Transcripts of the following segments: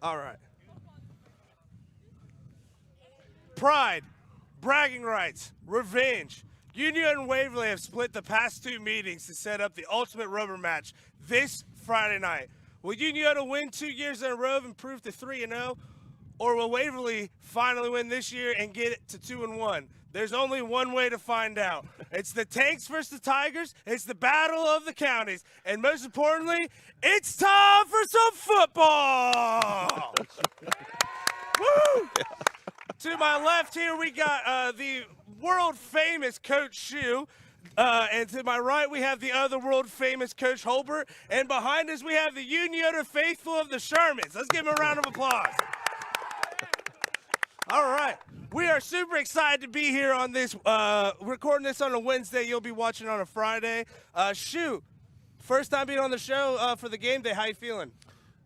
All right. Pride, bragging rights, revenge. Unioto and Waverly have split the past two meetings to set up the ultimate rubber match this Friday night. Will Unioto win 2 years in a row and prove to 3-0, or will Waverly finally win this year and get it to 2-1? There's only one way to find out. It's the Tanks versus the Tigers. It's the battle of the counties, and most importantly, it's time for some football. Woo! To my left here, we got the world-famous Coach Shu. And to my right, we have the other world-famous Coach Holbert. And behind us, we have the Unioto faithful of the Shermans. Let's give them a round of applause. All right. We are super excited to be here on this, recording this on a Wednesday. You'll be watching on a Friday. Shu, first time being on the show for the game day. How you feeling?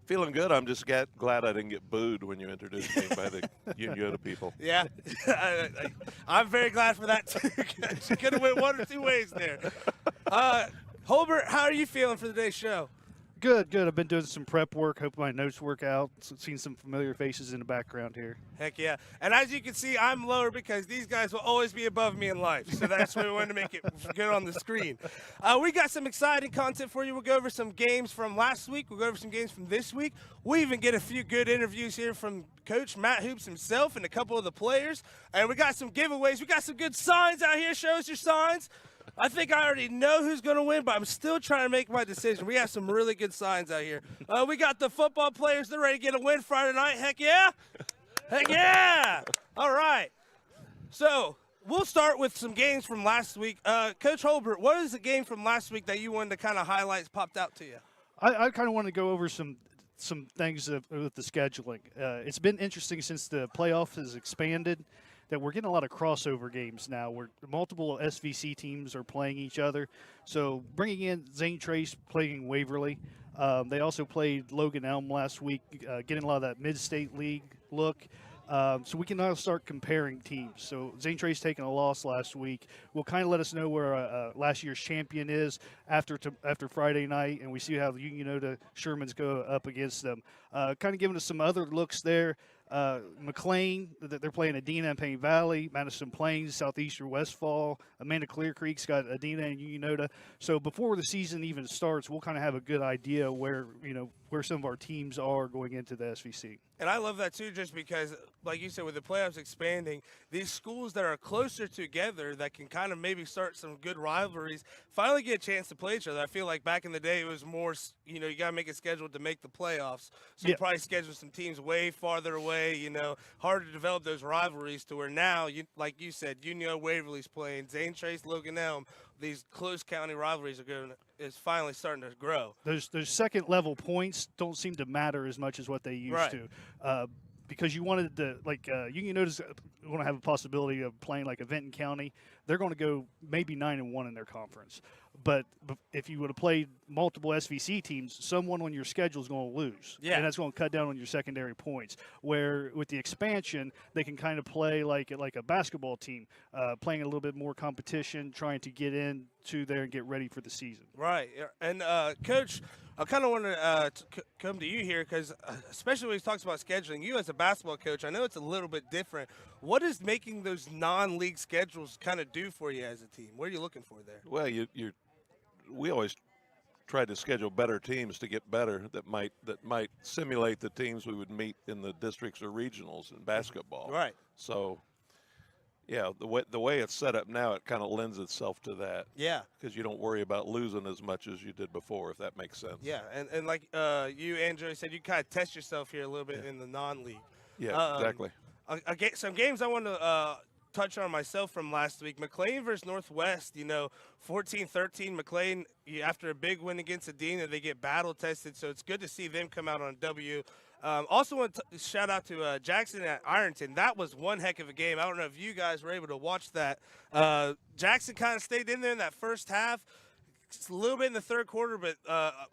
Feeling good. I'm just glad I didn't get booed when you introduced me by the Unioto people. Yeah, I'm very glad for that too. She could have went one or two ways there. Holbert, how are you feeling for today's show? Good. I've been doing some prep work. Hope my notes work out. Seen some familiar faces in the background here. Heck yeah. And as you can see, I'm lower because these guys will always be above me in life. So that's why we wanted to make it good on the screen. We got some exciting content for you. We'll go over some games from last week. We'll go over some games from this week. We'll even get a few good interviews here from Coach Matt Hoops himself and a couple of the players. And we got some giveaways. We got some good signs out here. Show us your signs. I think I already know who's going to win, but I'm still trying to make my decision. We have some really good signs out here. We got the football players. They're ready to get a win Friday night. Heck yeah. Heck yeah. All right. So we'll start with some games from last week. Coach Holbert, what is the game from last week that you wanted to kind of highlights popped out to you? I kind of want to go over some things with the scheduling. It's been interesting since the playoff has expanded that we're getting a lot of crossover games now where multiple SVC teams are playing each other. So bringing in Zane Trace playing Waverly. They also played Logan Elm last week, getting a lot of that mid-state league look. So we can now start comparing teams. So Zane Trace taking a loss last week will kind of let us know where last year's champion is after Friday night, and we see how the Unioto Shermans go up against them. Kind of giving us some other looks there. McLean, they're playing Adina and Payne Valley, Madison Plains, Southeastern Westfall, Amanda Clear Creek's got Adina and Unioto. So before the season even starts, we'll kind of have a good idea where some of our teams are going into the SVC. And I love that too, just because, like you said, with the playoffs expanding, these schools that are closer together that can kind of maybe start some good rivalries finally get a chance to play each other. I feel like back in the day it was more, you got to make it scheduled to make the playoffs. So you probably schedule some teams way farther away, harder to develop those rivalries to where now, like you said, Waverly's playing, Zane Trace, Logan Elm. These close county rivalries is finally starting to grow. Those second level points don't seem to matter as much as what they used to, because you wanted to Unioto's going to have a possibility of playing like a Vinton County. They're going to go maybe 9-1 in their conference. But if you would have played multiple SVC teams, someone on your schedule is going to lose. Yeah. And that's going to cut down on your secondary points. Where with the expansion, they can kind of play like a basketball team, playing a little bit more competition, trying to get into there and get ready for the season. Right. And, Coach, I kind of want to come to you here because, especially when he talks about scheduling, you as a basketball coach, I know it's a little bit different. What is making those non-league schedules kind of do for you as a team? What are you looking for there? Well, we always try to schedule better teams to get better that might simulate the teams we would meet in the districts or regionals in basketball. Right. So, yeah, the way it's set up now, it kind of lends itself to that. Yeah. Because you don't worry about losing as much as you did before, if that makes sense. Yeah, and like you, Andrew, said, you kind of test yourself here a little bit in the non-league. Yeah, exactly. Some games I want to touch on myself from last week. McLean versus Northwest, 14-13. McLean, after a big win against Adina, they get battle tested, so it's good to see them come out on a W. Also want to shout out to Jackson at Ironton. That was one heck of a game. I don't know if you guys were able to watch that. Jackson kind of stayed in there in that first half, just a little bit in the third quarter, but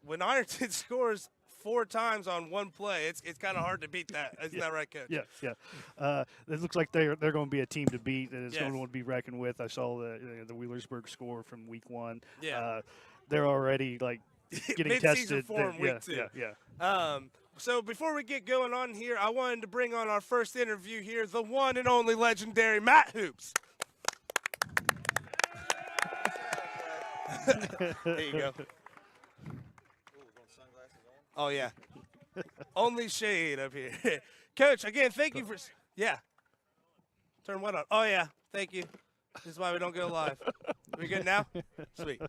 when Ironton scores 4 times on one play, it's kind of hard to beat that. Isn't that right, Coach? Yeah. It looks like they're going to be a team to beat, and it's going to be reckoned with. I saw the Wheelersburg score from week 1. Yeah. They're already getting tested. Form week 2. Yeah. So before we get going on here, I wanted to bring on our first interview here, the one and only legendary Matt Hoops. There you go. Oh, yeah. Only shade up here. Coach, again, thank you for – yeah. Turn what on? Oh, yeah. Thank you. This is why we don't go live. We good now? Sweet.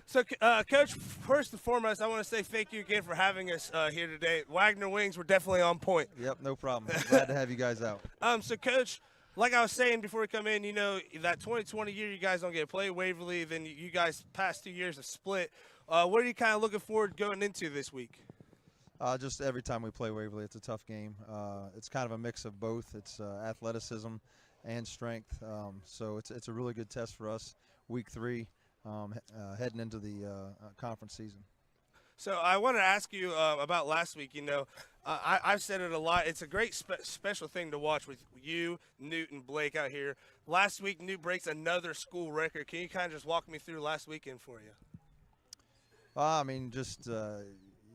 So, Coach, first and foremost, I want to say thank you again for having us here today. Wagner Wings were definitely on point. Yep, no problem. Glad to have you guys out. So, Coach, like I was saying before we come in, you know, that 2020 year you guys don't get to play Waverly. Then you guys past 2 years have split. What are you kind of looking forward going into this week? Just every time we play Waverly, it's a tough game. It's kind of a mix of both. It's athleticism and strength. So it's a really good test for us. Week 3, heading into the conference season. So I want to ask you about last week. You know, I've said it a lot. It's a great special thing to watch with you, Newt, and Blake out here. Last week, Newt breaks another school record. Can you kind of just walk me through last weekend for you? I mean, just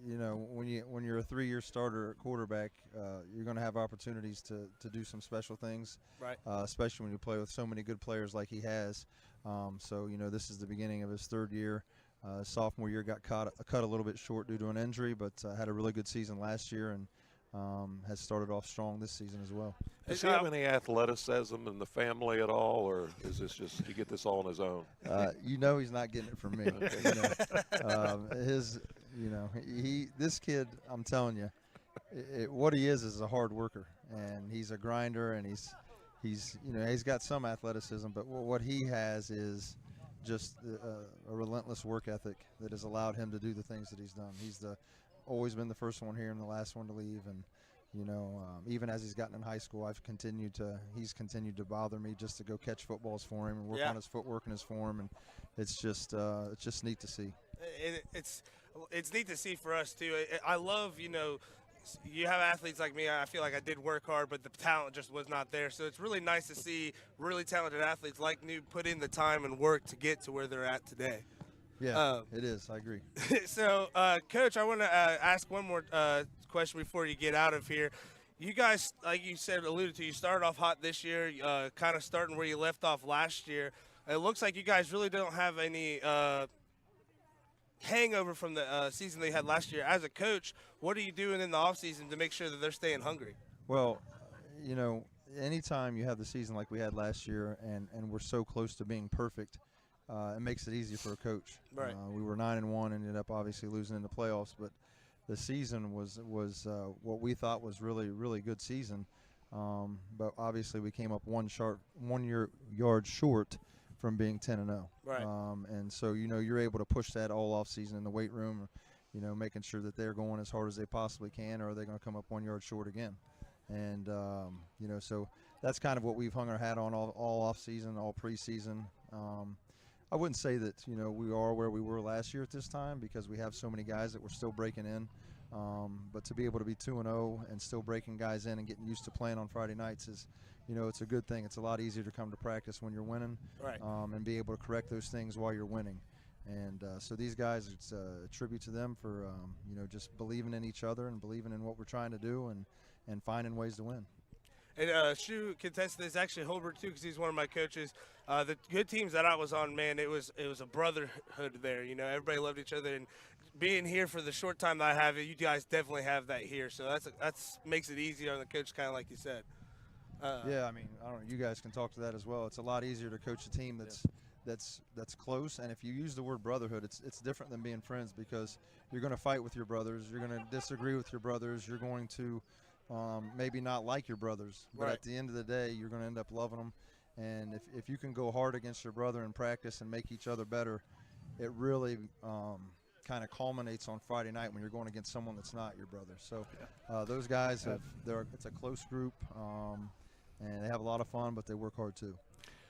you know, when you're a 3-year starter at quarterback, you're going to have opportunities to do some special things. Right. Especially when you play with so many good players like he has. So you know, this is the beginning of his 3rd year. Sophomore year got cut a little bit short due to an injury, but had a really good season last year and has started off strong this season as well. Does he have any athleticism in the family at all, or is this just he get this all on his own? You know, he's not getting it from me. This kid, I'm telling you, what he is a hard worker, and he's a grinder, and he's got some athleticism, but what he has is just a relentless work ethic that has allowed him to do the things that he's done. He's always been the first one here and the last one to leave, and you know, even as he's gotten in high school, he's continued to bother me just to go catch footballs for him and work on his footwork and his form, and it's just neat to see. It's neat to see for us too. I love, you know, you have athletes like me. I feel like I did work hard, but the talent just was not there. So it's really nice to see really talented athletes like Newt put in the time and work to get to where they're at today. Yeah, it is. I agree. So, Coach, I want to ask one more question before you get out of here. You guys, like you said, alluded to, you started off hot this year, kind of starting where you left off last year. It looks like you guys really don't have any hangover from the season they had last year. As a coach, what are you doing in the offseason to make sure that they're staying hungry? Well, you know, anytime you have the season like we had last year and we're so close to being perfect, it makes it easy for a coach. Right. We were 9-1, ended up obviously losing in the playoffs, but the season was what we thought was really good season. But obviously we came up 1 yard short from being 10-0. Right. And so, you know, you're able to push that all off season in the weight room, you know, making sure that they're going as hard as they possibly can, or are they going to come up 1 yard short again? And, you know, so that's kind of what we've hung our hat on all off season, all preseason. I wouldn't say that, you know, we are where we were last year at this time because we have so many guys that we're still breaking in. But to be able to be 2-0 and still breaking guys in and getting used to playing on Friday nights is, you know, it's a good thing. It's a lot easier to come to practice when you're winning, right. And be able to correct those things while you're winning. And so these guys, it's a tribute to them for, you know, just believing in each other and believing in what we're trying to do and finding ways to win. And Shu contested this, actually Holbert too, because he's one of my coaches. The good teams that I was on, man, it was a brotherhood there. You know, everybody loved each other, and being here for the short time that I have it, you guys definitely have that here. So that's makes it easier on the coach, kind of like you said. Yeah, I mean, I don't know. You guys can talk to that as well. It's a lot easier to coach a team that's close, and if you use the word brotherhood, it's different than being friends because you're going to fight with your brothers, you're going to disagree with your brothers, you're going to maybe not like your brothers, but right. At the end of the day, you're going to end up loving them. And if you can go hard against your brother in practice and make each other better, it really kind of culminates on Friday night when you're going against someone that's not your brother. So those guys it's a close group, and they have a lot of fun, but they work hard too.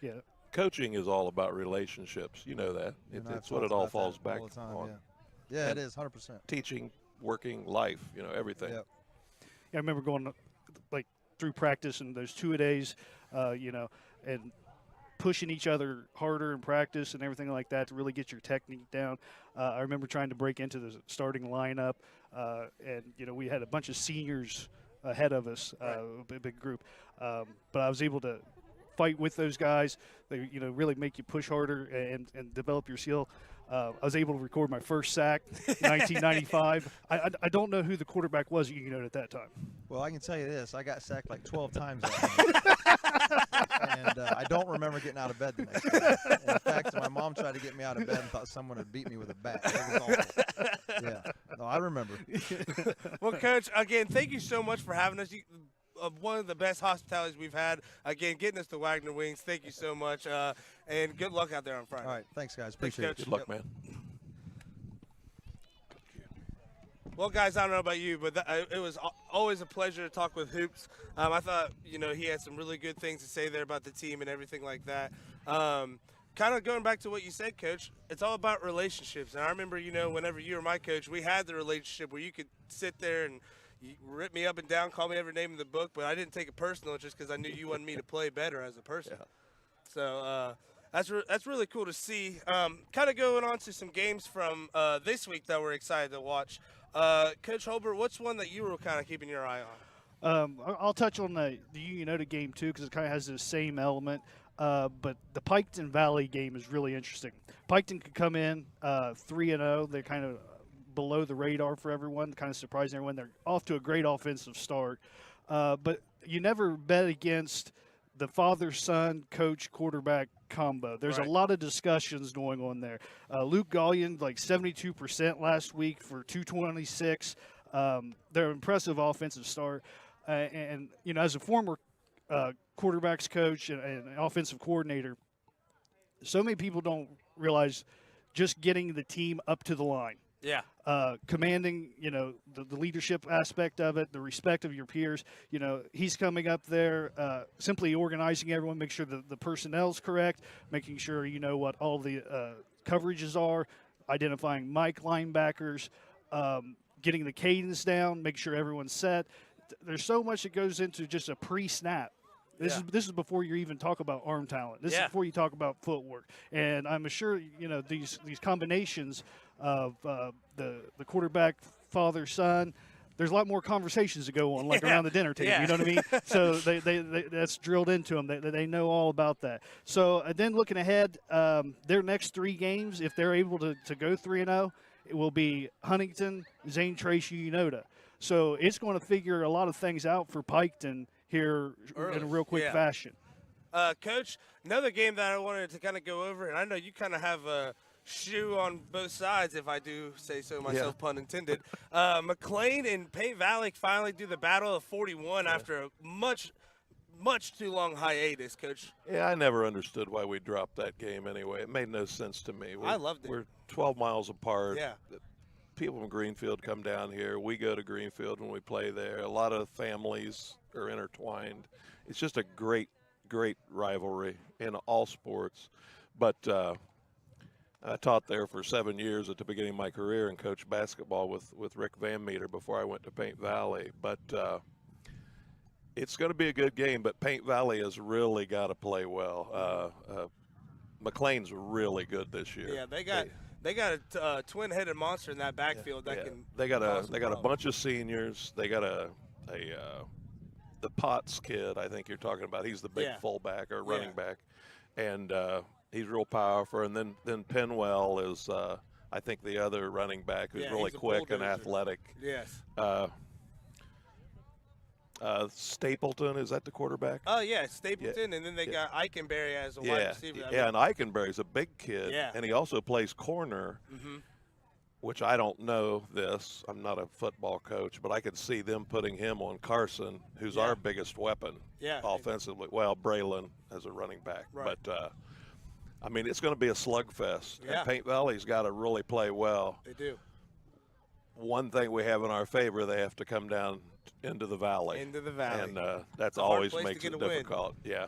Yeah. Coaching is all about relationships. You know that. It's what it all falls back on. Yeah, it is 100%. Teaching, working, life, you know, everything. Yep. Yeah, I remember going like through practice and those 2-a-days, you know, and pushing each other harder in practice and everything like that to really get your technique down. I remember trying to break into the starting lineup, and we had a bunch of seniors ahead of us, a big group, but I was able to fight with those guys. They really make you push harder and develop your skill. I was able to record my first sack in 1995. I don't know who the quarterback was at Unioto at that time. Well, I can tell you this. I got sacked like 12 times that night. And I don't remember getting out of bed the next day. In fact, my mom tried to get me out of bed and thought someone had beat me with a bat. It was awful. Yeah. No, I remember. Well, Coach, again, thank you so much for having us. One of the best hospitalities we've had. Again, getting us to Wagner Wings. Thank you so much. And good luck out there on Friday. All right. Thanks, guys. Appreciate it. Good luck, man. Well, guys, I don't know about you, but it was always a pleasure to talk with Hoops. I thought, he had some really good things to say there about the team and everything like that. Kind of going back to what you said, Coach, it's all about relationships. And I remember, whenever you were my coach, we had the relationship where you could sit there and you rip me up and down, call me every name in the book, but I didn't take it personal just because I knew you wanted me to play better as a person. Yeah. So that's really cool to see. Kind of going on to some games from this week that we're excited to watch. Coach Holbert, what's one that you were kind of keeping your eye on? I'll touch on the Unioto game too because it kind of has the same element. But the Piketon Valley game is really interesting. Piketon could come in 3-0. They're kind of below the radar for everyone, kind of surprising everyone. They're off to a great offensive start. But you never bet against the father-son coach-quarterback combo. There's a lot of discussions going on there. Luke Gallion, like 72% last week for 226. They're an impressive offensive start. And as a former quarterbacks coach and offensive coordinator, so many people don't realize just getting the team up to the line. Yeah. Commanding, the leadership aspect of it, the respect of your peers. He's coming up there, simply organizing everyone, make sure that the personnel's correct, making sure you know what all the coverages are, identifying Mike linebackers, getting the cadence down, make sure everyone's set. There's so much that goes into just a pre-snap. This is before you even talk about arm talent. This is before you talk about footwork. And I'm sure these combinations of the quarterback, father, son. There's a lot more conversations that go on, like around the dinner table. You know what I mean? So they that's drilled into them. They know all about that. So then looking ahead, their next 3 games, if they're able to go 3-0, it will be Huntington, Zane Trace, Unioto. So it's going to figure a lot of things out for Piketon here in a real quick fashion. Coach, another game that I wanted to kind of go over, and I know you kind of have a shoe on both sides, if I do say so myself, pun intended. McLean and Paint Valley finally do the Battle of 41 after a much too long hiatus, Coach. Yeah, I never understood why we dropped that game anyway. It made no sense to me. I loved it. We're 12 miles apart. Yeah. People from Greenfield come down here. We go to Greenfield when we play there. A lot of families are intertwined. It's just a great rivalry in all sports. But I taught there for 7 years at the beginning of my career and coached basketball with Rick Van Meter before I went to Paint Valley. But it's going to be a good game, but Paint Valley has really got to play well. McLean's really good this year. Yeah, they got a twin-headed monster in that backfield that can. They got a bunch of seniors. They got the Potts kid. I think you're talking about. He's the big fullback or running back, and he's real powerful. And then Penwell is I think the other running back who's really quick and athletic. Yes. Stapleton, is that the quarterback? Oh, yeah, Stapleton, and then they got Eikenberry as a wide receiver. And Eikenberry's a big kid, and he also plays corner, which I don't know this. I'm not a football coach, but I could see them putting him on Carson, who's our biggest weapon offensively. Well, Braylon as a running back. Right. But, I mean, it's going to be a slugfest. Yeah. And Paint Valley's got to really play well. They do. One thing we have in our favor, they have to come down into the valley. Into the valley. And that's always makes it difficult. Yeah.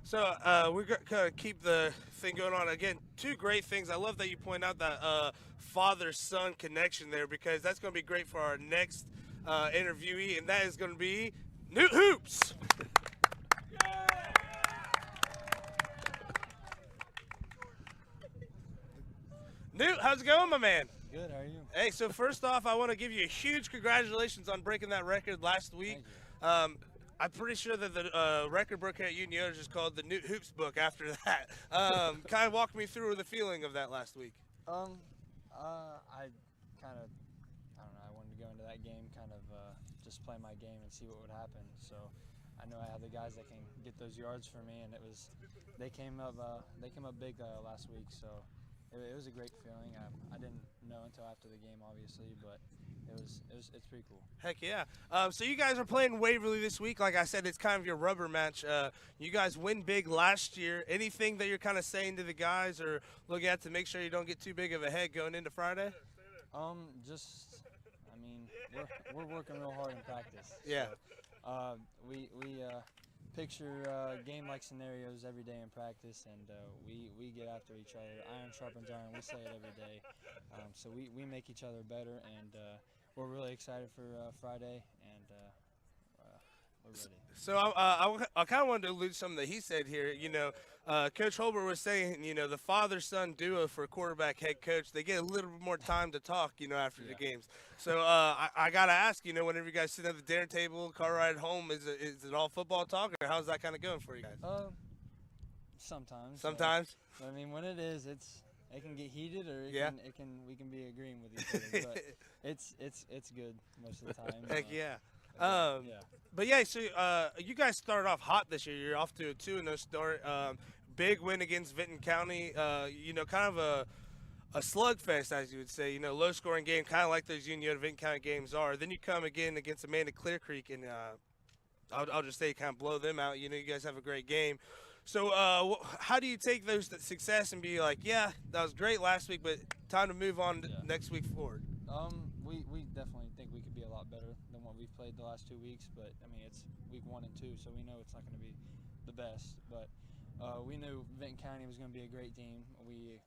So we're going to keep the thing going on. Again, 2 great things. I love that you point out that father-son connection there because that's going to be great for our next interviewee, and that is going to be Newt Hoops. Newt, how's it going, my man? Good, how are you? Hey, so first off, I want to give you a huge congratulations on breaking that record last week. Thank I'm pretty sure that the record book here at Unioto is just called the Newt Hoops book after that. Kind of walk me through the feeling of that last week. I kind of, I don't know, I wanted to go into that game, kind of just play my game and see what would happen. So I know I have the guys that can get those yards for me, and they came up big last week. So it was a great feeling. I didn't know until after the game, obviously, but it's pretty cool. Heck yeah. So you guys are playing Waverly this week. Like I said, it's kind of your rubber match. You guys win big last year. Anything that you're kind of saying to the guys or looking at to make sure you don't get too big of a head going into Friday? We're working real hard in practice. Yeah. So, we picture game-like scenarios every day in practice, and we get after each other. Iron sharpens iron. We say it every day. So we make each other better, and we're really excited for Friday, and we're ready. So I kind of wanted to allude to something that he said here. You know, Coach Holbert was saying, you know, the father-son duo for quarterback head coach, they get a little bit more time to talk, you know, after the games. So I got to ask, you know, whenever you guys sit at the dinner table, car ride home, is it all football talk, or how's that kind of going for you guys? Sometimes. Sometimes? I mean, when it is, it can get heated, or we can be agreeing with each other. But it's good most of the time. Heck yeah. Yeah. But yeah, so you guys started off hot this year. You're off to a 2-0 start. Big win against Vinton County. You know, kind of a slugfest, as you would say. You know, low-scoring game, kind of like those Unioto Vinton County games are. Then you come again against Amanda Clear Creek, and I'll just say kind of blow them out. You know, you guys have a great game. So how do you take those success and be like, yeah, that was great last week, but time to move on next week forward? We definitely think we could be a lot better than what we've played the last 2 weeks, but I mean, it's week 1 and 2, so we know it's not going to be the best, but we knew Vinton County was going to be a great team. We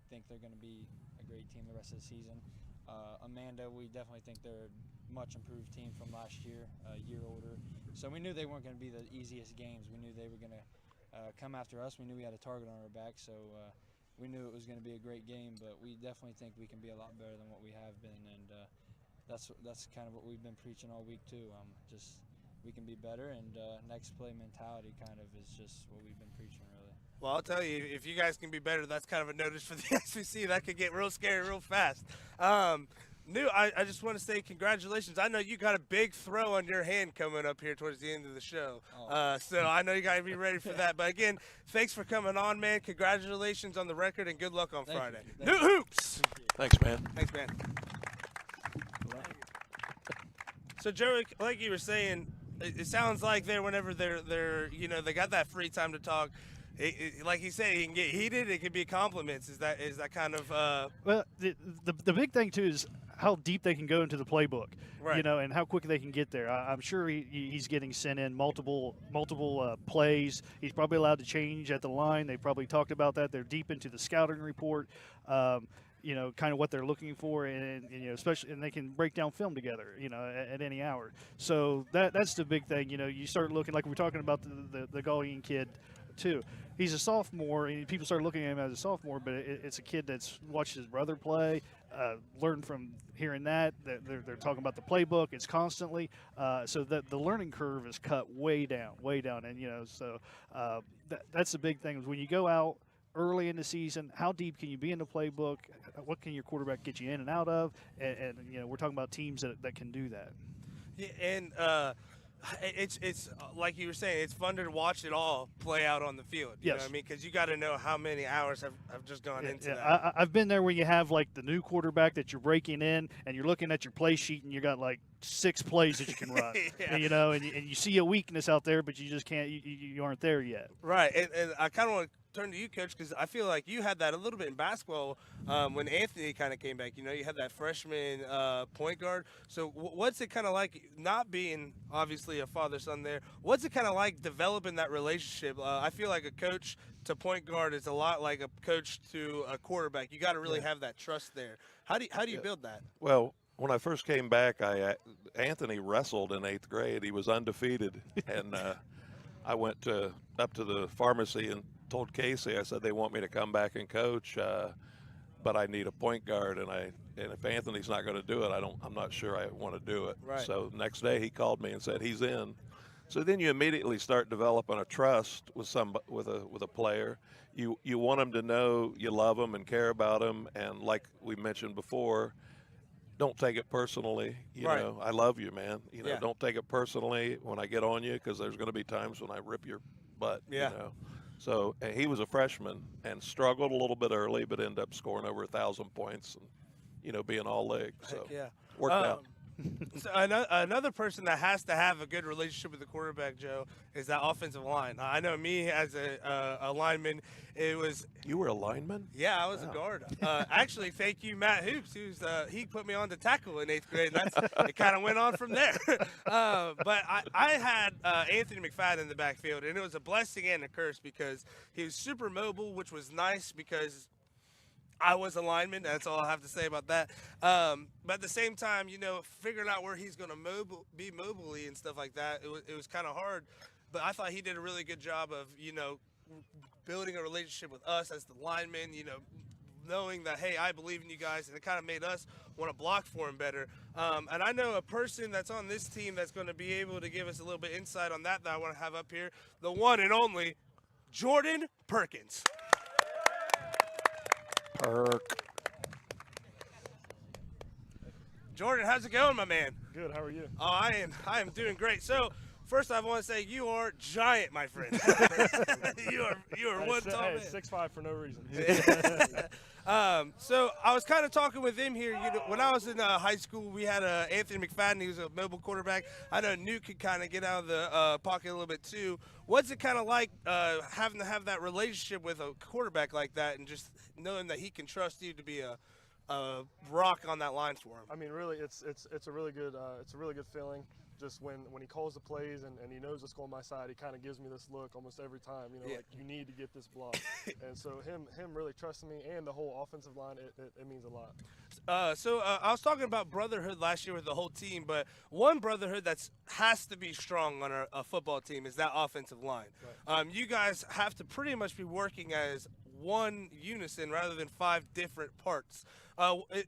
think they're going to be a great team the rest of the season. Amanda, we definitely think they're a much improved team from last year, a year older, so we knew they weren't going to be the easiest games. We knew they were going to come after us. We knew we had a target on our back, so we knew it was going to be a great game, but we definitely think we can be a lot better than what we have been, and that's kind of what we've been preaching all week too. Just we can be better, and next play mentality kind of is just what we've been preaching, really. Well, I'll tell you, if you guys can be better, that's kind of a notice for the SEC. That could get real scary real fast. New, I just want to say congratulations. I know you got a big throw on your hand coming up here towards the end of the show. So I know you got to be ready for that. But again, thanks for coming on, man. Congratulations on the record, and good luck on Friday. New Hoops! Thanks, man. Thanks, man. So, Joey, like you were saying, it sounds like whenever they're you know, they got that free time to talk. Like he said, he can get heated. It could be compliments. Is that kind of? Well, the big thing too is how deep they can go into the playbook, right. You know, and how quick they can get there. I'm sure he's getting sent in multiple plays. He's probably allowed to change at the line. They probably talked about that. They're deep into the scouting report. You know, kind of what they're looking for, and you know, especially, and they can break down film together, you know, at any hour. So that's the big thing. You know, you start looking, like we're talking about the Gaulian kid too. He's a sophomore, and people start looking at him as a sophomore, but it's a kid that's watched his brother play, learned from hearing that. They're talking about the playbook. It's constantly. So that the learning curve is cut way down. And, you know, so that's the big thing is when you go out early in the season, how deep can you be in the playbook? What can your quarterback get you in and out of? And you know, we're talking about teams that can do that. Yeah, and it's like you were saying, it's fun to watch it all play out on the field. You know what I mean? Because you got to know how many hours have just gone into that. I've been there where you have like the new quarterback that you're breaking in, and you're looking at your play sheet, and you got like 6 plays that you can run. And, you know, and you see a weakness out there, but you just can't. You aren't there yet. Right, and I kind of want to turn to you, Coach, because I feel like you had that a little bit in basketball when Anthony kind of came back. You know, you had that freshman point guard. So what's it kind of like not being obviously a father-son there? What's it kind of like developing that relationship? I feel like a coach to point guard is a lot like a coach to a quarterback. You got to really have that trust there. How do you build that? Well, when I first came back, Anthony wrestled in 8th grade. He was undefeated, and I went up to the pharmacy and told Casey, I said, they want me to come back and coach, but I need a point guard, and if Anthony's not going to do it, I'm not sure I want to do it. Right. So the next day he called me and said he's in. So then you immediately start developing a trust with a player. You want them to know you love them and care about them, and like we mentioned before, don't take it personally. You Right. know, I love you, man. You know, Yeah. don't take it personally when I get on you, because there's going to be times when I rip your butt. Yeah. You know. So and he was a freshman and struggled a little bit early, but ended up scoring over 1,000 points and, you know, being all league. So Heck yeah. worked out. So another person that has to have a good relationship with the quarterback, Joe, is that offensive line. I know me as a lineman, it was. You were a lineman? Yeah, I was a guard. Actually, thank you, Matt Hoops, he put me on to tackle in 8th grade. And it kind of went on from there. But I had Anthony McFadden in the backfield, and it was a blessing and a curse because he was super mobile, which was nice because I was a lineman. That's all I have to say about that. But at the same time, you know, figuring out where he's going to be mobily and stuff like that, it was kind of hard. But I thought he did a really good job of, you know, building a relationship with us as the linemen, you know, knowing that, hey, I believe in you guys, and it kind of made us want to block for him better. And I know a person that's on this team that's going to be able to give us a little bit insight on that I want to have up here, the one and only Jordan Perkins. Perk. Jordan, how's it going, my man? Good. How are you? Oh, I am doing great. So, first I want to say you are giant, my friend. you are one tall man. 6'5" for no reason. So I was kind of talking with him here. You know, when I was in high school, we had Anthony McFadden. He was a mobile quarterback. I know Newt could kind of get out of the pocket a little bit too. What's it kind of like having to have that relationship with a quarterback like that, and just knowing that he can trust you to be a rock on that line for him? I mean, really, it's a really good feeling. Just when he calls the plays and he knows what's going on my side, he kind of gives me this look almost every time. You know, like you need to get this block. And so him really trusting me and the whole offensive line, it means a lot. So I was talking about brotherhood last year with the whole team, but one brotherhood that has to be strong on a football team is that offensive line. Right. You guys have to pretty much be working as one unison rather than 5 different parts.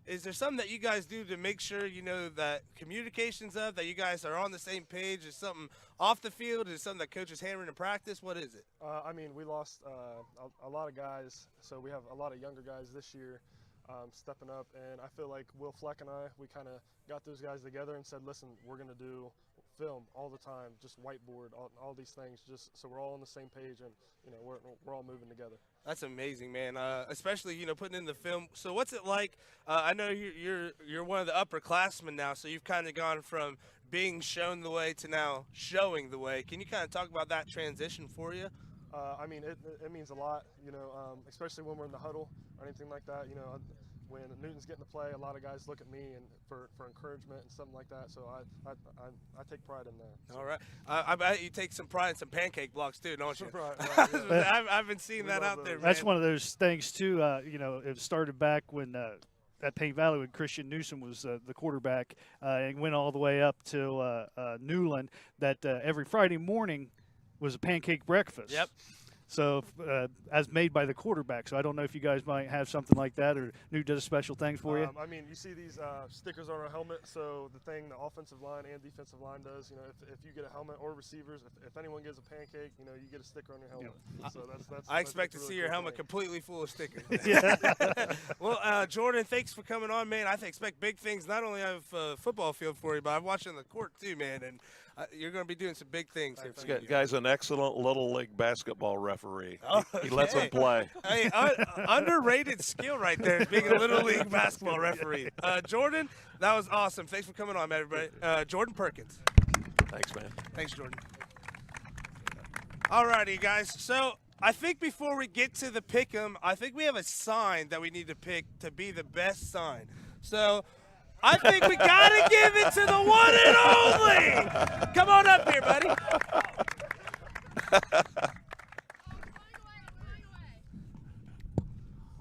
Is there something that you guys do to make sure, you know, that communication's up, that you guys are on the same page? Is something off the field? Is it something that coach is hammering in practice? What is it? I mean, we lost a lot of guys, so we have a lot of younger guys this year stepping up, and I feel like Will Fleck and we kind of got those guys together and said, listen, we're going to do film all the time, just whiteboard, all these things, just so we're all on the same page, and you know we're all moving together. That's amazing, man. Especially, you know, putting in the film. So what's it like? I know you're one of the upperclassmen now, so you've kind of gone from being shown the way to now showing the way. Can you kind of talk about that transition for you? I mean, it means a lot, you know, especially when we're in the huddle or anything like that. You know, when Newton's getting to play, a lot of guys look at me and for encouragement and something like that. So I take pride in that. All right. I bet you take some pride in some pancake blocks too, don't you? Right, yeah. I've been seeing that out there, man. That's one of those things too. You know, it started back when at Paint Valley when Christian Newsom was the quarterback, and went all the way up to Newland. That every Friday morning was a pancake breakfast. Yep. So as made by the quarterback. So I don't know if you guys might have something like that, or Newt does a special thing for you. I mean, you see these stickers on our helmet. So the thing the offensive line and defensive line does, you know, if you get a helmet or receivers, if anyone gives a pancake, you know, you get a sticker on your helmet. Yeah. So that's I expect to really see your cool helmet thing. completely full of stickers. Yeah. Well, Jordan, thanks for coming on, man. I expect big things, not only out of football field for you, but I'm watching the court too, man. And you're going to be doing some big things here. This guy's an excellent Little League basketball referee. He lets them play. Hey, underrated skill right there, being a Little League basketball referee. Jordan, that was awesome. Thanks for coming on, everybody. Jordan Perkins. Thanks, man. Thanks, Jordan. All righty, guys. So I think before we get to the pick 'em, I think we have a sign that we need to pick to be the best sign. So I think we got to give it to the one and only. Come on up here, buddy.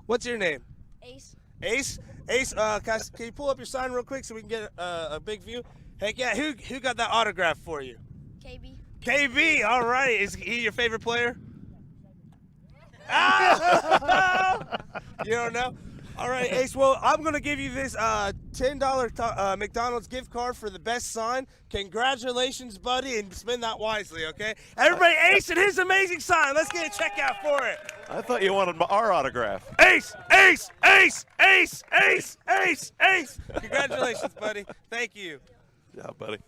What's your name? Ace. Ace? Ace, can you pull up your sign real quick so we can get a big view? Heck yeah. Who got that autograph for you? KB. KB, all right. Is he your favorite player? Ah! You don't know? All right, Ace. Well, I'm going to give you this $10 McDonald's gift card for the best sign. Congratulations, buddy, and spend that wisely, okay? Everybody, Ace and his amazing sign. Let's get a checkout for it. I thought you wanted our autograph. Ace, Ace, Ace, Ace, Ace, Ace, Ace. Congratulations, buddy. Thank you. Yeah, buddy.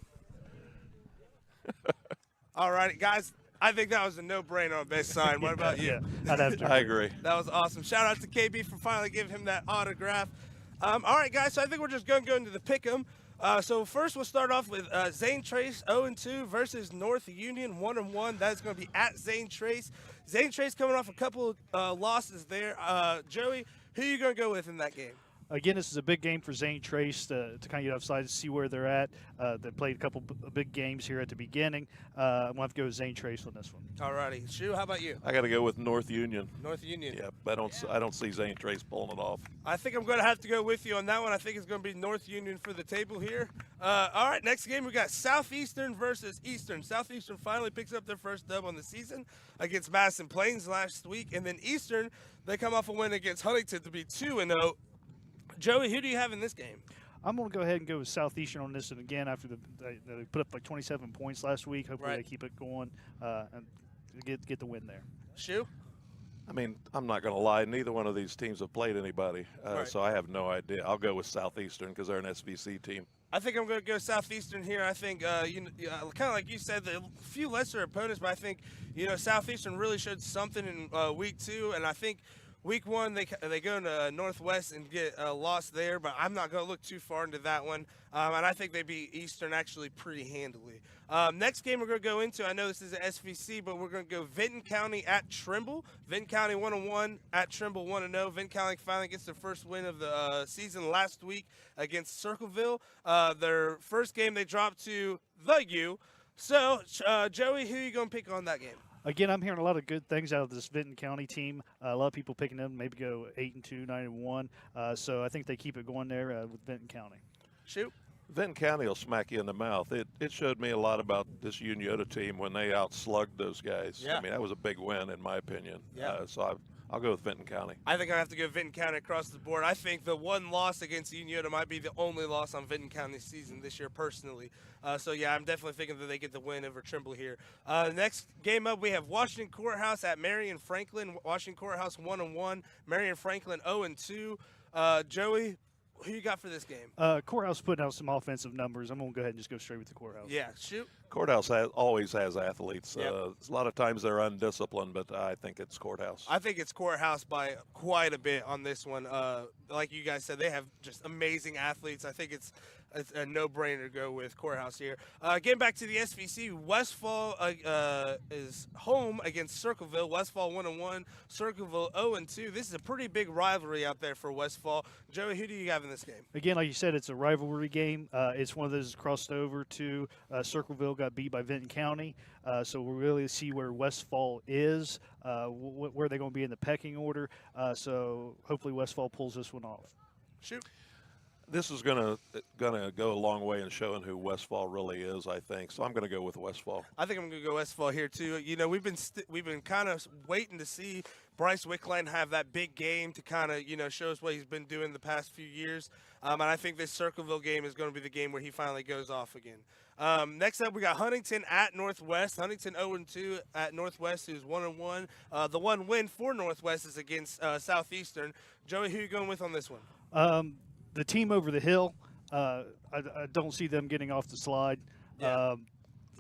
All right, guys. I think that was a no-brainer on best sign. What about you? I'd have to. I agree. That was awesome. Shout out to KB for finally giving him that autograph. All right, guys, so I think we're just going to go into the pick'em. So first we'll start off with Zane Trace 0-2 versus North Union 1-1. That's going to be at Zane Trace. Zane Trace coming off a couple losses there. Joey, who are you going to go with in that game? Again, this is a big game for Zane Trace to kind of get upside to see where they're at. They played a couple big games here at the beginning. I'm going to have to go with Zane Trace on this one. All righty. Shu, how about you? I got to go with North Union. North Union. Yep, I don't see Zane Trace pulling it off. I think I'm going to have to go with you on that one. I think it's going to be North Union for the table here. All right, next game we got Southeastern versus Eastern. Southeastern finally picks up their first dub on the season against Madison Plains last week. And then Eastern, they come off a win against Huntington to be 2-0. Joey, who do you have in this game? I'm going to go ahead and go with Southeastern on this, and again, after they put up like 27 points last week, hopefully they keep it going and get the win there. Shu? I mean, I'm not going to lie. Neither one of these teams have played anybody, Right. so I have no idea. I'll go with Southeastern because they're an SVC team. I think I'm going to go Southeastern here. I think, kind of like you said, a few lesser opponents, but I think, Southeastern really showed something in week 2, and I think week 1, they go to Northwest and get a loss there, but I'm not going to look too far into that one. And I think they beat Eastern actually pretty handily. Next game we're going to go into, I know this is an SVC, but we're going to go Vinton County at Trimble. Vinton County 1-1 at Trimble 1-0. Vinton County finally gets their first win of the season last week against Circleville. Their first game they dropped to the U. So, Joey, who are you going to pick on that game? Again, I'm hearing a lot of good things out of this Vinton County team. A lot of people picking them, maybe go 8-2, 9-1. So I think they keep it going there with Vinton County. Shoot. Vinton County will smack you in the mouth. It showed me a lot about this Unioto team when they outslugged those guys. Yeah. I mean, that was a big win in my opinion. Yeah. So I'll go with Vinton County. I think I have to go Vinton County across the board. I think the one loss against Unioto might be the only loss on Vinton County's season this year personally. So, yeah, I'm definitely thinking that they get the win over Trimble here. Next game up, we have Washington Courthouse at Marion Franklin. Washington Courthouse 1-1. Marion Franklin 0-2. Joey, who you got for this game? Courthouse putting out some offensive numbers. I'm going to go ahead and just go straight with the Courthouse. Yeah, shoot. Courthouse always has athletes. Yep. A lot of times they're undisciplined, but I think it's Courthouse. I think it's Courthouse by quite a bit on this one. Like you guys said, they have just amazing athletes. I think it's a no-brainer to go with Courthouse here. Getting back to the SVC, Westfall is home against Circleville. Westfall 1-1, Circleville 0-2. This is a pretty big rivalry out there for Westfall. Joey, who do you have in this game? Again, like you said, it's a rivalry game. It's one of those crossed over to Circleville got beat by Vinton County. So we'll really see where Westfall is, where they're going to be in the pecking order. So hopefully Westfall pulls this one off. Shoot. This is gonna go a long way in showing who Westfall really is, I think. So I'm going to go with Westfall. I think I'm going to go Westfall here too. We've been kind of waiting to see Bryce Wickline have that big game to kind of show us what he's been doing the past few years. And I think this Circleville game is going to be the game where he finally goes off again. Next up, we got Huntington at Northwest. Huntington 0-2 at Northwest, who's 1-1. The one win for Northwest is against Southeastern. Joey, who are you going with on this one? The team over the hill, I don't see them getting off the slide. Yeah.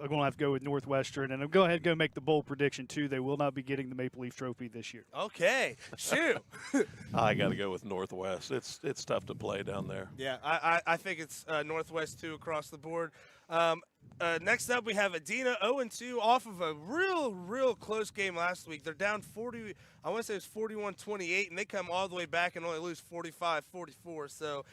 I'm going to have to go with Northwestern, and I'm going to go make the bold prediction, too. They will not be getting the Maple Leaf Trophy this year. Okay, shoot. I got to go with Northwest. It's tough to play down there. Yeah, I think it's Northwest, too, across the board. Next up, we have Adena 0-2 off of a real close game last week. They're down 40, I want to say it's 41-28, and they come all the way back and only lose 45-44. So,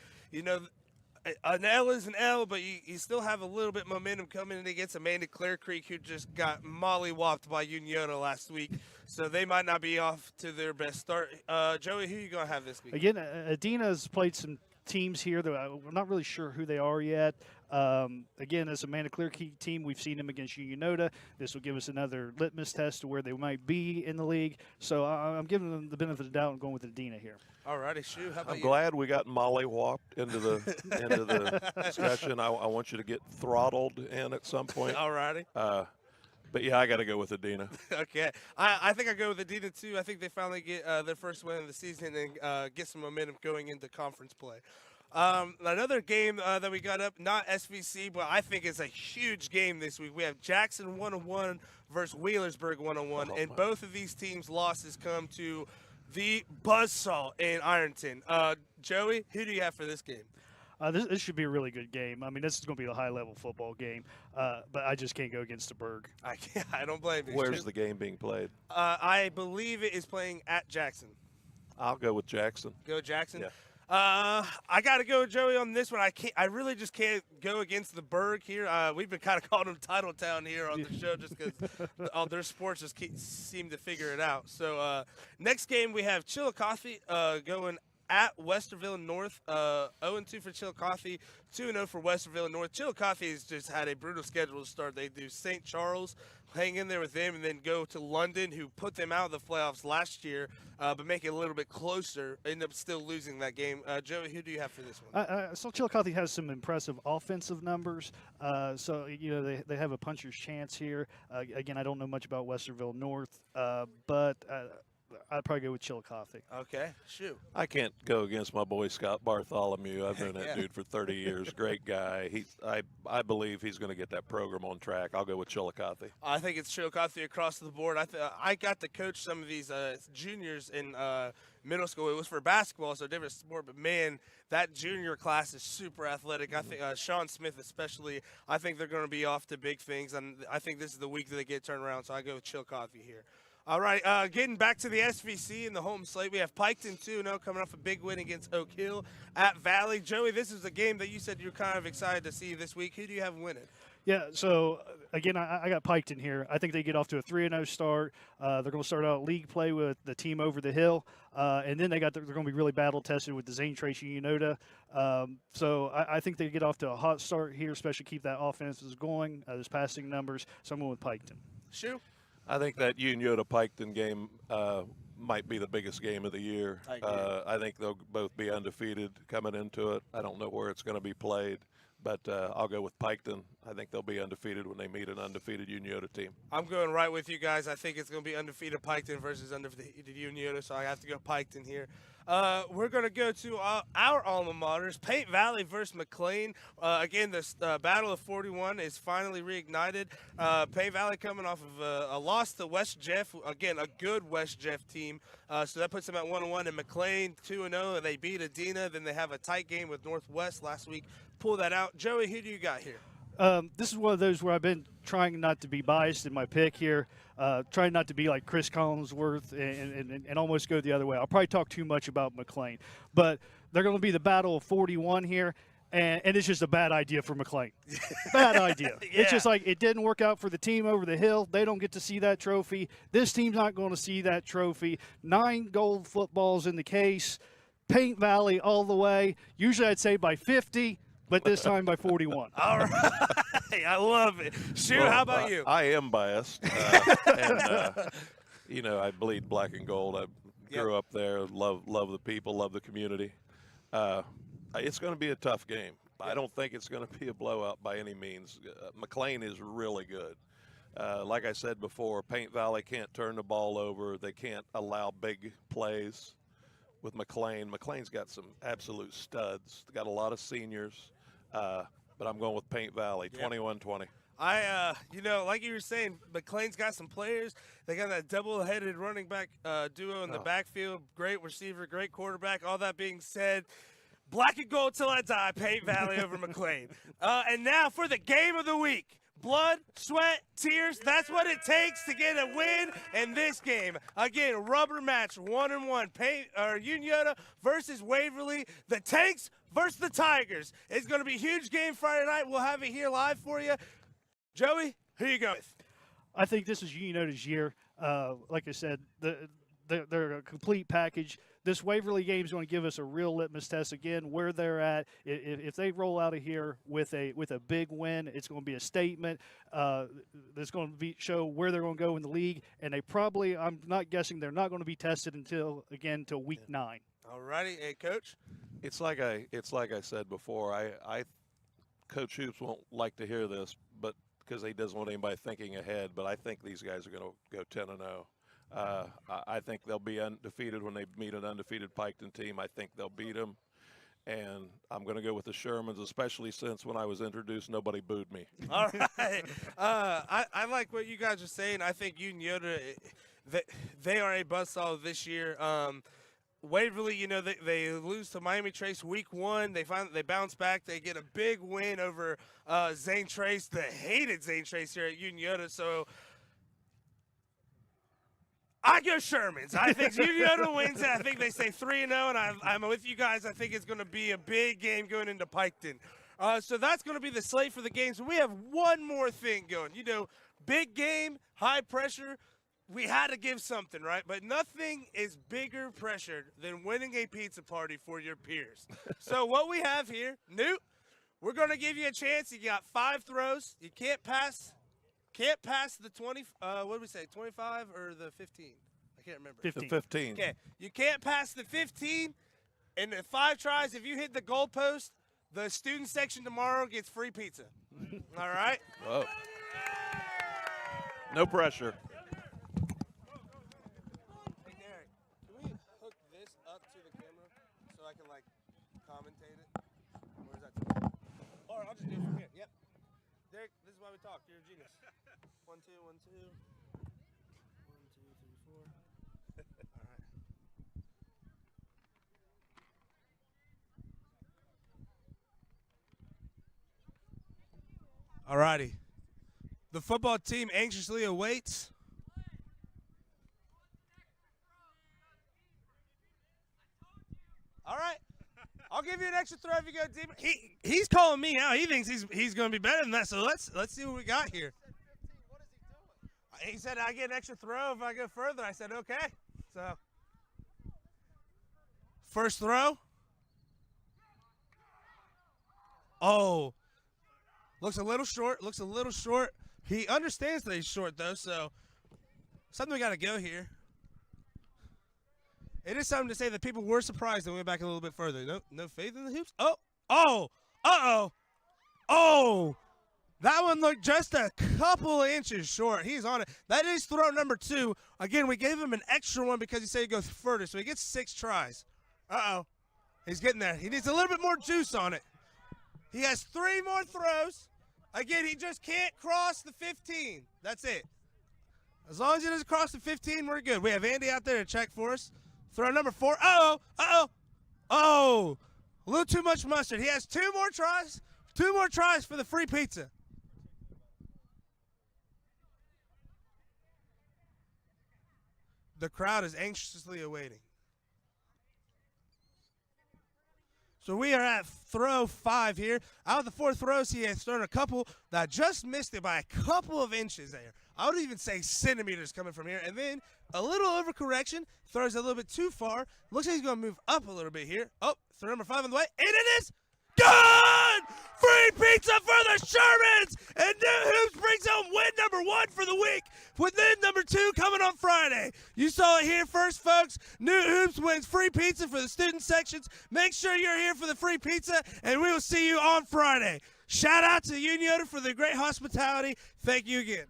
an L is an L, but you still have a little bit of momentum coming in against Amanda Clare Creek, who just got mollywopped by Unioto last week. So they might not be off to their best start. Joey, who are you going to have this week? Again, Adena's played some teams here that we're not really sure who they are yet. Again, as a Amanda Clear Key team, we've seen them against Unioto. This will give us another litmus test to where they might be in the league. So I'm giving them the benefit of the doubt and going with Adina here. All righty, Shu, how about I'm you? glad we got molly-whopped into the discussion. I want you to get throttled in at some point. All righty. But yeah, I got to go with Adina. Okay. I think I go with Adina, too. I think they finally get their first win of the season and get some momentum going into conference play. Another game that we got up, not SVC, but I think it's a huge game this week. We have Jackson 101 versus Wheelersburg 101, and both of these teams' losses come to the Buzzsaw in Ironton. Joey, who do you have for this game? This should be a really good game. I mean, this is going to be a high-level football game, but I just can't go against the Berg. I don't blame you. Where's the game being played? I believe it is playing at Jackson. I'll go with Jackson. Go Jackson? Yeah. I got to go with Joey on this one. I really just can't go against the Berg here. We've been kind of calling them Titletown here on the show just because all their sports just seem to figure it out. So next game we have Chillicothe going at Westerville North. 0-2 for Chillicothe, 2-0 for Westerville North. Chillicothe has just had a brutal schedule to start. They do St. Charles, hang in there with them, and then go to London, who put them out of the playoffs last year, but make it a little bit closer. End up still losing that game. Joey, who do you have for this one? So Chillicothe has some impressive offensive numbers. So they have a puncher's chance here. Again, I don't know much about Westerville North, but I'd probably go with Chillicothe. Okay, shoot. I can't go against my boy Scott Bartholomew. I've known that dude for 30 years. Great guy. I believe he's going to get that program on track. I'll go with Chillicothe. I think it's Chillicothe across the board. I got to coach some of these juniors in middle school. It was for basketball, so different sport. But man, that junior class is super athletic. I think Sean Smith especially. I think they're going to be off to big things, and I think this is the week that they get turned around. So I go with Chillicothe here. All right, getting back to the SVC in the home slate, we have Piketon 2-0 coming off a big win against Oak Hill at Valley. Joey, this is a game that you said you're kind of excited to see this week. Who do you have winning? Yeah, so again, I got Piketon here. I think they get off to a 3-0 start. They're going to start out league play with the team over the hill, and then they're going to be really battle tested with the Zane Trace Unioto. So I think they get off to a hot start here, especially keep that offense going, those passing numbers. So I'm going with Piketon. Shoe? I think that Unioto-Piketon game might be the biggest game of the year. I think they'll both be undefeated coming into it. I don't know where it's going to be played, but I'll go with Piketon. I think they'll be undefeated when they meet an undefeated Unioto team. I'm going right with you guys. I think it's going to be undefeated Piketon versus undefeated Unioto, so I have to go Piketon here. We're going to go to our alma maters, Paint Valley versus McLean. Again, the Battle of 41 is finally reignited. Paint Valley coming off of a loss to West Jeff. Again, a good West Jeff team. So that puts them at 1-1. And McLean 2-0. They beat Adina. Then they have a tight game with Northwest last week. Pull that out. Joey, who do you got here? This is one of those where I've been trying not to be biased in my pick here, trying not to be like Chris Collinsworth and almost go the other way. I'll probably talk too much about McLean, but they're going to be the Battle of 41 here, and it's just a bad idea for McLean. Bad idea. Yeah. It's just like it didn't work out for the team over the hill. They don't get to see that trophy. This team's not going to see that trophy. 9 gold footballs in the case. Paint Valley all the way. Usually I'd say by 50. But this time by 41. All right. I love it. Shoot, how about you? I am biased. And, I bleed black and gold. I grew up there, love the people, love the community. It's going to be a tough game. I don't think it's going to be a blowout by any means. McLean is really good. Like I said before, Paint Valley can't turn the ball over. They can't allow big plays with McLean. McLean's got some absolute studs. They got a lot of seniors. But I'm going with Paint Valley, 21-20. Like you were saying, McLean's got some players. They got that double-headed running back duo in the backfield. Great receiver, great quarterback. All that being said, black and gold till I die, Paint Valley over McLean. And now for the game of the week. Blood, sweat, tears, that's what it takes to get a win in this game. Again, rubber match, 1-1. Unioto versus Waverly. The Tanks versus the Tigers. It's going to be a huge game Friday night. We'll have it here live for you. Joey, who you go with? I think this is Unioto's year. Like I said, they're a complete package. This Waverly game is going to give us a real litmus test again where they're at. If they roll out of here with a big win, it's going to be a statement. That's going to show where they're going to go in the league. And they probably, I'm not guessing, they're not going to be tested until week 9. All righty, hey coach. It's like I said before. I Coach Hoops won't like to hear this, but because he doesn't want anybody thinking ahead. But I think these guys are going to go 10-0. I think they'll be undefeated when they meet an undefeated Piketon team. I think they'll beat them. And I'm going to go with the Shermans, especially since when I was introduced, nobody booed me. All right. I like what you guys are saying. I think Unioto, they are a buzzsaw this year. Waverly, you know, they lose to Miami Trace week 1. They bounce back. They get a big win over Zane Trace, the hated Zane Trace here at Unioto. So I go Shermans. I think Unioto wins it. I think they say 3-0, and I'm with you guys. I think it's going to be a big game going into Piketon. So that's going to be the slate for the games. We have one more thing going. You know, big game, high pressure. We had to give something, right? But nothing is bigger pressure than winning a pizza party for your peers. So what we have here, Newt, we're going to give you a chance. You got 5 throws. You can't pass the 20, what did we say, 25 or the 15? I can't remember. 15. The 15. Okay, you can't pass the 15. And in 5 tries, if you hit the goalpost, the student section tomorrow gets free pizza. All right? Whoa. No pressure. Hey, Derek, can we hook this up to the camera so I can, like, commentate it? Or is that too much? Or I'll just do it from here. Yep. Derek, this is why we talk. You're a genius. 1, 2, 1, 2. 1, 2, 3, 4. All right. All righty. The football team anxiously awaits. All right. I'll give you an extra throw if you go deeper. He's calling me out. He thinks he's going to be better than that. So let's see what we got here. He said I get an extra throw if I go further. I said okay. So first throw. Oh. Looks a little short. Looks a little short. He understands that he's short though, so something we got to go here. It is something to say that people were surprised and went back a little bit further. No faith in the hoops. Oh, that one looked just a couple of inches short. He's on it. That is throw number 2. Again, we gave him an extra one because he said he'd go further, so he gets 6 tries. He's getting there. He needs a little bit more juice on it. He has 3 more throws. Again, he just can't cross the 15. That's it. As long as he doesn't cross the 15, we're good. We have Andy out there to check for us. Throw number 4. Oh, a little too much mustard. He has 2 more tries. 2 more tries for the free pizza. The crowd is anxiously awaiting. So we are at throw 5 here. Out of the 4 throws, he has thrown a couple that just missed it by a couple of inches there. I would even say centimeters coming from here. And then a little overcorrection, throws a little bit too far. Looks like he's going to move up a little bit here. Oh, throw number 5 on the way. And it is good! Free pizza for the Shermans! And New Hoops brings home win number 1 for the week, with win number 2 coming on Friday. You saw it here first, folks. New Hoops wins free pizza for the student sections. Make sure you're here for the free pizza, and we will see you on Friday. Shout out to Unioto for the great hospitality. Thank you again.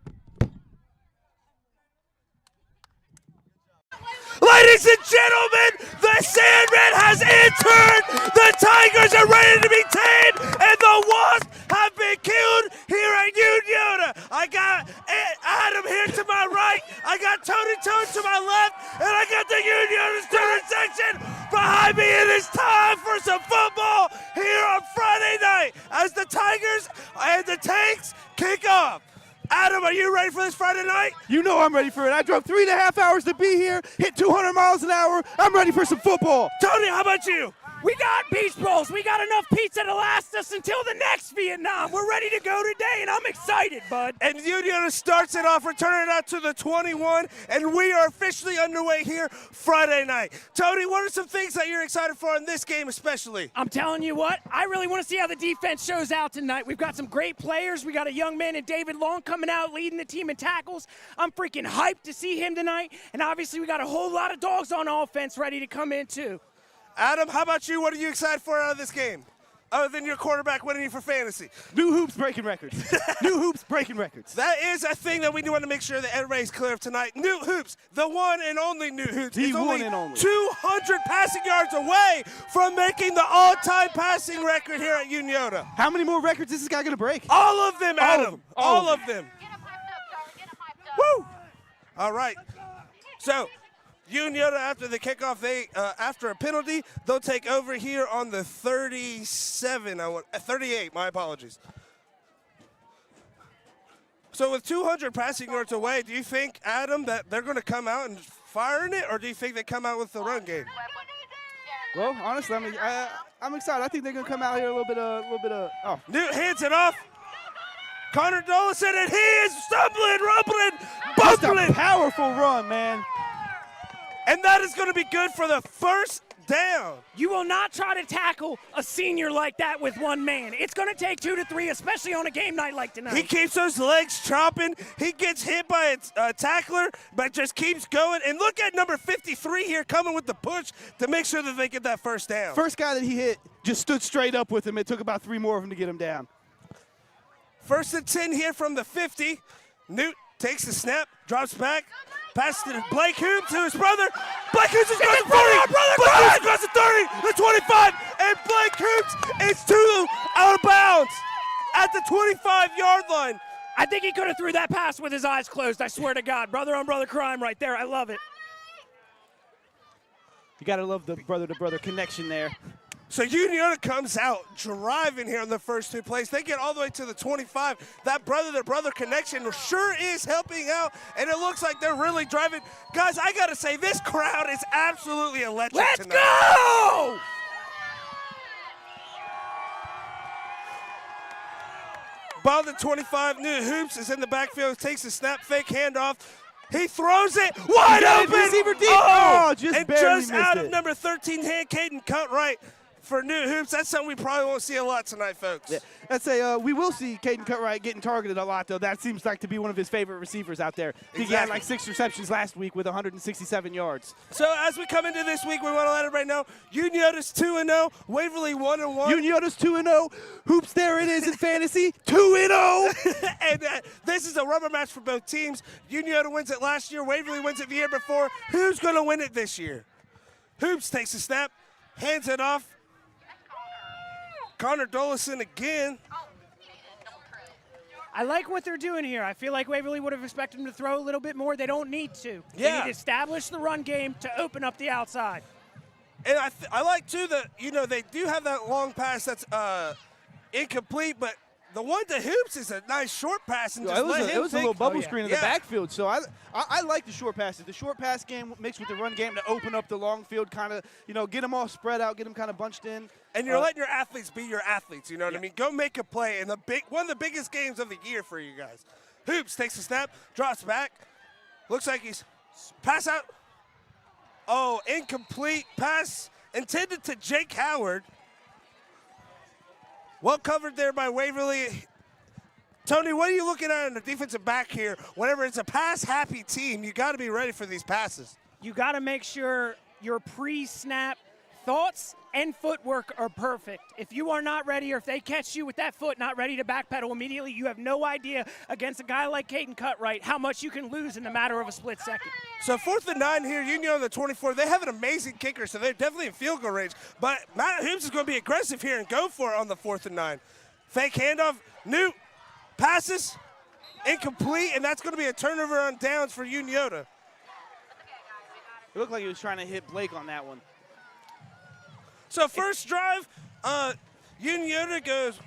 Ladies and gentlemen, the Sandman has entered. The Tigers are ready to be tamed, and the Wasps have been killed here at Unioto. I got Adam here to my right. I got Tony Toad to my left, and I got the Unioto student section behind me. It is time for some football here on Friday night as the Tigers and the Tanks kick off. Adam, are you ready for this Friday night? You know I'm ready for it. I drove 3.5 hours to be here, hit 200 miles an hour. I'm ready for some football. Tony, how about you? We got beach bowls. We got enough pizza to last us until the next Vietnam. We're ready to go today, and I'm excited, bud. And Unioto starts it off, returning it out to the 21, and we are officially underway here Friday night. Tony, what are some things that you're excited for in this game especially? I'm telling you what, I really want to see how the defense shows out tonight. We've got some great players. We got a young man in David Long coming out leading the team in tackles. I'm freaking hyped to see him tonight, and obviously we got a whole lot of dogs on offense ready to come in too. Adam, how about you? What are you excited for out of this game? Other than your quarterback winning you for fantasy. New hoops breaking records. New hoops breaking records. That is a thing that we want to make sure that everybody's clear of tonight. New Hoops, the one and only New Hoops. The is one and only. 200 passing yards away from making the all-time passing record here at Unioto. How many more records is this guy going to break? All of them, Adam. All of them. Woo! All right. So, Unioto, after the kickoff, after a penalty, they'll take over here on the 38, my apologies. So with 200 passing yards away, do you think, Adam, that they're going to come out and firing it, or do you think they come out with the run game? Well, honestly, I'm excited. I think they're going to come out here a little bit oh. Newt hands it off. Connor Dollison, and he is stumbling, rumbling, Just bumbling. a powerful run, man. And that is going to be good for the first down. You will not try to tackle a senior like that with one man. It's going to take 2 to 3, especially on a game night like tonight. He keeps those legs chopping. He gets hit by a tackler, but just keeps going. And look at number 53 here coming with the push to make sure that they get that first down. First guy that he hit just stood straight up with him. It took about 3 more of them to get him down. First and 10 here from the 50. Newt takes the snap, drops back. Pass to Blake Hoops to his brother. Blake Hoops is across the 30. Blake Hoops across the 30, the 25, and Blake Hoops is out of bounds at the 25-yard line. I think he could have threw that pass with his eyes closed, I swear to God. Brother-on-brother crime right there. I love it. You got to love the brother-to-brother connection there. So Unioto comes out driving here on the first 2 plays. They get all the way to the 25. That brother-to-brother connection sure is helping out, and it looks like they're really driving. Guys, I got to say, this crowd is absolutely electric tonight. Let's go! Ball to 25, New Hoops is in the backfield, takes the snap, fake handoff. He throws it wide open. Receiver deep. Oh, just and barely just out missed of it. number 13 hand, Caden Cutright for New Hoops. That's something we probably won't see a lot tonight, folks. Yeah. I'd say we will see Caden Cutright getting targeted a lot, though. That seems like to be one of his favorite receivers out there. I think he had like 6 receptions last week with 167 yards. So as we come into this week, we want to let everybody know Unioto's 2-0, Waverly 1-1. Unioto's 2-0. Hoops, there it is in fantasy. 2-0. And this is a rubber match for both teams. Unioto wins it last year. Waverly wins it the year before. Who's going to win it this year? Hoops takes a snap, hands it off. Connor Dollison again. I like what they're doing here. I feel like Waverly would have expected them to throw a little bit more. They don't need to. Yeah. They need to establish the run game to open up the outside. And I like, too, that, they do have that long pass that's incomplete, but the one to Hoops is a nice short pass. And just It was a little bubble screen in the Yeah. backfield. So I like the short passes. The short pass game mixed with the run game to open up the long field, kind of, get them all spread out, get them kind of bunched in. And you're letting your athletes be your athletes, you know what I mean? Go make a play in one of the biggest games of the year for you guys. Hoops takes a snap, drops back. Looks like he's pass out. Oh, incomplete pass intended to Jake Howard. Well covered there by Waverly. Tony, what are you looking at in the defensive back here? Whenever it's a pass-happy team, you got to be ready for these passes. You got to make sure your pre-snap thoughts and footwork are perfect. If you are not ready, or if they catch you with that foot not ready to backpedal immediately, you have no idea against a guy like Caden Cutright how much you can lose in the matter of a split second. So 4th and 9 here, Union on the 24. They have an amazing kicker, so they're definitely in field goal range. But Matt Hoops is going to be aggressive here and go for it on the 4th and 9. Fake handoff, Newt passes, incomplete, and that's going to be a turnover on downs for Unioto. It looked like he was trying to hit Blake on that one. So first drive, Unioto goes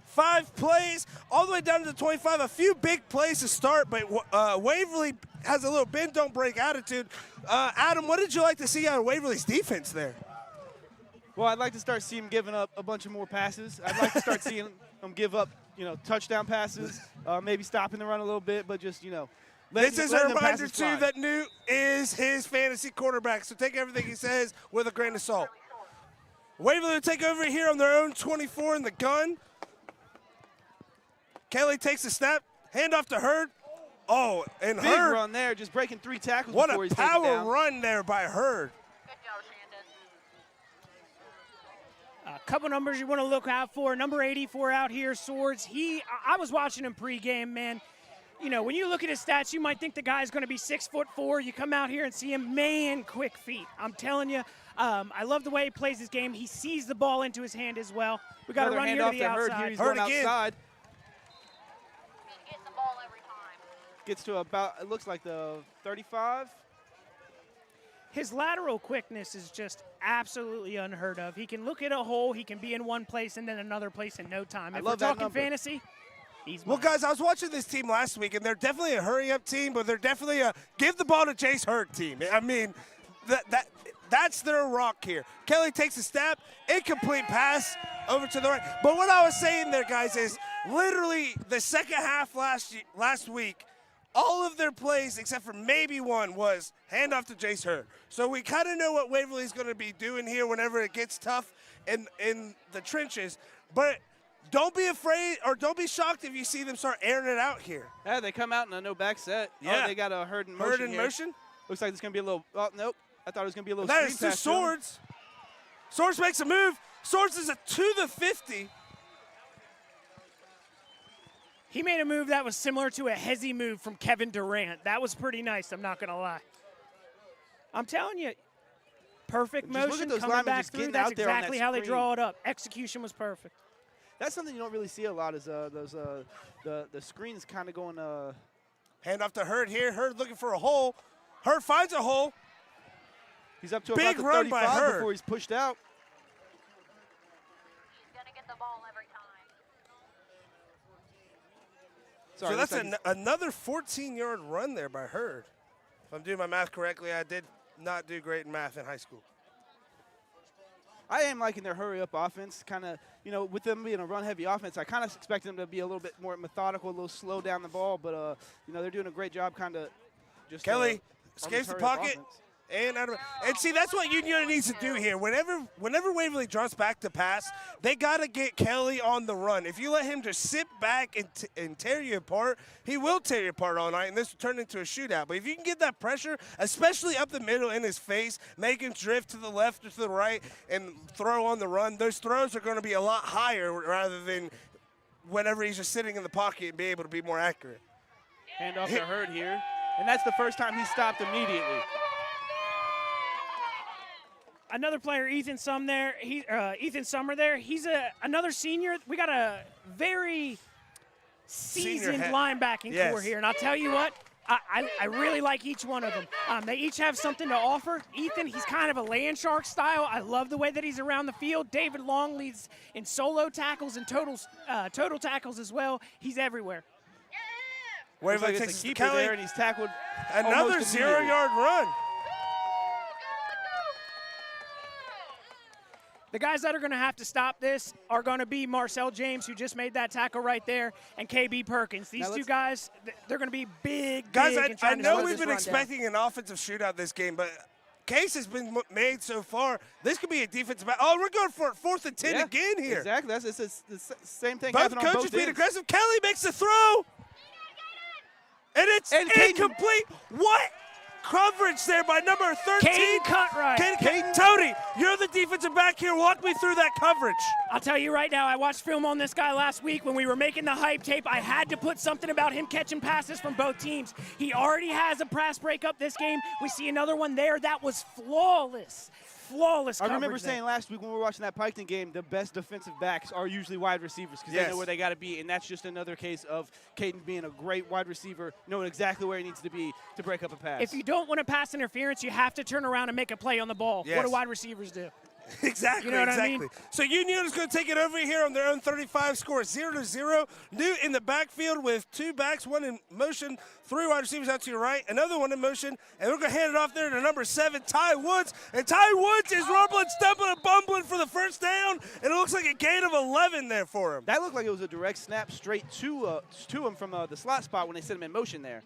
5 plays all the way down to the 25. A few big plays to start, but Waverly has a little bend-don't-break attitude. Adam, what did you like to see out of Waverly's defense there? Well, I'd like to start seeing him giving up a bunch of more passes. I'd like to start seeing him give up, touchdown passes, maybe stopping the run a little bit, but just, This is a letting the reminder, passes too, fly. that Newt is his fantasy quarterback, so take everything he says with a grain of salt. Waverly will take over here on their own 24 in the gun. Kelly takes a snap, handoff to Hurd. Oh, and Big Hurd, run there, just breaking 3 tackles what before a he's taken power down. run there by Hurd. A couple numbers you want to look out for. Number 84 out here, Swords. I was watching him pregame, man. When you look at his stats, you might think the guy's going to be 6'4". You come out here and see him, man, quick feet. I'm telling you, I love the way he plays his game. He sees the ball into his hand as well. We got to run here to the Hurd outside. here. He's Hurd going again. outside. Gets to about, it looks like the 35. His lateral quickness is just absolutely unheard of. He can look at a hole, he can be in one place and then another place in no time. I If love we're that talking number. fantasy, he's Well, mine. guys, I was watching this team last week, and they're definitely a hurry-up team, but they're definitely a give the ball to Chase Hurd team. I mean, that's their rock here. Kelly takes a step, incomplete pass over to the right. But what I was saying there, guys, is literally the second half last week, all of their plays, except for maybe one, was handoff to Jace Hurd. So we kind of know what Waverly's going to be doing here whenever it gets tough in the trenches. But don't be afraid or don't be shocked if you see them start airing it out here. Yeah, they come out in a no-back set. Yeah. Oh, they got a Hurd in motion Hurd in here. motion. Looks like it's going to be a little, oh, nope. I thought it was going to be a little That screen is to pass to him. Swords. Swords makes a move. Swords is to the 50. He made a move that was similar to a Hezzy move from Kevin Durant. That was pretty nice, I'm not going to lie. I'm telling you, perfect Just look at motion those coming linemen back just through. getting That's out there on that exactly how they screen. draw it up. Execution was perfect. That's something you don't really see a lot is the screens kind of going Hand off to Hurd here. Hurd looking for a hole. Hurd finds a hole. he's up to Big about the run by 35 Hurd. before he's pushed out. Sorry, So looks that's like another 14-yard run there by Hurd. If I'm doing my math correctly, I did not do great in math in high school. I am liking their hurry-up offense. Kind of, with them being a run-heavy offense, I kind of expect them to be a little bit more methodical, a little slow down the ball. But, they're doing a great job kind of just Kelly on escapes this the hurry-up pocket. offense. And see, that's what Unioto needs to do here. Whenever Waverly draws back to pass, they got to get Kelly on the run. If you let him just sit back and tear you apart, he will tear you apart all night, and this will turn into a shootout. But if you can get that pressure, especially up the middle in his face, make him drift to the left or to the right and throw on the run, those throws are going to be a lot higher rather than whenever he's just sitting in the pocket and be able to be more accurate. Hand off to Hurd here. And that's the first time he stopped immediately. Another player, Ethan Summer there. He's another senior. We got a very seasoned head. linebacking Yes. core here, and I'll tell you what, I really like each one of them. They each have something to offer. Ethan, he's kind of a land shark style. I love the way that he's around the field. David Long leads in solo tackles and total tackles as well. He's everywhere. Looks Waverly like takes it's it a to keeper Kelly. there, and he's tackled Another almost immediately. 0-yard run. The guys that are going to have to stop this are going to be Marcel James, who just made that tackle right there, and KB Perkins. These two guys, they're going to be big, Guys, big in I trying to know slow we've this been run expecting an offensive shootout this game, but case has been made so far. This could be a defensive battle. Oh, we're going for it, 4th and 10 again here. Exactly. It's the same thing Both happened on coaches both being ends. aggressive. Kelly makes the throw. And it's incomplete. What coverage there by number 13. Caden Cutright. Caden, Tony, you're the defensive back here. Walk me through that coverage. I'll tell you right now, I watched film on this guy last week when we were making the hype tape. I had to put something about him catching passes from both teams. He already has a pass breakup this game. We see another one there. That was flawless. Flawless I coverage remember there. saying last week when we were watching that Piketon game, the best defensive backs are usually wide receivers because they Yes. know where they got to be, and that's just another case of Caden being a great wide receiver, knowing exactly where he needs to be to break up a pass. If you don't want to pass interference, you have to turn around and make a play on the ball. What Yes. do wide receivers do? Exactly, You know what I exactly. mean? So Unioto's going to take it over here on their own 35, score 0-0. Newt in the backfield with 2 backs, 1 in motion, 3 wide receivers out to your right, another 1 in motion, and we're going to hand it off there to number 7, Ty Woods. And Ty Woods is rumbling, stumbling, and bumbling for the first down, and it looks like a gain of 11 there for him. That looked like it was a direct snap straight to him from the slot spot when they set him in motion there.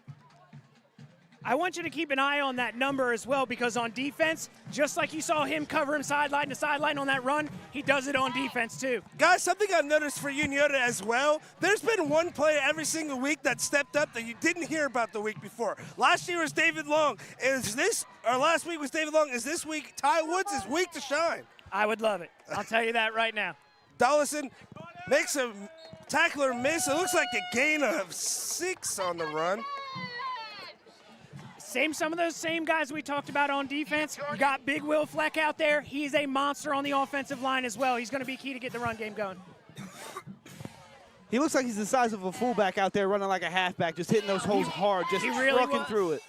I want you to keep an eye on that number as well, because on defense, just like you saw him cover him sideline to sideline on that run, he does it on defense too. Guys, something I've noticed for Unioto as well, there's been one player every single week that stepped up that you didn't hear about the week before. Last year was David Long. Last week was David Long. Is this week Ty Woods' week to shine? I would love it. I'll tell you that right now. Dollison makes a tackler miss. It looks like a gain of 6 on the run. Some of those same guys we talked about on defense. You got Big Will Fleck out there. He's a monster on the offensive line as well. He's going to be key to get the run game going. He looks like he's the size of a fullback out there running like a halfback, just hitting those holes hard, just trucking through it.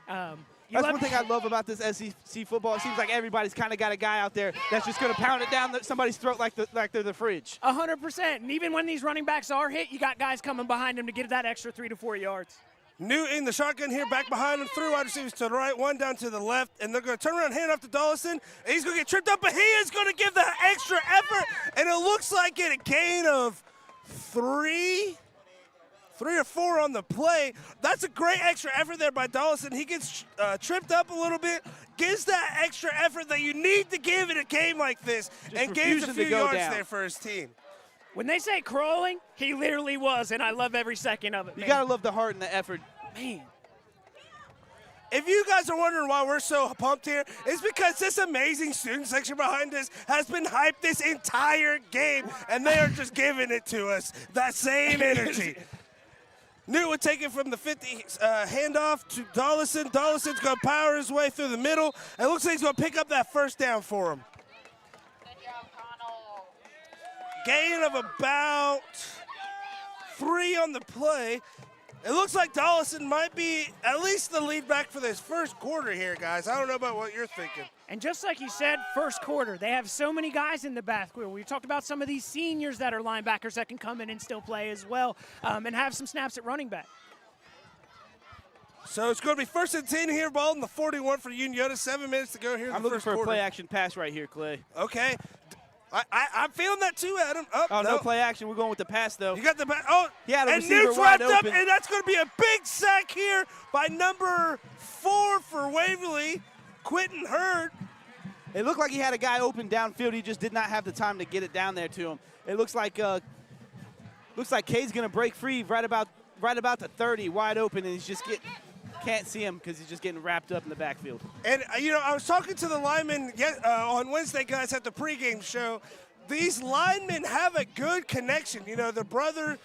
That's one thing I love about this SEC football. It seems like everybody's kind of got a guy out there that's just going to pound it down somebody's throat like they're the fridge. 100%. And even when these running backs are hit, you got guys coming behind him to get that extra 3 to 4 yards. Newt in the shotgun here, back behind him, 3 wide receivers to the right, 1 down to the left, and they're going to turn around, hand off to Dollison, and he's going to get tripped up, but he is going to give that extra effort, and it looks like a gain of 3 or 4 on the play. That's a great extra effort there by Dollison. He gets tripped up a little bit, gives that extra effort that you need to give in a game like this, and gains a few yards there for his team. When they say crawling, he literally was, and I love every second of it. You got to love the heart and the effort. Man. If you guys are wondering why we're so pumped here, it's because this amazing student section behind us has been hyped this entire game, and they are just giving it to us, that same energy. Newt would take it from the 50 handoff to Dollison. Dollison's going to power his way through the middle. It looks like he's going to pick up that first down for him. Gain of about 3 on the play. It looks like Dollison might be at least the lead back for this first quarter here, guys. I don't know about what you're thinking. And just like you said, first quarter, they have so many guys in the backfield. We talked about some of these seniors that are linebackers that can come in and still play as well, and have some snaps at running back. So it's going to be 1st and 10 here, ball in the 41 for Unioto. 7 minutes to go here in the I'm looking first for quarter. a play-action pass right here, Clay. Okay. I'm feeling that too, Adam. No play action. We're going with the pass, though. You got the pass. Oh, he had a and receiver Newt's wide wrapped up, open. and that's going to be a big sack here by number 4 for Waverly, Quentin Hurd. It looked like he had a guy open downfield. He just did not have the time to get it down there to him. It looks like Cade's going to break free right about the 30, wide open, and he's just can't see him because he's just getting wrapped up in the backfield. And I was talking to the linemen on Wednesday, guys, at the pregame show. These linemen have a good connection. They're brothers.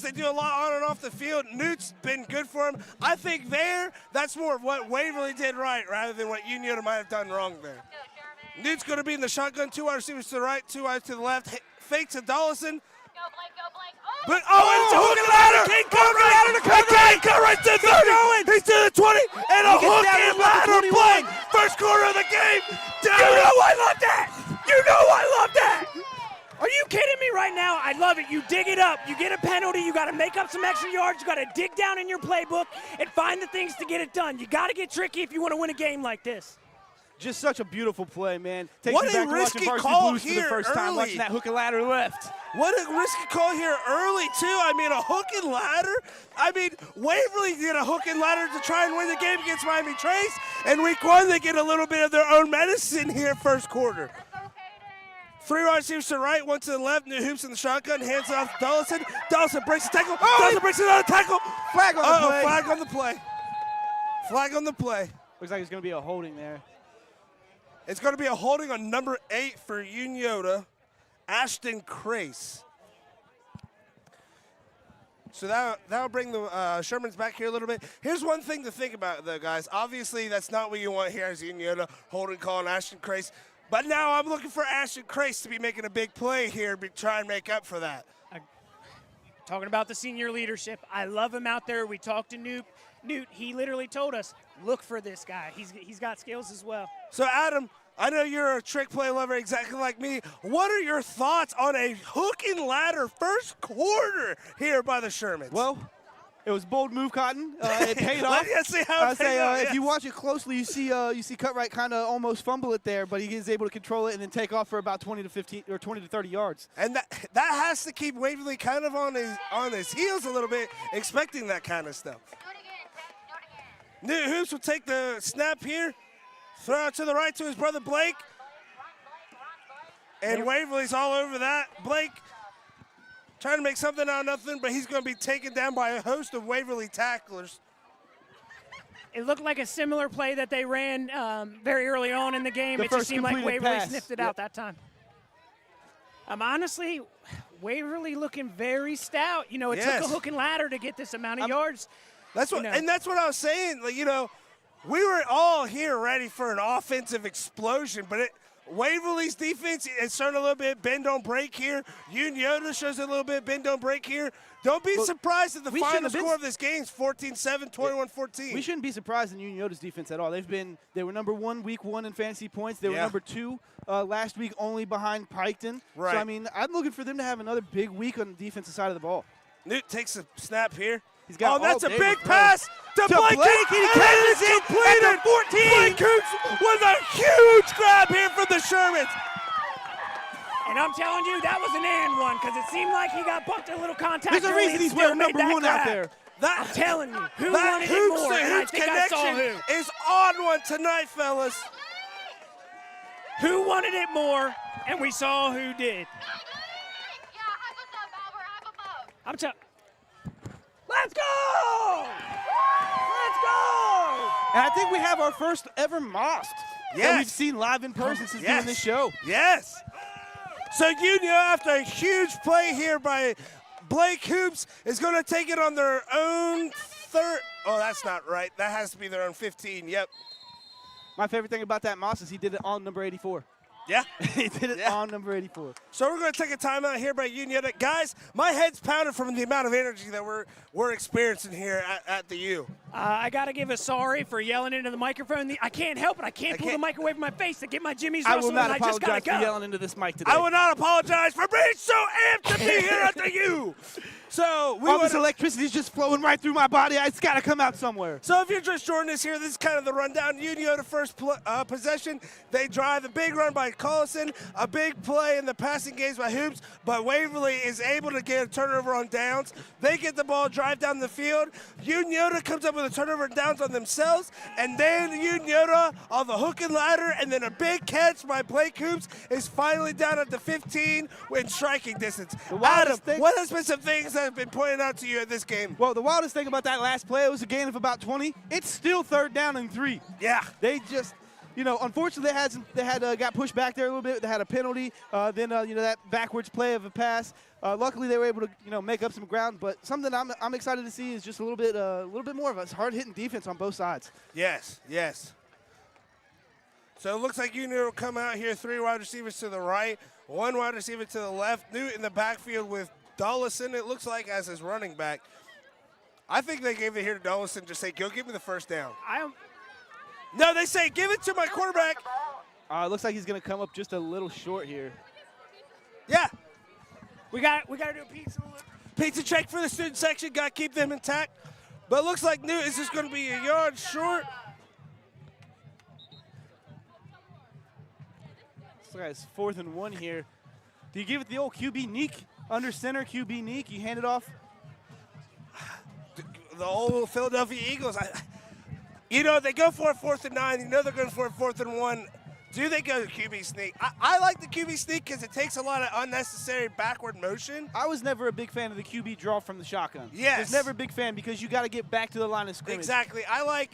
They do a lot on and off the field. Newt's been good for them. I think that's more of what Waverly did right rather than what Unioto might have done wrong there. Newt's going to be in the shotgun, 2 wide receivers to the right, 2 wide to the left. Fake to Dollison. But, it's a hook and ladder! Can't cut right to the 30! He's to the 20! And a hook and ladder play! First quarter of the game! You know I love that! Are you kidding me right now? I love it. You dig it up. You get a penalty. You got to make up some extra yards. You got to dig down in your playbook and find the things to get it done. You got to get tricky if you want to win a game like this. Just such a beautiful play, man. Takes What me a back to risky watching call Varsity Blues here for the first time, early. watching that hook and ladder left. What a risky call here early, too. A hook and ladder. Waverly did a hook and ladder to try and win the game against Miami Trace. And week 1, they get a little bit of their own medicine here first quarter. 3 wide receivers to the right, 1 to the left. New hoops in the shotgun, hands off to Dollison. Dollison breaks the tackle. Dollison breaks another tackle. Flag on the play. Flag on the play. Flag on the play. Looks like it's going to be a holding there. It's going to be a holding on number 8 for Unioto, Ashton Crace. So that'll bring the Shermans back here a little bit. Here's one thing to think about, though, guys. Obviously, that's not what you want here as Unioto, holding call on Ashton Crace. But now I'm looking for Ashton Crace to be making a big play here, try and make up for that. Talking about the senior leadership, I love him out there. We talked to Newt, he literally told us, look for this guy. He's got skills as well. So, Adam, I know you're a trick play lover exactly like me. What are your thoughts on a hook and ladder first quarter here by the Shermans? Well, it was bold move, Cotton. It paid off. Let's see how it pays off, If you watch it closely, you see Cutright kind of almost fumble it there, but he is able to control it and then take off for about 20 to 15 or 20 to 30 yards. And that has to keep Waverly kind of on his heels a little bit, expecting that kind of stuff. New Hoops will take the snap here, throw out to the right to his brother Blake. And Waverly's all over that. Blake trying to make something out of nothing, but he's going to be taken down by a host of Waverly tacklers. It looked like a similar play that they ran very early on in the game. The It just first seemed like completed Waverly pass. sniffed it Yep. out that time. Honestly, Waverly looking very stout. You know, it took a hook and ladder to get this amount of yards. That's what, You know. and that's what I was saying. Like, you know, we were all here ready for an offensive explosion, but Waverly's defense is starting a little bit bend don't break here. Unioto shows a little bit bend don't break here. Don't be surprised if the we final shouldn't have score of this game is 14-7, 21-14. We shouldn't be surprised in Unioto's defense at all. They were number 1 week 1 in fantasy points. They were number 2 last week, only behind Piketon. Right. So I mean, I'm looking for them to have another big week on the defensive side of the ball. Newt takes a snap here. He's got that's a there big we go. pass to Blake. Blake, and he catches it completed. at the 14. Blake Coops with a huge grab here from the Shermans. And I'm telling you, that was an and one because it seemed like he got bumped a little contact. There's a early reason and he's still wearing made number that 1 out grab. there. I'm telling you, who That wanted it hoops more? to And I hoops think I saw connection who. is on one tonight, fellas. Who wanted it more, and we saw who did. I'm telling. Let's go! Let's go! And I think we have our first ever Most that Yes. we've seen live in person since doing this show. Yes. So Union, after a huge play here by Blake Hoops, is going to take it on their own third. Oh, that's not right. That has to be their own 15. Yep. My favorite thing about that Moss is he did it on number 84. Yeah. He did it on number 84. So we're going to take a timeout here by Unioto. Guys, my head's pounded from the amount of energy that we're experiencing here at the U. I got to give a sorry for yelling into the microphone. I can't help it. I can't pull the mic away from my face to get my Jimmy's I Russell, will not and I just got apologize to for go. yelling into this mic today. I will not apologize for being so amped to be here at the U. So All this electricity is just flowing right through my body. It's got to come out somewhere. So if you're just joining us here, this is kind of the rundown. Unioto first possession. They drive a big run by Collison, a big play in the passing games by Hoops, but Waverly is able to get a turnover on downs. They get the ball, drive down the field. Unioto comes up with a turnover and downs on themselves, and then Unioto on the hook and ladder, and then a big catch by Blake Hoops is finally down at the 15 in striking distance. Adam, what has been some things that have been pointed out to you at this game? Well, the wildest thing about that last play, it was a gain of about 20. It's still 3rd down and 3. Yeah. They just, unfortunately they got pushed back there a little bit. They had a penalty. Then that backwards play of a pass. Luckily they were able to make up some ground. But something I'm excited to see is just a little bit more of a hard-hitting defense on both sides. Yes, yes. So it looks like Unioto will come out here, 3 wide receivers to the right, 1 wide receiver to the left. Newt in the backfield with Dollison, it looks like, as his running back. I think they gave it here to Dollison, just say, go give me the first down. No, they say, give it to my quarterback. It looks like he's going to come up just a little short here. Yeah. We got to do a Pizza check for the student section. Got to keep them intact. But it looks like Newt is just going to be a yard short. Looks like it's 4th and 1 here. Do you give it the old QB neek? Under center, QB neek. You hand it off. The old Philadelphia Eagles. They go for a 4th and 9. They're going for a 4th and 1. Do they go to QB sneak? I like the QB sneak because it takes a lot of unnecessary backward motion. I was never a big fan of the QB draw from the shotgun. Yes. I was never a big fan because you got to get back to the line of scrimmage. Exactly. I like,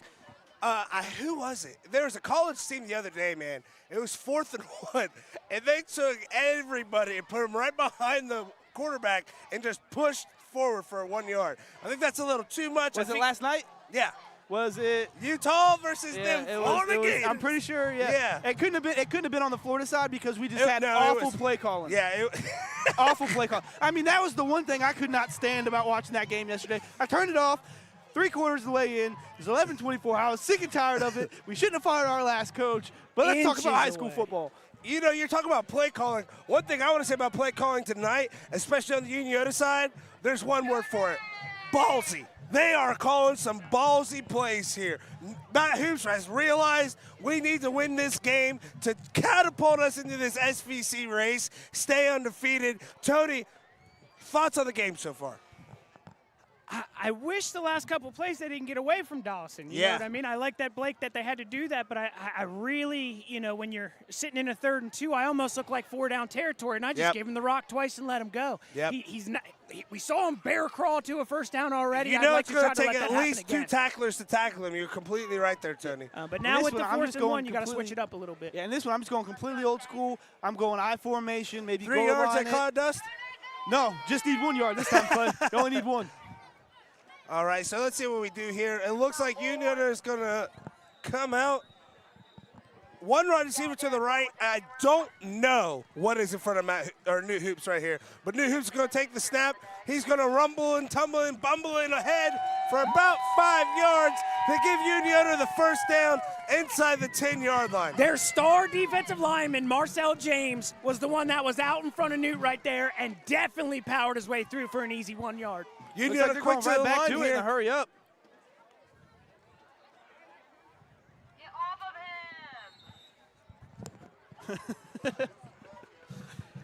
who was it? There was a college team the other day, man. It was 4th and 1. And they took everybody and put them right behind the quarterback and just pushed forward for 1 yard. I think that's a little too much. Was it last night? Yeah. Was it Utah versus them it Florida was, Gators? I'm pretty sure. Yeah. It couldn't have been on the Florida side because we just had awful play calling. Yeah. Awful play call. I mean, that was the one thing I could not stand about watching that game yesterday. I turned it off. 3/4 of the way in. It's 11:24. I was sick and tired of it. We shouldn't have fired our last coach. But let's talk about high school football. You know, you're talking about play calling. One thing I want to say about play calling tonight, especially on the Unioto side, there's one word for it: ballsy. They are calling some ballsy plays here. Matt Hoops has realized we need to win this game to catapult us into this SVC race, stay undefeated. Tony, thoughts on the game so far? I wish the last couple plays they didn't get away from Dawson. You know what I mean? I like that, Blake, that they had to do that, but I really, you know, when you're sitting in a 3rd and 2, I almost look like 4-down territory, and I just gave him the rock twice and let him go. He's not. We saw him bear crawl to a first down already. You know it's going to take at least 2 tacklers to tackle him. You're completely right there, Tony. But now with the 4th and 1, you got to switch it up a little bit. Yeah, and this one I'm just going completely old school. I'm going I formation, maybe 3 yards at cloud dust? No, just need 1 yard this time, Clay. You only need 1. All right, so let's see what we do here. It looks like Unioto is going to come out. One wide receiver to the right. I don't know what is in front of New Hoops right here. But New Hoops is going to take the snap. He's going to rumble and tumble and bumble in ahead for about 5 yards to give Unioto the first down inside the 10-yard line. Their star defensive lineman, Marcel James, was the one that was out in front of Newt right there and definitely powered his way through for an easy 1 yard. Unioto like quick to the back line to here. it and hurry up.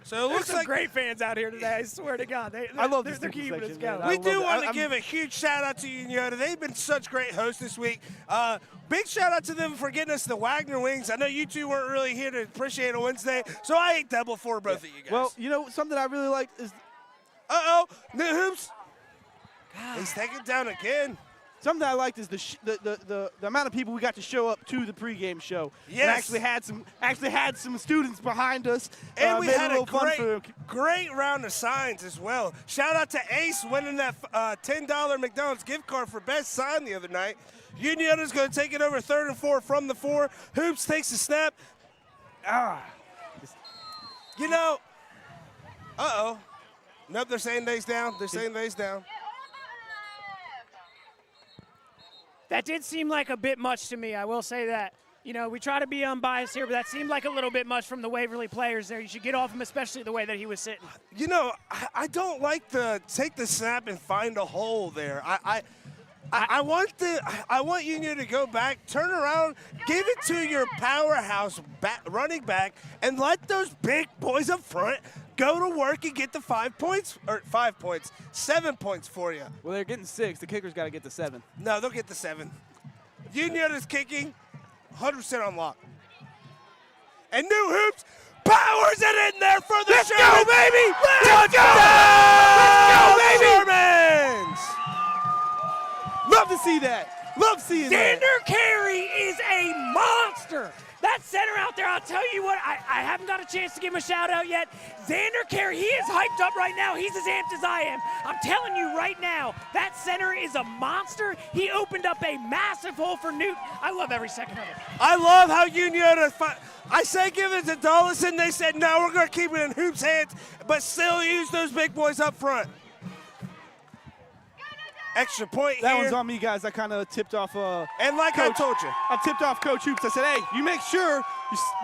So it looks like great fans out here today. I swear to God, I love they're keeping us section, going. man. We I do love it. want to I'm- give a huge shout out to Unioto. They've been such great hosts this week. Big shout out to them for getting us the Wagner wings. I know you two weren't really here to appreciate a Wednesday, so I ate double for both of you guys. Well, you know, something I really liked is New Hoops. He's taken down again. something I liked is the amount of people we got to show up to the pregame show. Yes. And actually had some students behind us. And we made had it a little fun for them. great round of signs as well. Shout out to Ace winning that $10 McDonald's gift card for best sign the other night. Unioto's going to take it over 3rd and 4 from the 4. Hoops takes the snap. You know, Nope, they're saying they's down. They're saying they's down. That did seem like a bit much to me, I will say that. You know, we try to be unbiased here, but that seemed like a little bit much from the Waverly players there. You should get off him, especially the way that he was sitting. You know, I don't like to take the snap and find a hole there. I want Unioto to go back, turn around, give it to your powerhouse running back, and let those big boys up front go to work and get the 5 points, or 5 points, 7 points for you. Well, they're getting 6. The kicker's got to get to 7. No, they'll get the 7. Unioto's kicking 100% on lock. And New Hoops powers it in there for the Let's show. go, baby! Let's go! Let's go, baby! Shermans! Love to see that. Love seeing that. Xander Carey is a monster. That center out there, I'll tell you what, I haven't got a chance to give him a shout out yet. Xander Carey, he is hyped up right now. He's as amped as I am. I'm telling you right now, that center is a monster. He opened up a massive hole for Newt. I love every second of it. I love how Unioto, I say give it to Dollison. They said, no, we're going to keep it in Hoops' hands, but still use those big boys up front. Extra point That here. one's on me, guys. I kind of tipped off. And like Coach. I told you. I tipped off Coach Hoops. I said, hey, you make sure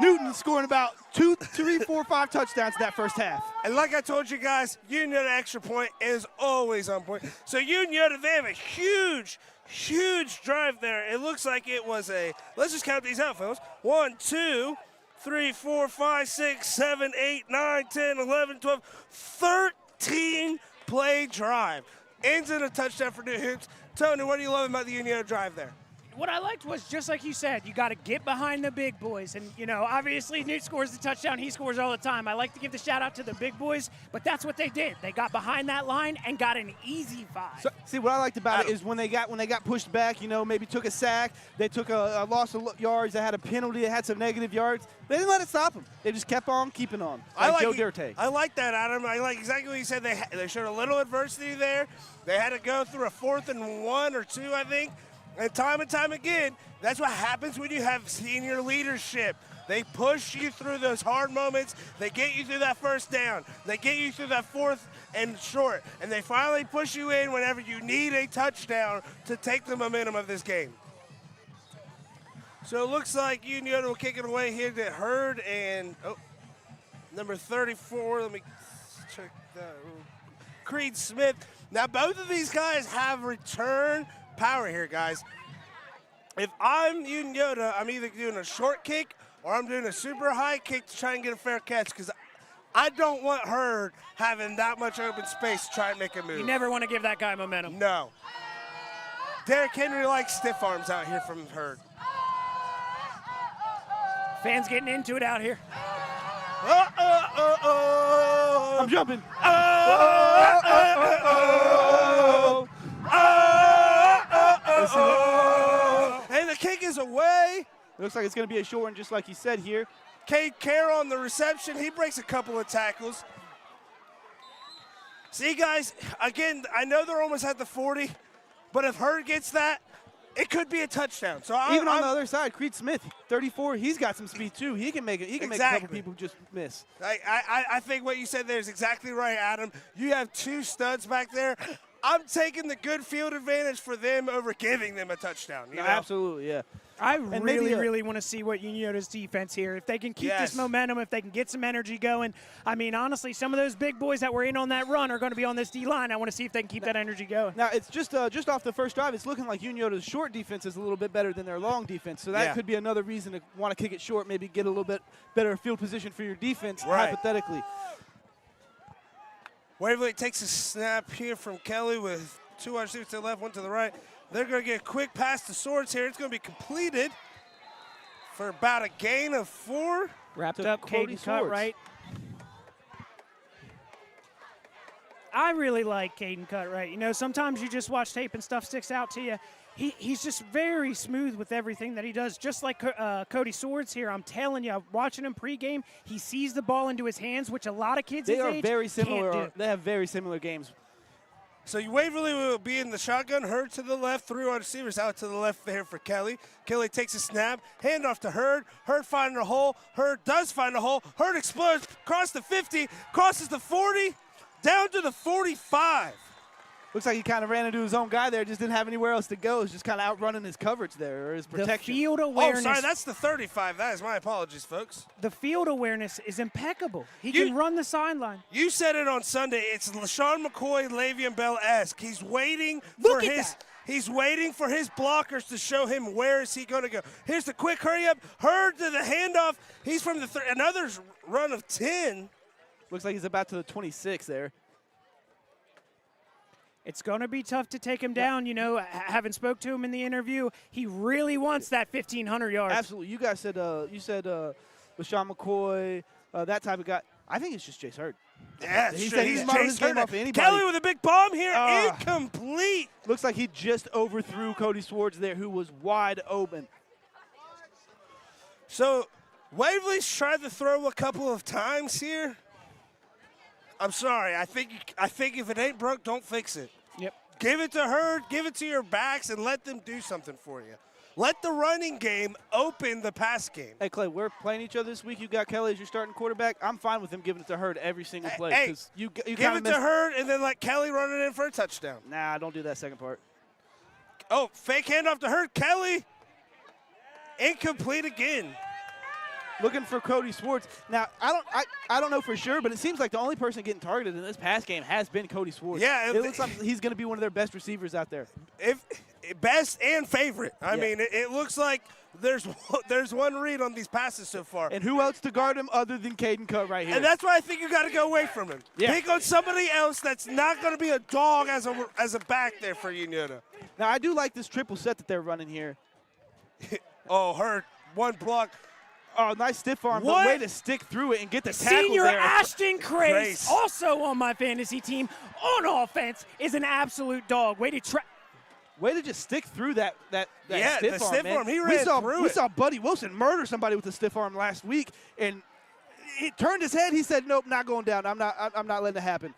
Newton's scoring about 2, 3, 4, 5 touchdowns in that first half. And like I told you guys, Unioto extra point is always on point. So Unioto, they have a huge, huge drive there. It looks like it was let's just count these out, fellas. 1, 2, 3, 4, 5, 6, 7, 8, 9, 10, 11, 12, 13 play drive. Ends in a touchdown for New Hoops. Tony, what do you love about the Unioto drive there? What I liked was, just like you said, you got to get behind the big boys. And, you know, obviously Newt scores the touchdown. He scores all the time. I like to give the shout out to the big boys, but that's what they did. They got behind that line and got an easy 5. So, see, what I liked about it is when they got pushed back, you know, maybe took a sack, they took a loss of yards, they had a penalty, they had some negative yards. They didn't let it stop them. They just kept on keeping on. Like Joe Dirte. I like that, Adam. I like exactly what you said. They showed a little adversity there. They had to go through a 4th and 1 or 2, I think. And time again, that's what happens when you have senior leadership. They push you through those hard moments. They get you through that first down. They get you through that fourth and short. And they finally push you in whenever you need a touchdown to take the momentum of this game. So it looks like Unioto will kick it away here to Hurd and number 34. Let me check that. Creed Smith. Now both of these guys have return power here, guys. If I'm Unioto, I'm either doing a short kick or I'm doing a super high kick to try and get a fair catch because I don't want Hurd having that much open space to try and make a move. You never want to give that guy momentum. No. Derrick Henry likes stiff arms out here from Hurd. Fans getting into it out here. I'm jumping. And the kick is away. Looks like it's going to be a short one, just like he said here. Cade Carroll on the reception. He breaks a couple of tackles. See, guys, again, I know they're almost at the 40, but if Hurd gets that, it could be a touchdown. So Even on the other side, Creed Smith, 34, he's got some speed too. He can make it. He can make a couple people just miss. I think what you said there is exactly right, Adam. You have two studs back there. I'm taking the good field advantage for them over giving them a touchdown. You know? Absolutely, yeah. I really want to see what Unioto's defense here. If they can keep this momentum, if they can get some energy going. I mean, honestly, some of those big boys that were in on that run are going to be on this D-line. I want to see if they can keep that energy going. Now, it's just off the first drive, it's looking like Unioto's short defense is a little bit better than their long defense. So that could be another reason to want to kick it short, maybe get a little bit better field position for your defense, hypothetically. Waverly takes a snap here from Kelly with 2 wide receivers to the left, 1 to the right. They're going to get a quick pass to Swords here. It's going to be completed for about a gain of 4. Wrapped up, Caden Cutright. I really like Caden Cutright. You know, sometimes you just watch tape and stuff sticks out to you. He's just very smooth with everything that he does, just like Cody Swords here. I'm telling you, watching him pregame, he sees the ball into his hands, which a lot of kids his age very similar. can't do. They have very similar games. So Waverly will be in the shotgun. Hurd to the left, 3 wide receivers out to the left there for Kelly. Kelly takes a snap, handoff to Hurd. Hurd finding a hole. Hurd does find a hole. Hurd explodes, across the 50, crosses the 40, down to the 45. Looks like he kind of ran into his own guy there, just didn't have anywhere else to go. He's just kind of outrunning his coverage there, or his protection. The field awareness. Oh, sorry, that's the 35. That is my apologies, folks. The field awareness is impeccable. He can run the sideline. You said it on Sunday. It's LaShawn McCoy, Le'Veon Bell-esque. He's waiting for He's waiting for his blockers to show him where is he going to go. Here's the quick hurry up. Hurd to the handoff. He's from another run of 10. Looks like he's about to the 26 there. It's going to be tough to take him down. You know, having spoke to him in the interview, he really wants that 1,500 yards. Absolutely. You guys said, LaShawn McCoy, that type of guy. I think it's just Jace Hurd. Yeah, he said he's modeled his game off of anybody. Kelly with a big bomb here, incomplete. Looks like he just overthrew Cody Swords there, who was wide open. So Waverly's tried to throw a couple of times here. I'm sorry. I think if it ain't broke, don't fix it. Yep. Give it to Hurd, give it to your backs, and let them do something for you. Let the running game open the pass game. Hey, Clay, we're playing each other this week. You got Kelly as your starting quarterback. I'm fine with him giving it to Hurd every single play. Hey, you give it to Hurd and then let Kelly run it in for a touchdown. Nah, don't do that second part. Oh, fake handoff to Hurd. Kelly, incomplete again. Looking for Cody Swords. Now, I don't know for sure, but it seems like the only person getting targeted in this pass game has been Cody Swords. Yeah. It looks like he's going to be one of their best receivers out there. Best and favorite. I mean, it looks like there's one read on these passes so far. And who else to guard him other than Caden Cutt right here? And that's why I think you got to go away from him. Yeah. Pick on somebody else that's not going to be a dog as a back there for Unioto. Now, I do like this triple set that they're running here. Oh, Hurd, one block. Oh, nice stiff arm, but way to stick through it and get the tackle Senior there. Ashton Grace, also on my fantasy team, on offense, is an absolute dog. Way to just stick through that stiff arm, man. He ran through it. We saw Buddy Wilson murder somebody with a stiff arm last week, and he turned his head. He said, "Nope, not going down. I'm not letting it happen."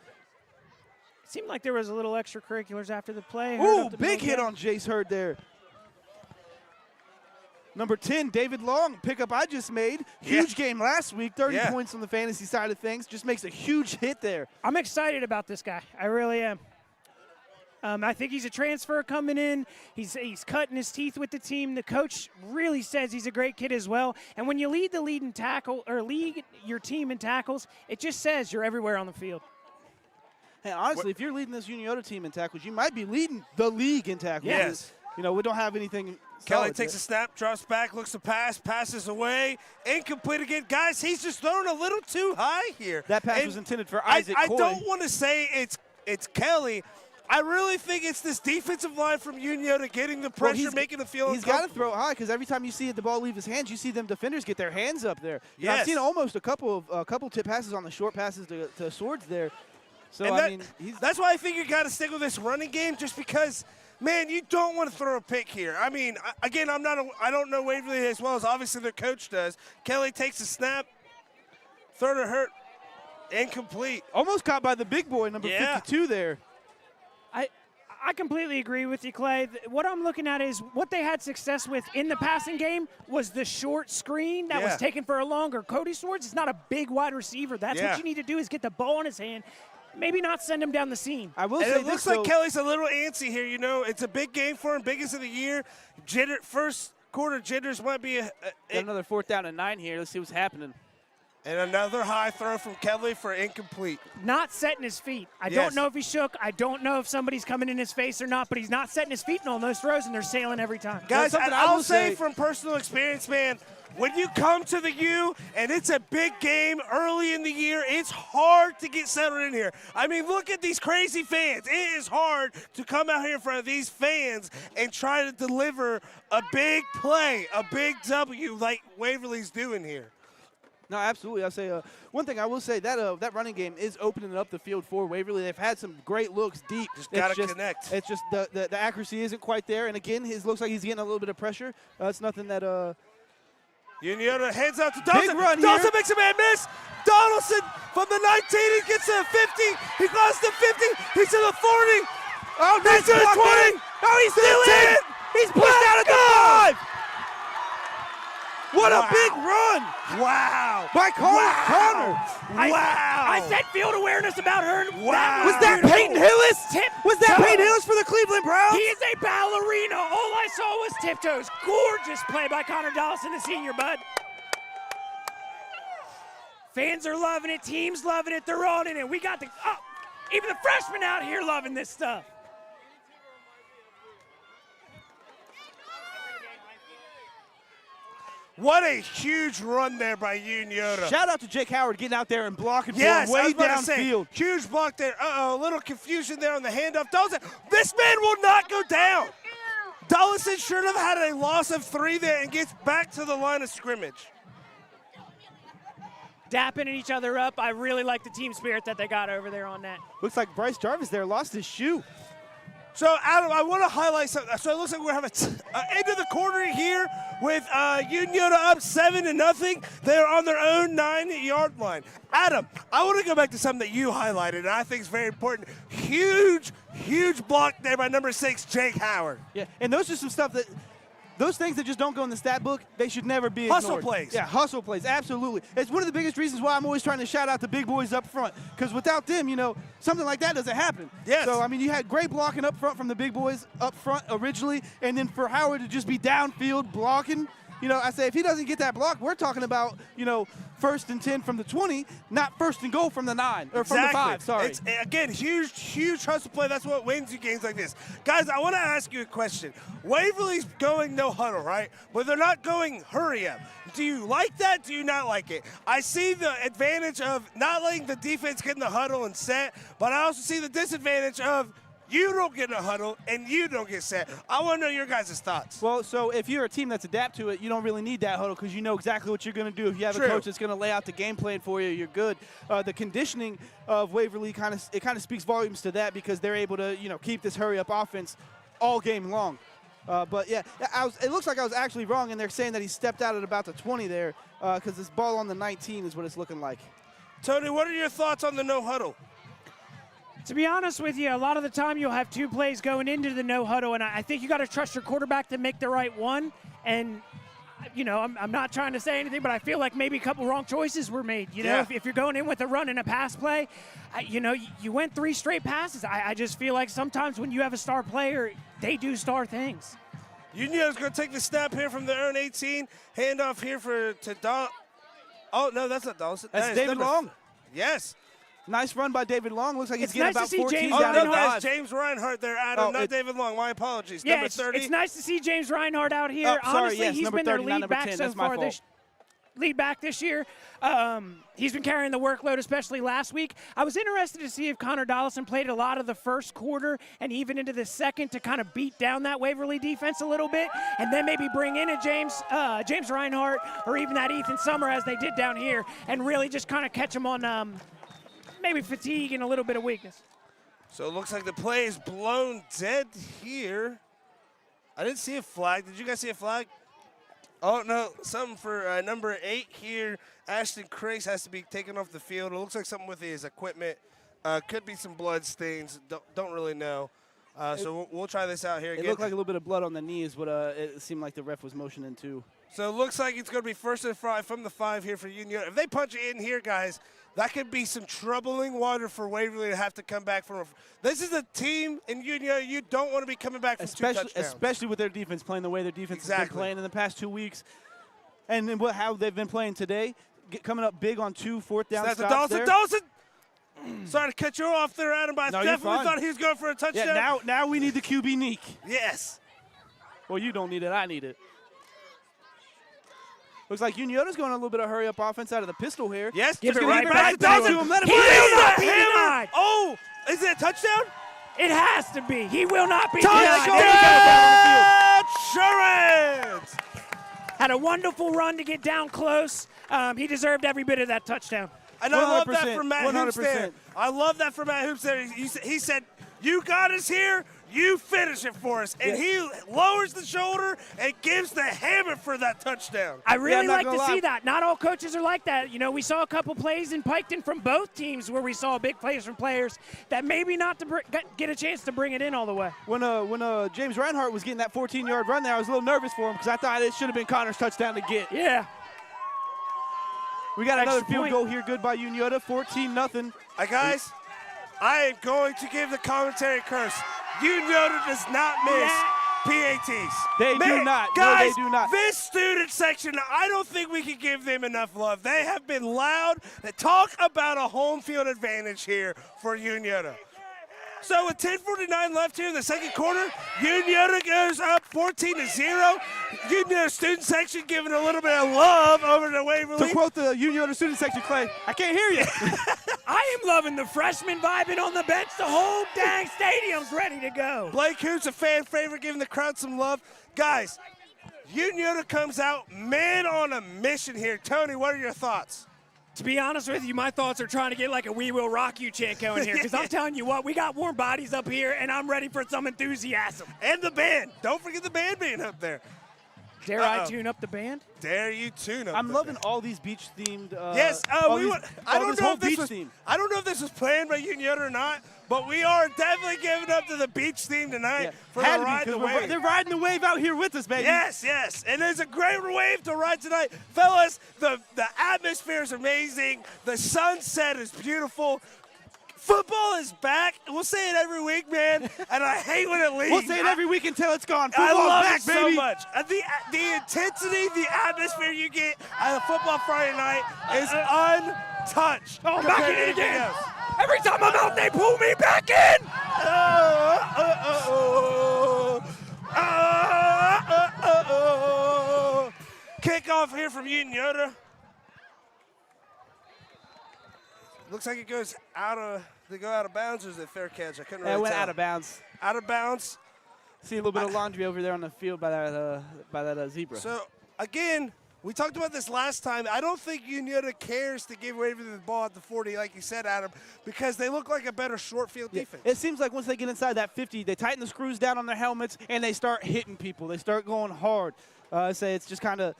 Seemed like there was a little extracurriculars after the play. Ooh, big hit on Jace Hurd there. Number 10, David Long, pickup I just made. Huge game last week, 30 points on the fantasy side of things. Just makes a huge hit there. I'm excited about this guy. I really am. I think he's a transfer coming in. He's cutting his teeth with the team. The coach really says he's a great kid as well. And when you lead your team in tackles, it just says you're everywhere on the field. Hey, honestly, if you're leading this Unioto team in tackles, you might be leading the league in tackles. Yes. You know, we don't have anything. Kelly takes a snap, drops back, looks to pass, passes away, incomplete again. Guys, he's just throwing a little too high here. That pass was intended for Isaac I Coy. don't want to say it's Kelly. I really think it's this defensive line from Unioto getting the pressure, making the field He's got to throw high because every time you see the ball leave his hands, you see them defenders get their hands up there. Yes. I've seen almost a couple tip passes on the short passes to Swords there. So, that's why I think you got to stick with this running game just because, man, you don't want to throw a pick here. I mean, again, I don't know Waverly as well as obviously their coach does. Kelly takes a snap, throw to hurt, incomplete. Almost caught by the big boy, number 52 there. I completely agree with you, Clay. What I'm looking at is what they had success with in the passing game was the short screen that was taken for a longer. Cody Swords is not a big wide receiver. That's what you need to do is get the ball in his hand. Maybe not send him down the seam. I will say it looks like Kelly's a little antsy here. You know, it's a big game for him, biggest of the year. First quarter jitters might be another 4th down and 9 here. Let's see what's happening. And another high throw from Kelly for incomplete. Not setting his feet. I don't know if he shook. I don't know if somebody's coming in his face or not, but he's not setting his feet on those throws, and they're sailing every time. Guys, I'll say from personal experience, man, when you come to the U and it's a big game early in the year, it's hard to get settled in here. I mean, look at these crazy fans. It is hard to come out here in front of these fans and try to deliver a big play, a big W like Waverly's doing here. No, absolutely. I'll say one thing I will say, that running game is opening up the field for Waverly. They've had some great looks deep. Just got to connect. It's just the accuracy isn't quite there. And, again, it looks like he's getting a little bit of pressure. It's nothing that Unioto hands out to Donaldson. Big run Donaldson here. makes a man miss. Donaldson from the 19. He gets to the 50. He goes to the 50. He's to the 40. Oh, he's to the 20. Oh, he's still in. He's pushed out at the 5. What a big run! Wow! By Connor! Wow! I said field awareness about her. Wow! Was that Peyton Hillis? Was that Peyton Hillis for the Cleveland Browns? He is a ballerina. All I saw was tiptoes. Gorgeous play by Connor Dawson, the senior, bud. Fans are loving it. Teams loving it. They're all in it. We got even the freshmen out here loving this stuff. What a huge run there by Unioto. Shout out to Jake Howard getting out there and blocking yes, way downfield. Huge block there. A little confusion there on the handoff. This man will not go down. Dollison should have had a loss of 3 there and gets back to the line of scrimmage. Dapping each other up. I really like the team spirit that they got over there on that. Looks like Bryce Jarvis there lost his shoe. So, Adam, I want to highlight something. So it looks like we're having end of the quarter here with Unioto up 7-0. They're on their own 9-yard line. Adam, I want to go back to something that you highlighted, and I think is very important. Huge block there by number 6, Jake Howard. Yeah, and those are some stuff that those things that just don't go in the stat book, they should never be ignored. Hustle plays. Yeah, hustle plays, absolutely. It's one of the biggest reasons why I'm always trying to shout out the big boys up front, because without them, something like that doesn't happen. Yes. So, I mean, you had great blocking up front from the big boys up front originally, and then for Howard to just be downfield blocking, I say if he doesn't get that block, we're talking about, 1st and 10 from the 20, not 1st and goal from the 9, or from the 5, sorry. It's, again, huge hustle play. That's what wins you games like this. Guys, I want to ask you a question. Waverly's going no huddle, right? But they're not going hurry up. Do you like that? Do you not like it? I see the advantage of not letting the defense get in the huddle and set, but I also see the disadvantage of you don't get in a huddle and you don't get set. I want to know your guys' thoughts. Well, so if you're a team that's adapt to it, you don't really need that huddle because you know exactly what you're going to do. If you have a coach that's going to lay out the game plan for you, you're good. The conditioning of Waverly kind of speaks volumes to that because they're able to keep this hurry-up offense all game long. But, yeah, it looks like I was actually wrong, and they're saying that he stepped out at about the 20 there because this ball on the 19 is what it's looking like. Tony, what are your thoughts on the no huddle? To be honest with you, a lot of the time you'll have 2 plays going into the no huddle, and I think you got to trust your quarterback to make the right one. And you know, I'm not trying to say anything, but I feel like maybe a couple wrong choices were made. You know, if you're going in with a run and a pass play, you know, you went 3 straight passes. I just feel like sometimes when you have a star player, they do star things. Unioto's going to take the snap here from their own 18. Handoff here to Don. Oh, no, that's not Dawson. That's David Long. Yes. Nice run by David Long. Looks like he's getting nice about to see 14 James down Oh, to no, 5. that's James Reinhardt there, Adam, Oh, not David Long. My apologies. Yeah, Number 30. it's nice to see James Reinhardt out here. Oh, sorry, Honestly, yes, he's number been their 30, not lead number back 10. so That's my far fault. lead back this year. He's been carrying the workload, especially last week. I was interested to see if Connor Dollison played a lot of the first quarter and even into the second to kind of beat down that Waverly defense a little bit, and then maybe bring in a James Reinhardt or even that Ethan Summer as they did down here, and really just kind of catch them on maybe fatigue and a little bit of weakness. So it looks like the play is blown dead here. I didn't see a flag. Did you guys see a flag? Oh, no, something for number 8 here. Ashton Crakes has to be taken off the field. It looks like something with his equipment. Could be some blood stains. Don't really know. So we'll try this out here again. It looked like a little bit of blood on the knees, but it seemed like the ref was motioning too. So it looks like it's going to be 1st and 5 from the 5 here for Unioto. If they punch it in here, guys, that could be some troubling water for Waverly to have to come back from. This is a team in Unioto you don't want to be coming back from 2 touchdowns. Especially with their defense playing the way their defense has been playing in the past 2 weeks. And then how they've been playing today, coming up big on 2 fourth-down stops there. Dawson! Sorry to cut you off there, Adam, but I definitely thought he was going for a touchdown. Yeah, now we need the QB neek. Yes. Well, you don't need it. I need it. Looks like Unioto's going a little bit of hurry-up offense out of the pistol here. Yes, give it right back to him. Let him He will not be hammer. denied. Oh, is it a touchdown? It has to be. He will not be Touchdown! denied. Insurance! Had a wonderful run to get down close. He deserved every bit of that touchdown. And I love that 100%, from Matt Hoops there. 100%. I love that from Matt Hoops there. He said, you got us here, you finish it for us. And he lowers the shoulder and gives the hammer for that touchdown. I really like to lie. see that. Not all coaches are like that. You know, we saw a couple plays in Piketon from both teams where we saw big plays from players that maybe not to get a chance to bring it in all the way. When James Reinhardt was getting that 14-yard run there, I was a little nervous for him because I thought it should have been Connor's touchdown to get. Yeah. We got another field point. goal here, good by Unioto, 14-0. Guys, I am going to give the commentary curse. Unioto does not miss PATs. They do not. Guys, No, they do not. This student section, I don't think we can give them enough love. They have been loud. They talk about a home field advantage here for Unioto. So with 10:49 left here in the second quarter, Unioto goes up 14-0. Unioto student section giving a little bit of love over to Waverly. To quote the Unioto student section, Clay, I can't hear you. I am loving the freshmen vibing on the bench. The whole dang stadium's ready to go. Blake Hoops, a fan favorite, giving the crowd some love. Guys, Unioto comes out man on a mission here. Tony, what are your thoughts? To be honest with you, my thoughts are trying to get like a We Will Rock You chant going here because I'm telling you what, we got warm bodies up here, and I'm ready for some enthusiasm. And the band. Don't forget the band being up there. Dare I tune up the band? Dare you tune up I'm the loving band. all these beach-themed. Yes, I don't know if this was. theme. I don't know if this was planned by Unioto or not, but we are definitely giving up to the beach theme tonight for the ride the wave. They're riding the wave out here with us, baby. Yes, and there's a great wave to ride tonight, fellas. The atmosphere is amazing. The sunset is beautiful. Football is back. We'll say it every week, man, and I hate when it leaves. We'll say it every week until it's gone. I Football's love back, it baby. so much. The intensity, the atmosphere you get at a football Friday night is untouched. Oh, back in it again. Else. Every time I'm out, they pull me back in. Kickoff here from Unioto. Looks like it goes out of. They go out of bounds, or is it fair catch? I couldn't really It went tell. out of bounds. Out of bounds. See a little bit of laundry over there on the field by that zebra. So again, we talked about this last time. I don't think Unioto cares to give Waverly the ball at the 40, like you said, Adam, because they look like a better short field defense. It seems like once they get inside that 50, they tighten the screws down on their helmets and they start hitting people. They start going hard. I say it's just kind of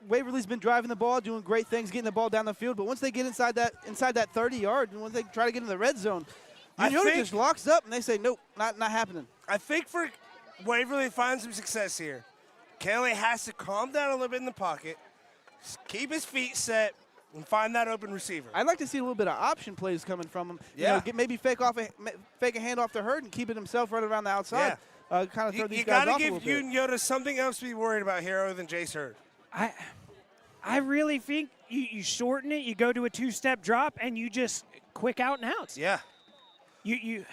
Waverly's been driving the ball, doing great things, getting the ball down the field. But once they get inside that 30-yard, and once they try to get in the red zone, Unioto just locks up and they say, nope, not happening. I think for Waverly to find some success here, Kelly has to calm down a little bit in the pocket, keep his feet set, and find that open receiver. I'd like to see a little bit of option plays coming from him. Yeah. Maybe fake a handoff to Hurd and keep it himself running around the outside. Kind of throw these You guys got off to a give little bit. Unioto something else to be worried about here other than Jace Hurd. I really think you shorten it, you go to a two-step drop, and you just quick out and outs. Yeah. You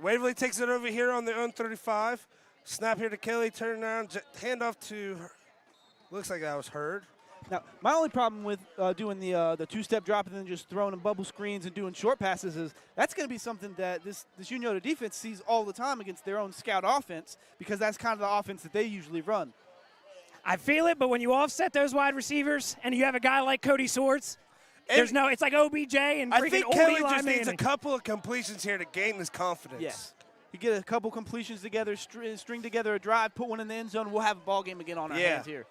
Waverly takes it over here on their own 35. Snap here to Kelly, turn around, hand off to, looks like that was Hurd. Now, my only problem with doing the two-step drop and then just throwing them bubble screens and doing short passes is that's going to be something that this Unioto defense sees all the time against their own scout offense, because that's kind of the offense that they usually run. I feel it, but when you offset those wide receivers and you have a guy like Cody Swords, it's like OBJ and freaking I think Kelly Eli just needs a Manning. couple of completions here to gain this confidence. Yes. You get a couple completions together, string together a drive, put one in the end zone, we'll have a ball game again on our hands here.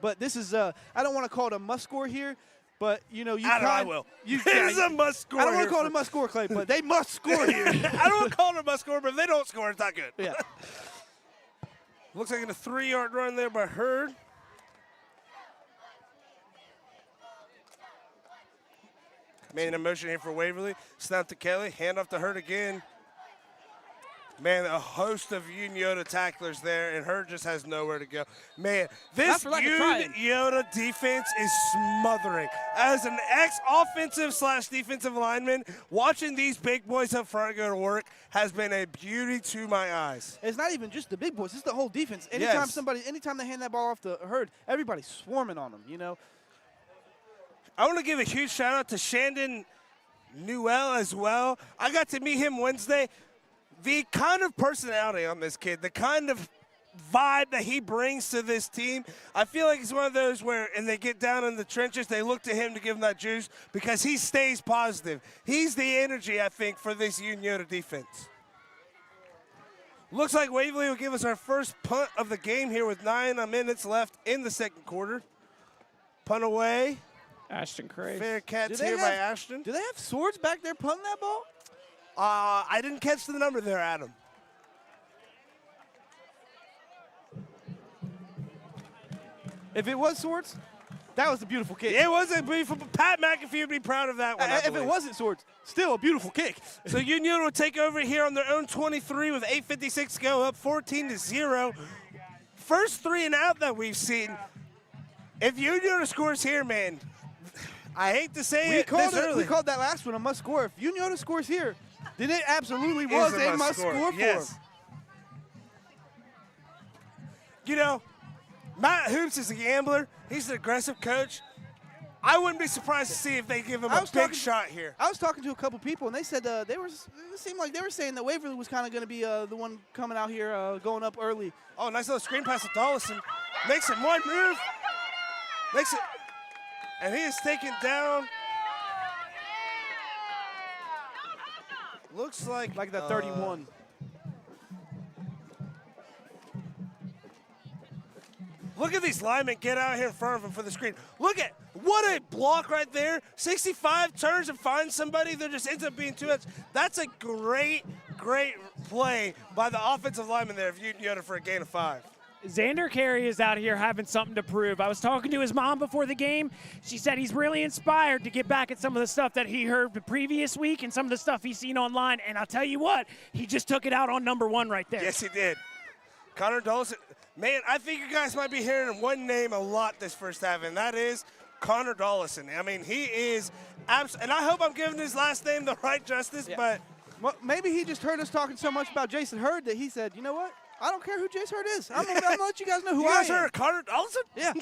But this is, I don't want to call it a must score here, but I will. This is a must score. I don't want to call it a must score, Clay, but they must score here. I don't want to call it a must score, but if they don't score, it's not good. Yeah. Looks like a 3-yard run there by Hurd. Made a motion here for Waverly. Snap to Kelly. Hand off to Hurd again. Man, a host of Unioto tacklers there, and Hurd just has nowhere to go. Man, this Unioto defense is smothering. As an ex-offensive/defensive lineman, watching these big boys up front go to work has been a beauty to my eyes. It's not even just the big boys; it's the whole defense. Anytime they hand that ball off to Hurd, everybody's swarming on them. I want to give a huge shout out to Shandon Newell as well. I got to meet him Wednesday. The kind of personality on this kid, the kind of vibe that he brings to this team, I feel like he's one of those where, and they get down in the trenches, they look to him to give him that juice because he stays positive. He's the energy, I think, for this Unioto defense. Looks like Waverly will give us our first punt of the game here with 9 minutes left in the second quarter. Punt away. Ashton Craig. Fair catch here by Ashton. Do they have Swords back there punting that ball? I didn't catch the number there, Adam. If it was Swords, that was a beautiful kick. It was a beautiful. Pat McAfee would be proud of that one. If it wasn't Swords, still a beautiful kick. So Unioto will take over here on their own 23 with 8:56 to go, up 14-0. First 3 and out that we've seen. If Unioto scores here, man, I hate to say We called that last one a must score. If Unioto scores here, then it absolutely was a must score for him. Matt Hoops is a gambler. He's an aggressive coach. I wouldn't be surprised to see if they give him a big shot here. I was talking to a couple people, and they said it seemed like they were saying that Waverly was kind of going to be the one coming out here, going up early. Oh, nice little screen pass to Dollison. Makes it one move. Makes it, and he is taken down. Looks like the 31. Look at these linemen get out here in front of him for the screen. Look at what a block right there. 65 turns and finds somebody. There just ends up being 2 hits. That's a great play by the offensive lineman there of Unioto for a gain of 5. Xander Carey is out here having something to prove. I was talking to his mom before the game. She said he's really inspired to get back at some of the stuff that he heard the previous week and some of the stuff he's seen online. And I'll tell you what, he just took it out on number 1 right there. Yes, he did. Connor Dollison. Man, I think you guys might be hearing one name a lot this first half, and that is Connor Dollison. I mean, he is and I hope I'm giving his last name the right justice, but. Well, maybe he just heard us talking so much about Jason Hurd that he said, you know what? I don't care who Jace Hurd is. I'm going to let you guys know who you guys I am. heard Connor Dollison? Yeah.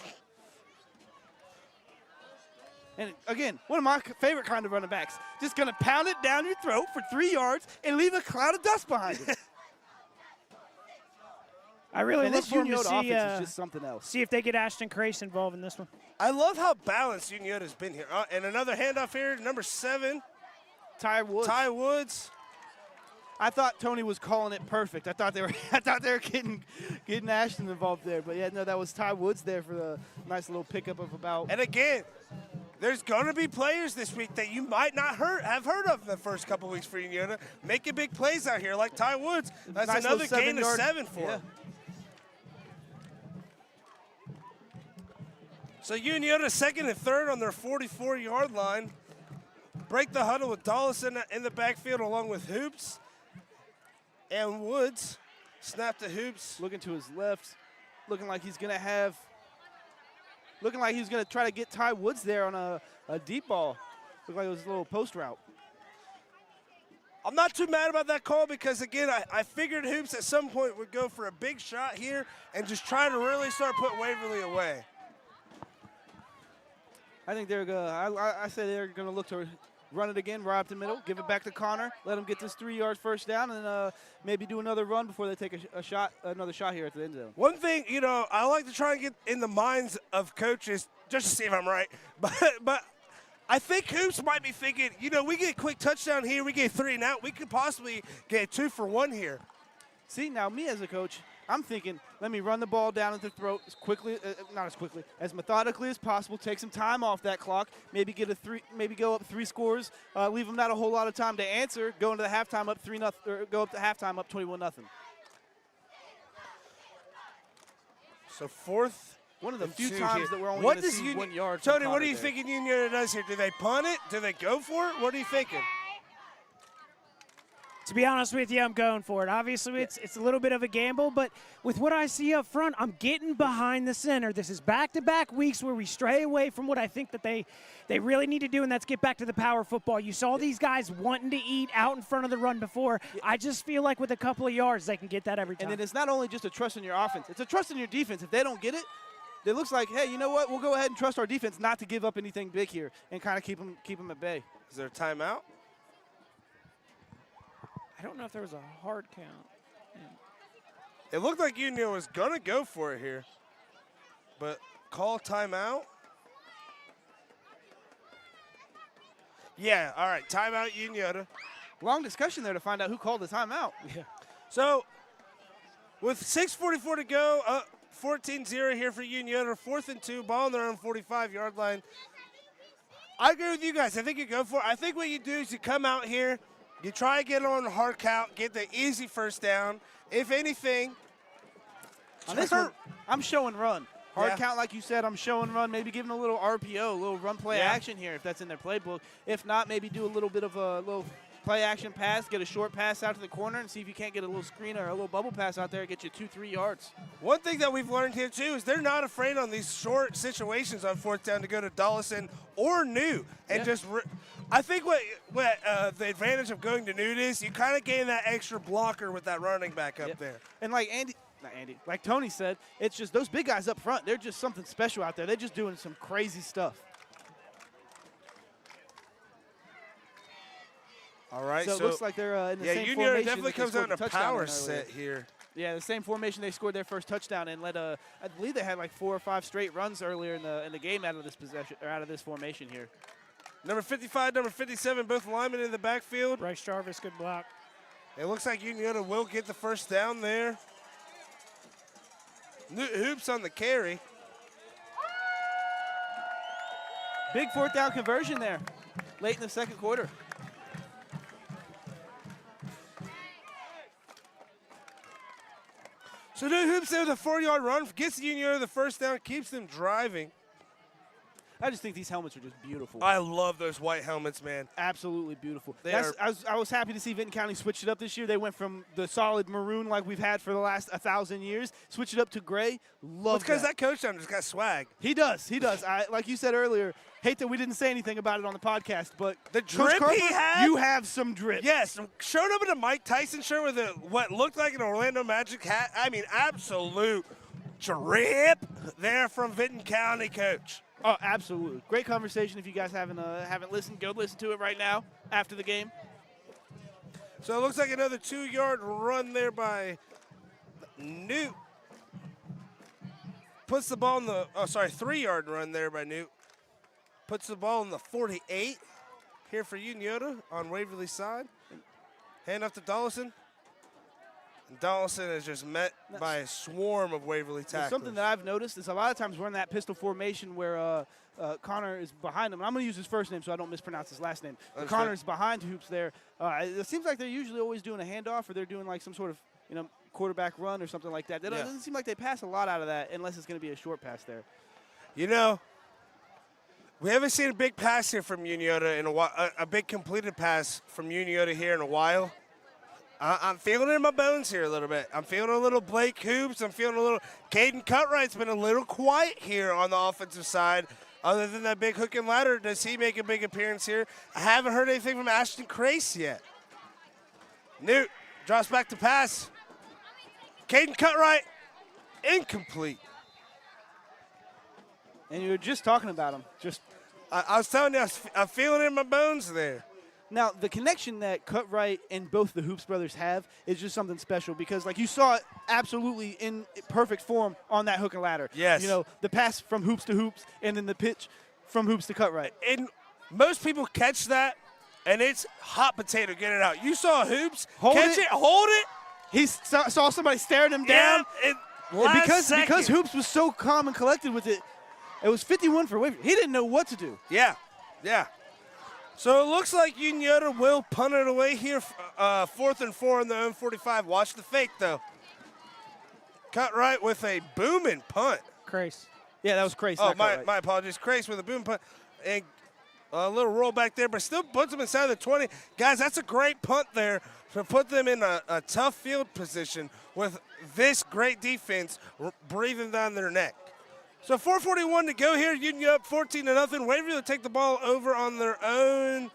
And again, one of my favorite kind of running backs. Just going to pound it down your throat for 3 yards and leave a cloud of dust behind it. I really look for him to see, is just something else. See if they get Ashton Crace involved in this one. I love how balanced Unioto's been here. And another handoff here, number 7. Ty Woods. I thought Tony was calling it perfect. I thought they were getting Ashton involved there, but yeah, no, that was Ty Woods there for the nice little pickup of about. And again, there's going to be players this week that you might not have heard of in the first couple weeks for Unioto, making big plays out here, like Ty Woods. That's nice another gain of 7 7 for him. So Unioto second and third on their 44-yard line. Break the huddle with Dollison in the backfield along with Hoops and Woods. Snap to Hoops. Looking to his left, looking like he's going to try to get Ty Woods there on a deep ball. Looked like it was a little post route. I'm not too mad about that call because, again, I figured Hoops at some point would go for a big shot here and just try to really start putting Waverly away. I think they're going to, I say they're going to look to run it again, right up the middle, give it back to Connor, let him get this 3-yard first down, and maybe do another run before they take another shot here at the end zone. One thing, I like to try and get in the minds of coaches just to see if I'm right, but I think Hoops might be thinking, we get a quick touchdown here, we get 3 and out, we could possibly get 2 for 1 here. See, now me as a coach, I'm thinking, let me run the ball down at the throat as quickly, not as quickly, as methodically as possible. Take some time off that clock. Maybe go up 3 scores. Leave them not a whole lot of time to answer. Go into the halftime up 3-0, or go up to halftime up 21-0. So fourth. One of the few two times here. that we're only What going to does see 1 yard. Tony, what are you thinking Unioto does here? Do they punt it? Do they go for it? What are you thinking? To be honest with you, I'm going for it. Obviously, it's a little bit of a gamble, but with what I see up front, I'm getting behind the center. This is back-to-back weeks where we stray away from what I think that they really need to do, and that's get back to the power football. You saw these guys wanting to eat out in front of the run before. I just feel like with a couple of yards, they can get that every time. And then it's not only just a trust in your offense. It's a trust in your defense. If they don't get it, it looks like, hey, you know what? We'll go ahead and trust our defense not to give up anything big here and kind of keep them at bay. Is there a timeout? I don't know if there was a hard count. It looked like Unioto was going to go for it here, but call timeout. Yeah, all right, timeout Unioto. Long discussion there to find out who called the timeout. Yeah. So with 6:44 to go, 14-0 here for Unioto, 4th and 2, ball on their own 45-yard line. I agree with you guys. I think you go for it. I think what you do is you come out here, you try to get on a hard count, get the easy first down. If anything, on this one, I'm show and run. Hard count, like you said, I'm show and run. Maybe give them a little RPO, a little run play action here if that's in their playbook. If not, maybe do a little bit of a little play action pass, get a short pass out to the corner, and see if you can't get a little screen or a little bubble pass out there and get you 2-3 yards. One thing that we've learned here, too, is they're not afraid on these short situations on 4th down to go to Dollison or New. And just I think what the advantage of going to New is you kind of gain that extra blocker with that running back up there. And like like Tony said, it's just those big guys up front, they're just something special out there. They're just doing some crazy stuff. All right, so it looks like they're in the same Unioto formation. definitely comes out in a power set here. Yeah, the same formation they scored their first touchdown and led I believe they had like 4 or 5 straight runs earlier in the game out of this possession or out of this formation here. Number 55, number 57, both linemen in the backfield. Bryce Jarvis, good block. It looks like Unioto will get the first down there. Hoops on the carry. Big 4th down conversion there late in the second quarter. So New Hoops there with a 4-yard run, gets Unioto the first down, keeps them driving. I just think these helmets are just beautiful. I love those white helmets, man. Absolutely beautiful. I was happy to see Vinton County switch it up this year. They went from the solid maroon like we've had for the last 1,000 years, switch it up to gray. Love because that coach down just got swag. He does. Like you said earlier, hate that we didn't say anything about it on the podcast, but the drip Carper, he had, you have some drip. Yes, showed up in a Mike Tyson shirt with what looked like an Orlando Magic hat. I mean, absolute drip there from Vinton County coach. Oh, absolutely. Great conversation. If you guys haven't listened, go listen to it right now after the game. So it looks like another 2-yard run there by Newt. Puts the ball in the, 3-yard run there by Newt. Puts the ball in the 48 here for Unioto on Waverly side. Hand off to Dollison. And Dollison is just met by a swarm of Waverly tacklers. Something that I've noticed is a lot of times we're in that pistol formation where Connor is behind him. And I'm going to use his first name so I don't mispronounce his last name. Connor is behind Hoops there. It seems like they're usually always doing a handoff or they're doing like some sort of quarterback run or something like that. It doesn't seem like they pass a lot out of that unless it's going to be a short pass there. You know, We haven't seen a big pass here from Unioto in a while, a big completed pass from Unioto here in a while. I'm feeling it in my bones here a little bit. I'm feeling a little Blake Hoops. I'm feeling a little Caden Cutright's been a little quiet here on the offensive side. Other than that big hook and ladder, does he make a big appearance here? I haven't heard anything from Ashton Crace yet. Newt drops back to pass. Caden Cutright, incomplete. And you were just talking about him. I was telling you, I'm feeling it in my bones there. Now, the connection that Cutright and both the Hoops brothers have is just something special because, like, you saw it absolutely in perfect form on that hook and ladder. Yes. You know, the pass from Hoops to Hoops and then the pitch from Hoops to Cutright. And most people catch that, and it's hot potato, get it out. You saw Hoops hold it. He saw somebody staring him down. Yeah, because Hoops was so calm and collected with it, it was 51 for Waverly. He didn't know what to do. Yeah. So it looks like Unioto will punt it away here, 4th and 4 in their own 45. Watch the fake, though. Cutright with a booming punt. Crace. Yeah, that was Crace. Oh, my apologies. Crace with a boom punt. And a little roll back there, but still puts them inside the 20. Guys, that's a great punt there to put them in a tough field position with this great defense breathing down their neck. So 4:41 to go here. Union up 14-0. Waverly will take the ball over on their own. It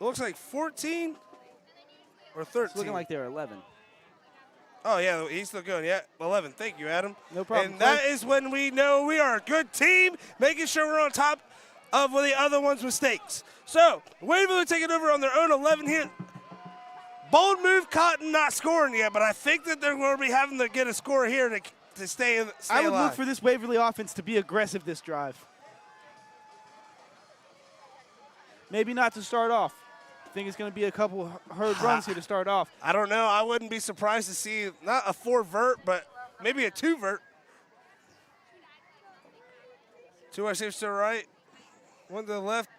looks like 14 or 13. It's looking like they're 11. Oh, yeah, he's still going. Yeah, 11. Thank you, Adam. No problem. And that is when we know we are a good team, making sure we're on top of the other one's mistakes. So Waverly will take it over on their own 11 here. Bold move, Cotton not scoring yet, but I think that they're going to be having to get a score here to stay alive. I would look for this Waverly offense to be aggressive this drive. Maybe not to start off. I think it's going to be a couple hard runs here to start off. I don't know. I wouldn't be surprised to see not a 4-vert, but maybe a 2-vert. 2 receivers to the right, 1 to the left.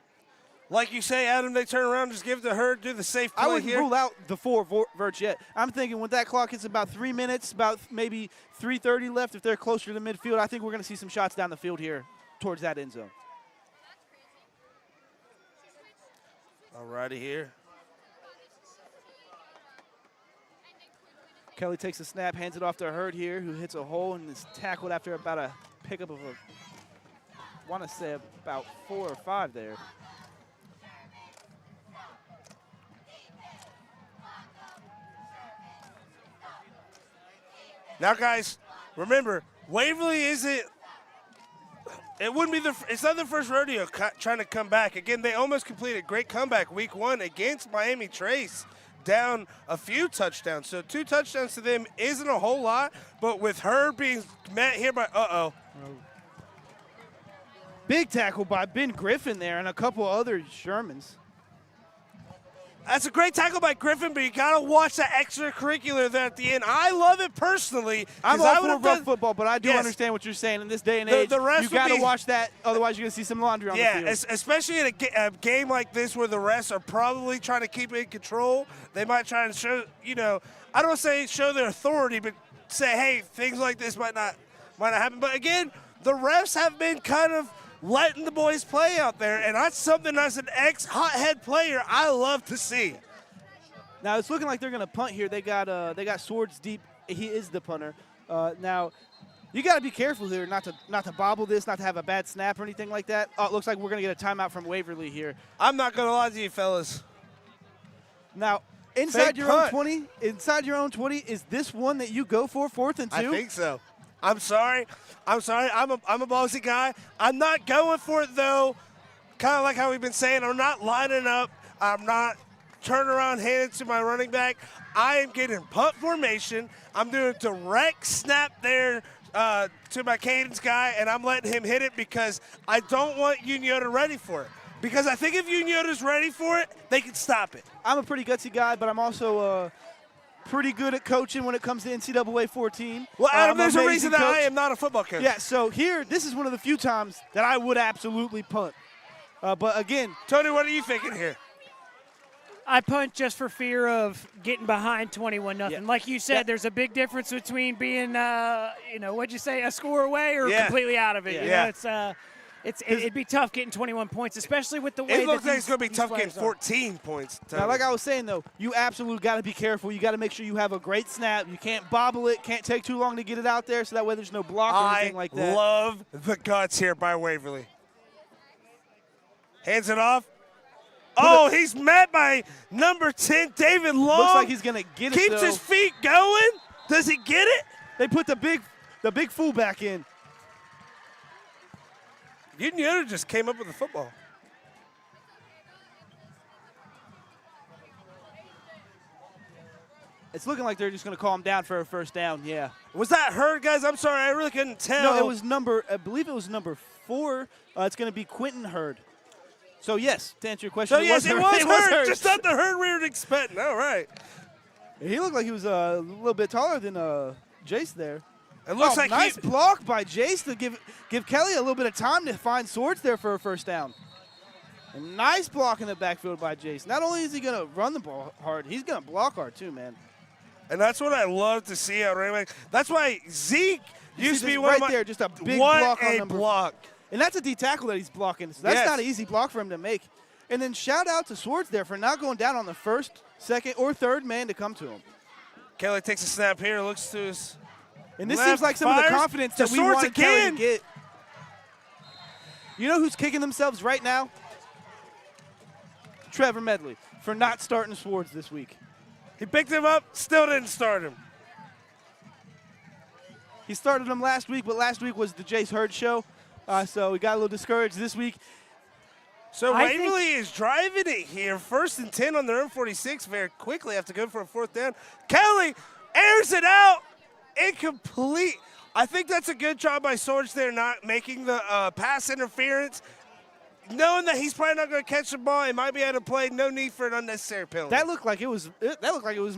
Like you say, Adam, they turn around, just give it to her, do the safe play I wouldn't here. rule out the 4 verts yet. I'm thinking when that clock hits about 3 minutes, about maybe 3:30 left, if they're closer to the midfield, I think we're going to see some shots down the field here towards that end zone. All righty here. Kelly takes a snap, hands it off to Hurd here, who hits a hole and is tackled after about a pickup of I want to say about 4 or 5 there. Now, guys, remember, Waverly isn't. It wouldn't be it's not the first rodeo trying to come back. Again, they almost completed a great comeback week 1 against Miami Trace, down a few touchdowns. So 2 touchdowns to them isn't a whole lot, but with her being met here by Big tackle by Ben Griffin there and a couple other Shermans. That's a great tackle by Griffin, but you got to watch that extracurricular there at the end. I love it personally. I'm all for rough football, but I do understand what you're saying. In this day and age, you got to watch that, otherwise you're going to see some laundry on the field. Yeah, especially in a game like this where the refs are probably trying to keep it in control. They might try and show, I don't say show their authority, but say, hey, things like this might not happen. But again, the refs have been kind of letting the boys play out there, and that's something as an ex-hothead player I love to see. Now it's looking like they're going to punt here. They got Swords deep. He is the punter. Now you got to be careful here, not to bobble this, not to have a bad snap or anything like that. Oh, it looks like we're going to get a timeout from Waverly here. I'm not going to lie to you, fellas. Now inside your own 20, is this one that you go for 4th and 2? I think so. I'm sorry. I'm a ballsy guy. I'm not going for it, though. Kind of like how we've been saying, I'm not lining up. I'm not turning around, handing it to my running back. I am getting punt formation. I'm doing a direct snap there to my cadence guy, and I'm letting him hit it because I don't want Unioto ready for it. Because I think if Unioto's ready for it, they can stop it. I'm a pretty gutsy guy, but I'm also pretty good at coaching when it comes to NCAA 14. Well, Adam, there's a reason that I am not a football coach. Yeah, so here, this is one of the few times that I would absolutely punt. But again, Tony, what are you thinking here? I punt just for fear of getting behind 21-0. Yeah. Like you said, there's a big difference between being, what'd you say, a score away or completely out of it. Yeah. It's It'd be tough getting 21 points, especially with the way It looks that like it's going to be these tough getting players are. 14 points. Now, like I was saying, though, you absolutely got to be careful. You got to make sure you have a great snap. You can't bobble it. Can't take too long to get it out there, so that way there's no block or anything like that. I love the guts here by Waverly. Hands it off. Oh, he's met by number 10, David Long. Looks like he's going to get it, Keeps though. his feet going. Does he get it? They put the big fullback in. Unioto just came up with the football. It's looking like they're just going to call him down for a first down, yeah. Was that Hurd, guys? I'm sorry, I really couldn't tell. No, it was I believe it was number 4. It's going to be Quentin Hurd. So, yes, to answer your question, So, yes, it was Hurd. Hurd. Just not the Hurd we were expecting. All right. He looked like he was a little bit taller than Jace there. It looks like nice block by Jace to give Kelly a little bit of time to find Swords there for a first down. A nice block in the backfield by Jace. Not only is he going to run the ball hard, he's going to block hard too, man. And that's what I love to see out Raymond. That's why Zeke used to be one right of my there, just a big what block on a number. block. And that's a D tackle that he's blocking. So that's Yes. not an easy block for him to make. And then shout out to Swords there for not going down on the first, second, or third man to come to him. Kelly takes a snap here, looks to his And this left, seems like some of the fires confidence to that we Swords wanted Kelly again. to get. You know who's kicking themselves right now? Trevor Medley for not starting Swords this week. He picked him up, still didn't start him. He started him last week, but last week was the Jace Hurd show, so we got a little discouraged this week. So I Waverly is driving it here. 1st and 10 on their own 46 very quickly. Have to go for a 4th down. Kelly airs it out. Incomplete. I think that's a good job by Swords there, not making the pass interference. Knowing that he's probably not going to catch the ball, it might be out of play. No need for an unnecessary penalty. That looked like it was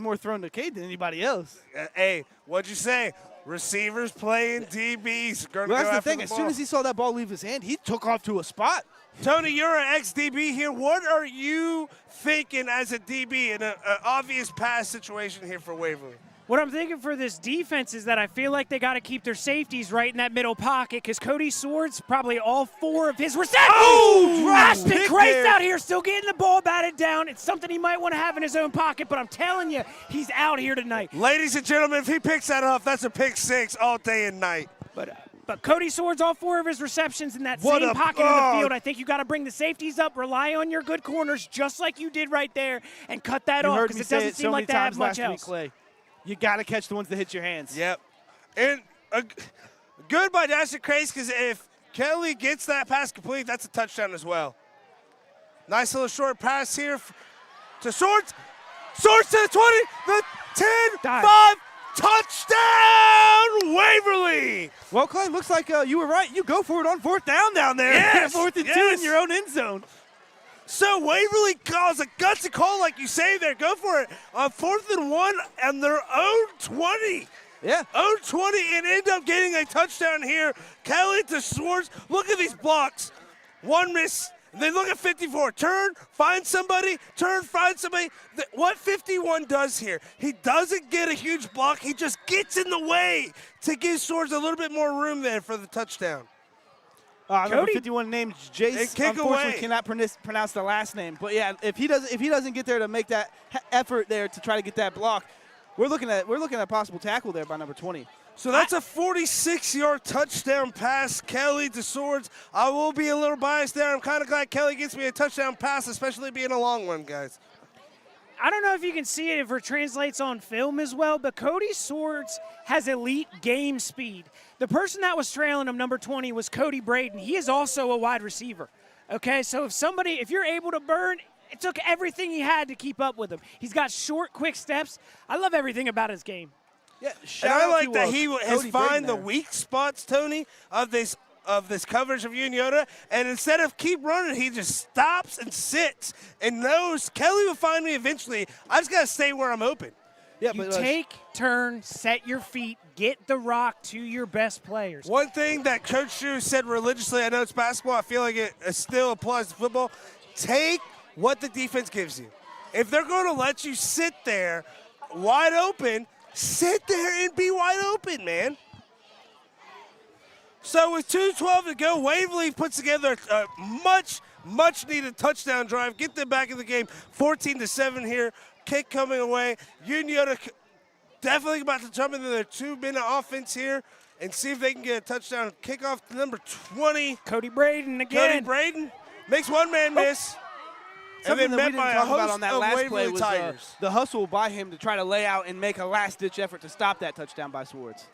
more thrown to Cade than anybody else. Hey, what'd you say? Receivers playing DBs. Going Well, to go that's the after thing. the As ball. soon as he saw that ball leave his hand, he took off to a spot. Tony, you're an ex-DB here. What are you thinking as a DB in an obvious pass situation here for Waverly? What I'm thinking for this defense is that I feel like they got to keep their safeties right in that middle pocket because Cody Swords, probably all 4 of his receptions. Oh, Ashton pick Grace there. out here still getting the ball batted down. It's something he might want to have in his own pocket, but I'm telling you, he's out here tonight. Ladies and gentlemen, if he picks that off, that's a pick 6 all day and night. But Cody Swords, all 4 of his receptions in that What same a- pocket in oh. the field. I think you got to bring the safeties up, rely on your good corners just like you did right there, and cut that You off heard because me it say doesn't it seem so like many they have times much last week, else. Clay. You got to catch the ones that hit your hands. Yep. And good by Ashton Grace because if Kelly gets that pass complete, that's a touchdown as well. Nice little short pass here to Swords. Swords to the 20, the 10, Dive. 5, touchdown, Waverly! Well, Clay, looks like you were right. You go for it on 4th down there. Yes, 4th and 2 yes. in your own end zone. So Waverly calls a gutsy call, like you say there. Go for it on 4th and 1 and their own 20. Yeah. Own 20 and end up getting a touchdown here. Kelly to Swords. Look at these blocks. One miss. Then look at 54. Turn, find somebody. Turn, find somebody. What 51 does here, he doesn't get a huge block. He just gets in the way to give Swords a little bit more room there for the touchdown. Number Cody- 51 named Jace. And kick Unfortunately, away. cannot pronounce the last name. But yeah, if he doesn't get there to make that effort there to try to get that block, we're looking at a possible tackle there by number 20. So that's a 46-yard touchdown pass, Kelly to Swords. I will be a little biased there. I'm kind of glad Kelly gets me a touchdown pass, especially being a long one, guys. I don't know if you can see it if it translates on film as well, but Cody Swords has elite game speed. The person that was trailing him, number 20, was Cody Braden. He is also a wide receiver. Okay, so if you're able to burn, it took everything he had to keep up with him. He's got short, quick steps. I love everything about his game. Yeah, And I like that to, he has Cody found Braden the there. weak spots, Tony, of this coverage of Unioto, and instead of keep running, he just stops and sits and knows Kelly will find me eventually. I just got to stay where I'm open. Yeah, You but take, turn, set your feet, get the rock to your best players. One thing that Coach Shu said religiously, I know it's basketball, I feel like it still applies to football, take what the defense gives you. If they're going to let you sit there wide open, sit there and be wide open, man. So with 2:12 to go, Waverly puts together a much needed touchdown drive. Get them back in the game. 14-7 here. Kick coming away. Unioto definitely about to jump into their 2-minute offense here and see if they can get a touchdown. Kickoff to number 20. Cody Braden again. Cody Braden makes one man miss. Something that we didn't talk about on that last play Waverly was Tigers. the hustle by him to try to lay out and make a last-ditch effort to stop that touchdown by Swartz.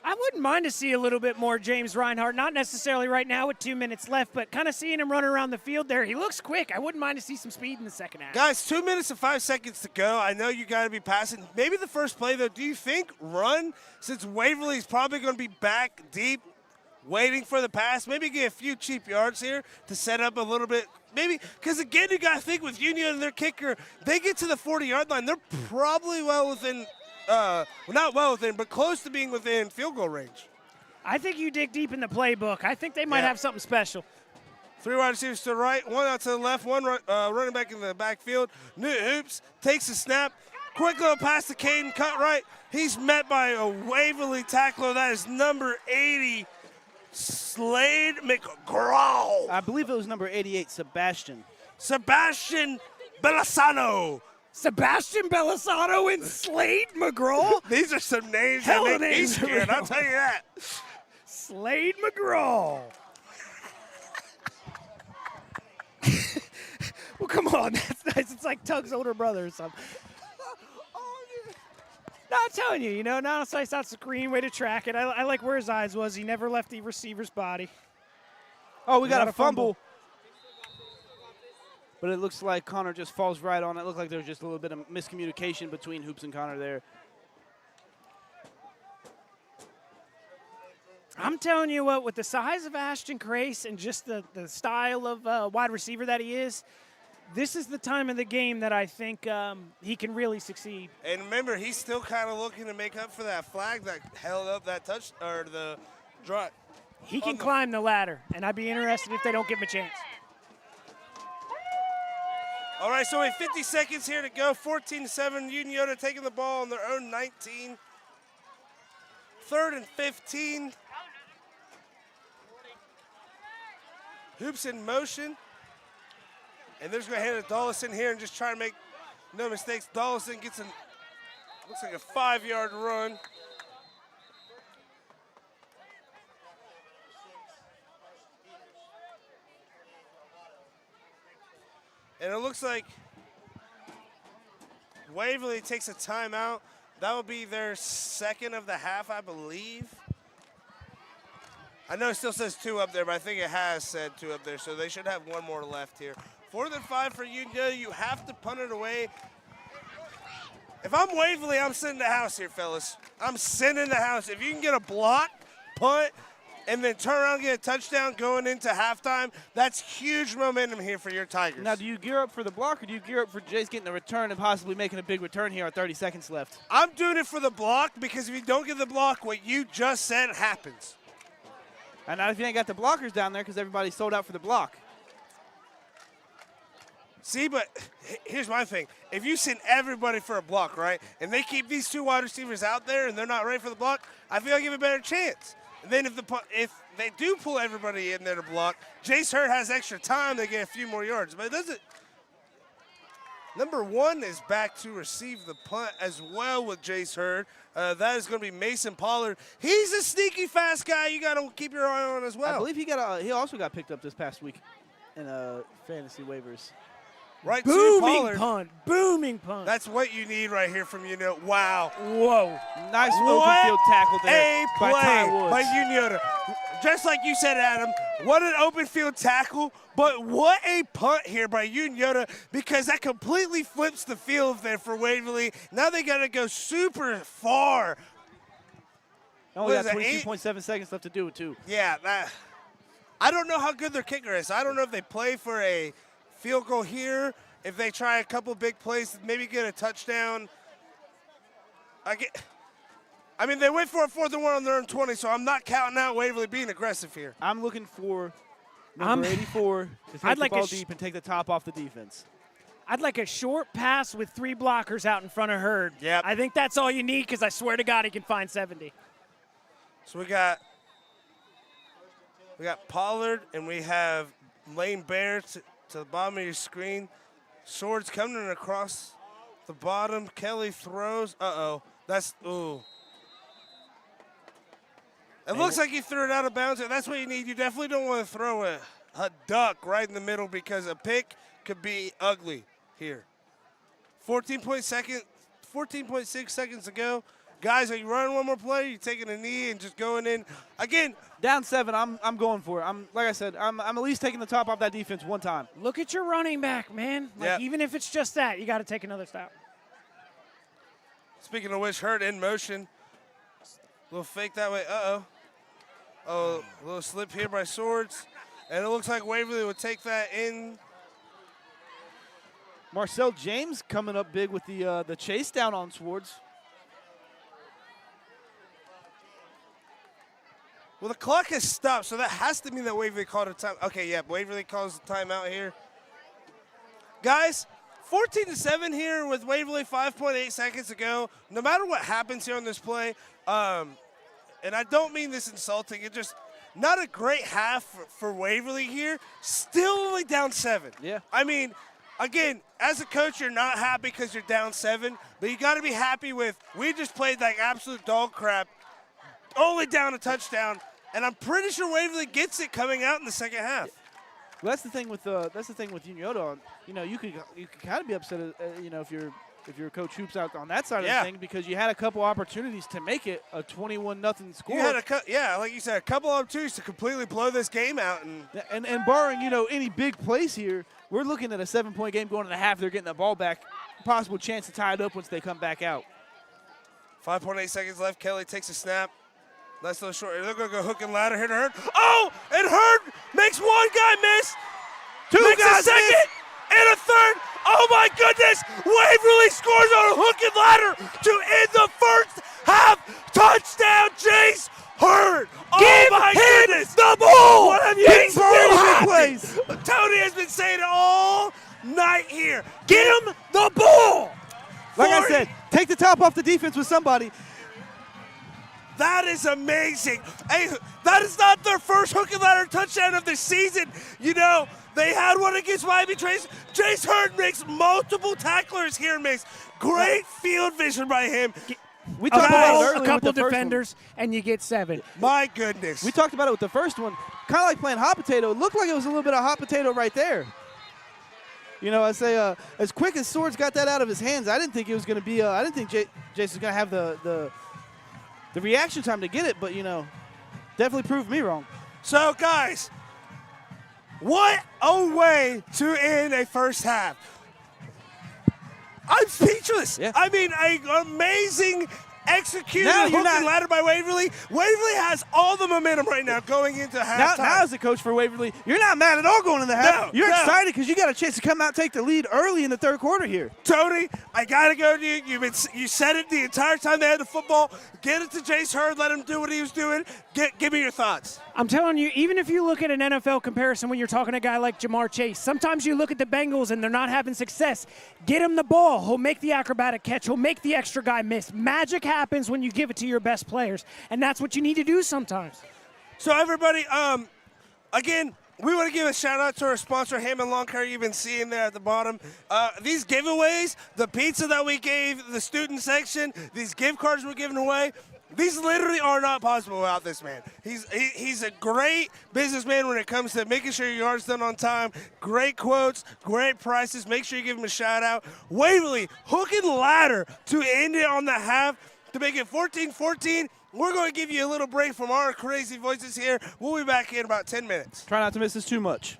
I wouldn't mind to see a little bit more James Reinhardt, not necessarily right now with 2 minutes left, but kind of seeing him run around the field there. He looks quick. I wouldn't mind to see some speed in the second half. Guys, 2 minutes and 5 seconds to go. I know you got to be passing. Maybe the first play, though, do you think run, since Waverly's probably going to be back deep, waiting for the pass, maybe get a few cheap yards here to set up a little bit. Maybe, because again, you got to think with Union and their kicker, they get to the 40-yard line. They're probably well within, not well within, but close to being within field goal range. I think you dig deep in the playbook. I think they might have something special. 3 wide receivers to the right, 1 out to the left, 1 running back in the backfield. Newt Hoops takes a snap. Quick little pass to Caden, cut right. He's met by a Waverly tackler. That is number 80, Slade McGraw. I believe it was number 88, Sebastian. Sebastian Belisano. Sebastian Belisano and Slade McGraw? These are some names Hell that of make me names. scared, I'll tell you that. Slade McGraw. Well, come on. That's nice. It's like Tug's older brother or something. No, I'm telling you, now it's nice out screen, way to track it. I like where his eyes was. He never left the receiver's body. Oh, we got a fumble. But it looks like Connor just falls right on it. It looked like there was just a little bit of miscommunication between Hoops and Connor there. I'm telling you what, with the size of Ashton Grace and just the style of wide receiver that he is, this is the time of the game that I think he can really succeed. And remember, he's still kind of looking to make up for that flag that held up that touch or the draw. He can climb the ladder, and I'd be interested if they don't give him a chance. All right, so we have 50 seconds here to go. 14-7, Unioto taking the ball on their own 19. 3rd and 15. Hoops in motion. And they're just going to hand it to Dollison here and just try to make no mistakes. Dollison gets looks like a 5-yard run. And it looks like Waverly takes a timeout. That will be their second of the half, I believe. I know it still says 2 up there, but I think it has said 2 up there, so they should have 1 more left here. 4th and 5 for Unioto. You have to punt it away. If I'm Waverly, I'm sending the house here, fellas. I'm sending the house. If you can get a block, punt, and then turn around and get a touchdown going into halftime, that's huge momentum here for your Tigers. Now, do you gear up for the block, or do you gear up for Jace getting the return and possibly making a big return here with 30 seconds left? I'm doing it for the block because if you don't get the block, what you just said happens. And not if you ain't got the blockers down there because everybody's sold out for the block. See, but here's my thing. If you send everybody for a block, right, and they keep these 2 wide receivers out there and they're not ready for the block, I feel like you have a better chance. And then if they do pull everybody in there to block, Jace Hurd has extra time. They get a few more yards. But it doesn't. Number 1 is back to receive the punt as well with Jace Hurd. That is going to be Mason Pollard. He's a sneaky fast guy you got to keep your eye on as well. I believe he also got picked up this past week in fantasy waivers. Right to Booming Pollard. punt. Booming punt. That's what you need right here from Unioto. Wow. Whoa. Nice What open field tackle there a by play Ty Woods. by Unioto. Just like you said, Adam, what an open field tackle, but what a punt here by Unioto because that completely flips the field there for Waverly. Now they got to go super far. Only What got is that, 22.7 seconds left to do it, too. Yeah, I don't know how good their kicker is. I don't know if they play for a field goal here, if they try a couple big plays, maybe get a touchdown. I mean, they went for a 4th and 1 on their own 20, so I'm not counting out Waverly being aggressive here. I'm looking for number 84 to take the ball deep and take the top off the defense. I'd like a short pass with 3 blockers out in front of Hurd. Yep. I think that's all you need because I swear to God he can find 70. So we got We got Pollard and we have Lane Bear to the bottom of your screen. Swords coming across the bottom. Kelly throws. Uh-oh. Ooh. It looks like he threw it out of bounds. And that's what you need. You definitely don't want to throw a duck right in the middle because a pick could be ugly here. 14.6 seconds to go. Guys, are you running one more play? Are you taking a knee and just going in? Again, down 7, I'm going for it. Like I said, I'm at least taking the top off that defense one time. Look at your running back, man. Even if it's just that, you got to take another step. Speaking of which, Hurt in motion. Little fake that way. Uh-oh. Oh, a little slip here by Swords. And it looks like Waverly would take that in. Marcel James coming up big with the chase down on Swords. Well, the clock has stopped, so that has to mean that Waverly called a time. Okay, yeah, Waverly calls the timeout here. Guys, 14-7 here with Waverly, 5.8 seconds to go. No matter what happens here on this play, and I don't mean this insulting, it's just not a great half for Waverly here. Still only down 7. Yeah. I mean, again, as a coach, you're not happy because you're down 7, but you got to be happy with we just played like absolute dog crap, only down a touchdown, and I'm pretty sure Waverly gets it coming out in the second half. Well, that's the thing with Unioto. You know, you could kind of be upset, if your coach hoops out on that side of the thing because you had a couple opportunities to make it a 21-0 score. You had like you said, a couple opportunities to completely blow this game out, and barring any big plays here, we're looking at a 7-point game going to the half. They're getting the ball back, possible chance to tie it up once they come back out. 5.8 seconds left. Kelly takes a snap. Nice little short. They're going to go hook and ladder here to Hurt. Oh, and Hurt makes one guy miss. Two makes guys a second and a third. Oh, my goodness. Waverly scores on a hook and ladder to end the first half. Touchdown, Jace Hurt. Oh, my goodness. The ball. What have you Big plays. Tony has been saying it all night here. Get him the ball. Like I said, take the top off the defense with somebody. That is amazing. Hey, that is not their first hook and ladder touchdown of the season. You know, they had one against Miami Trace. Jace Hurd makes multiple tacklers here, makes great field vision by him. We talked about it earlier a couple with the first defenders, and you get 7. My goodness. We talked about it with the first one. Kind of like playing hot potato. It looked like it was a little bit of hot potato right there. You know, I say as quick as Swords got that out of his hands, I didn't think it was going to be. I didn't think Jace was going to have the reaction time to get it, but definitely proved me wrong. So, guys, what a way to end a first half. I'm speechless. Yeah. I mean, an amazing executed Now hook you're not- and ladder by Waverly. Waverly has all the momentum right now going into halftime. Now as a coach for Waverly, you're not mad at all going in the half. No, You're no. excited because you got a chance to come out and take the lead early in the third quarter here. Tony, I got to go to you. You said it the entire time they had the football. Get it to Jace Hurd. Let him do what he was doing. Give me your thoughts. I'm telling you, even if you look at an NFL comparison when you're talking to a guy like Jamar Chase, sometimes you look at the Bengals and they're not having success. Get him the ball. He'll make the acrobatic catch. He'll make the extra guy miss. Magic happens when you give it to your best players, and that's what you need to do sometimes. So, everybody, again, we want to give a shout-out to our sponsor, Hammond Lawn Care. You've been seeing there at the bottom. These giveaways, the pizza that we gave the student section, these gift cards we're giving away, these literally are not possible without this man. He's a great businessman when it comes to making sure your yard's done on time. Great quotes, great prices. Make sure you give him a shout-out. Waverly, hook and ladder to end it on the half to make it 14-14. We're going to give you a little break from our crazy voices here. We'll be back in about 10 minutes. Try not to miss this too much.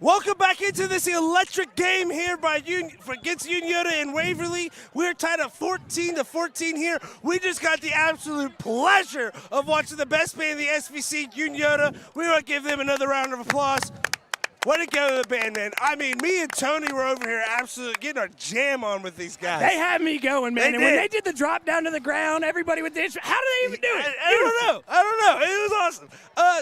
Welcome back into this electric game here against Unioto and Waverly. We're tied at 14-14 here. We just got the absolute pleasure of watching the best band in the SVC, Unioto. We want to give them another round of applause. Way to go to the band, man. I mean, me and Tony were over here absolutely getting our jam on with these guys. They had me going, man. They And when did. they did the drop down to the ground, everybody with the instrument, how did they even do it? I don't know. It was awesome.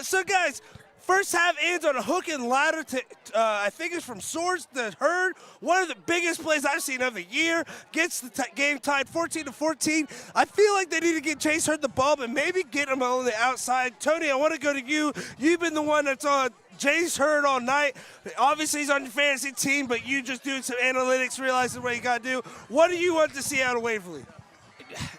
So, guys, first half ends on a hook and ladder to, I think it's from Swords to Hurd. One of the biggest plays I've seen of the year. Gets the game tied 14-14. I feel like they need to get Chase Hurd the ball, but maybe get him on the outside. Tony, I want to go to you. You've been the one that's on Chase Hurd all night. Obviously, he's on your fantasy team, but you just doing some analytics, realizing what you got to do. What do you want to see out of Waverly?